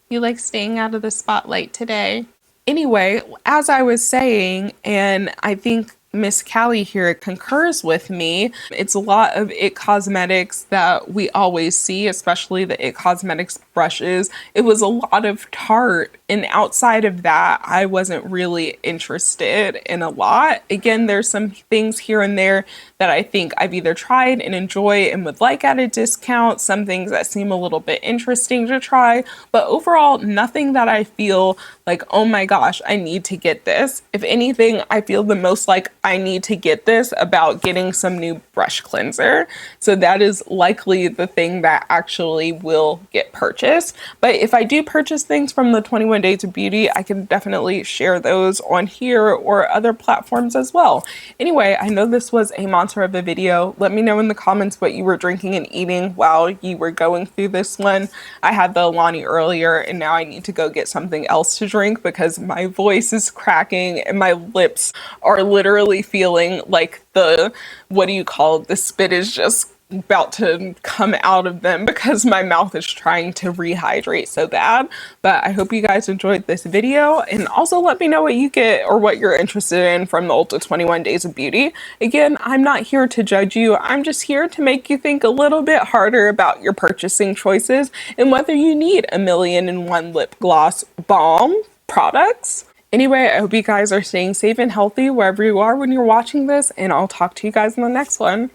You like staying out of the spotlight today. Anyway, as I was saying, and I think Miss Callie here concurs with me, it's a lot of It Cosmetics that we always see, especially the It Cosmetics brushes. It was a lot of Tarte, and outside of that, I wasn't really interested in a lot. Again, there's some things here and there that I think I've either tried and enjoy and would like at a discount, some things that seem a little bit interesting to try, but overall, nothing that I feel like, oh my gosh, I need to get this. If anything, I feel the most like I need to get this about getting some new brush cleanser. So that is likely the thing that actually will get purchased. But if I do purchase things from the 21 Days of Beauty, I can definitely share those on here or other platforms as well. Anyway, I know this was a monster of a video. Let me know in the comments what you were drinking and eating while you were going through this one. I had the Alani earlier, and now I need to go get something else to drink because my voice is cracking and my lips are literally feeling like the, what do you call it? The spit is just about to come out of them because my mouth is trying to rehydrate so bad. But I hope you guys enjoyed this video, and also let me know what you get or what you're interested in from the Ulta 21 Days of Beauty. Again, I'm not here to judge you. I'm just here to make you think a little bit harder about your purchasing choices and whether you need a 1,000,001 lip gloss balm products. Anyway, I hope you guys are staying safe and healthy wherever you are when you're watching this, and I'll talk to you guys in the next one.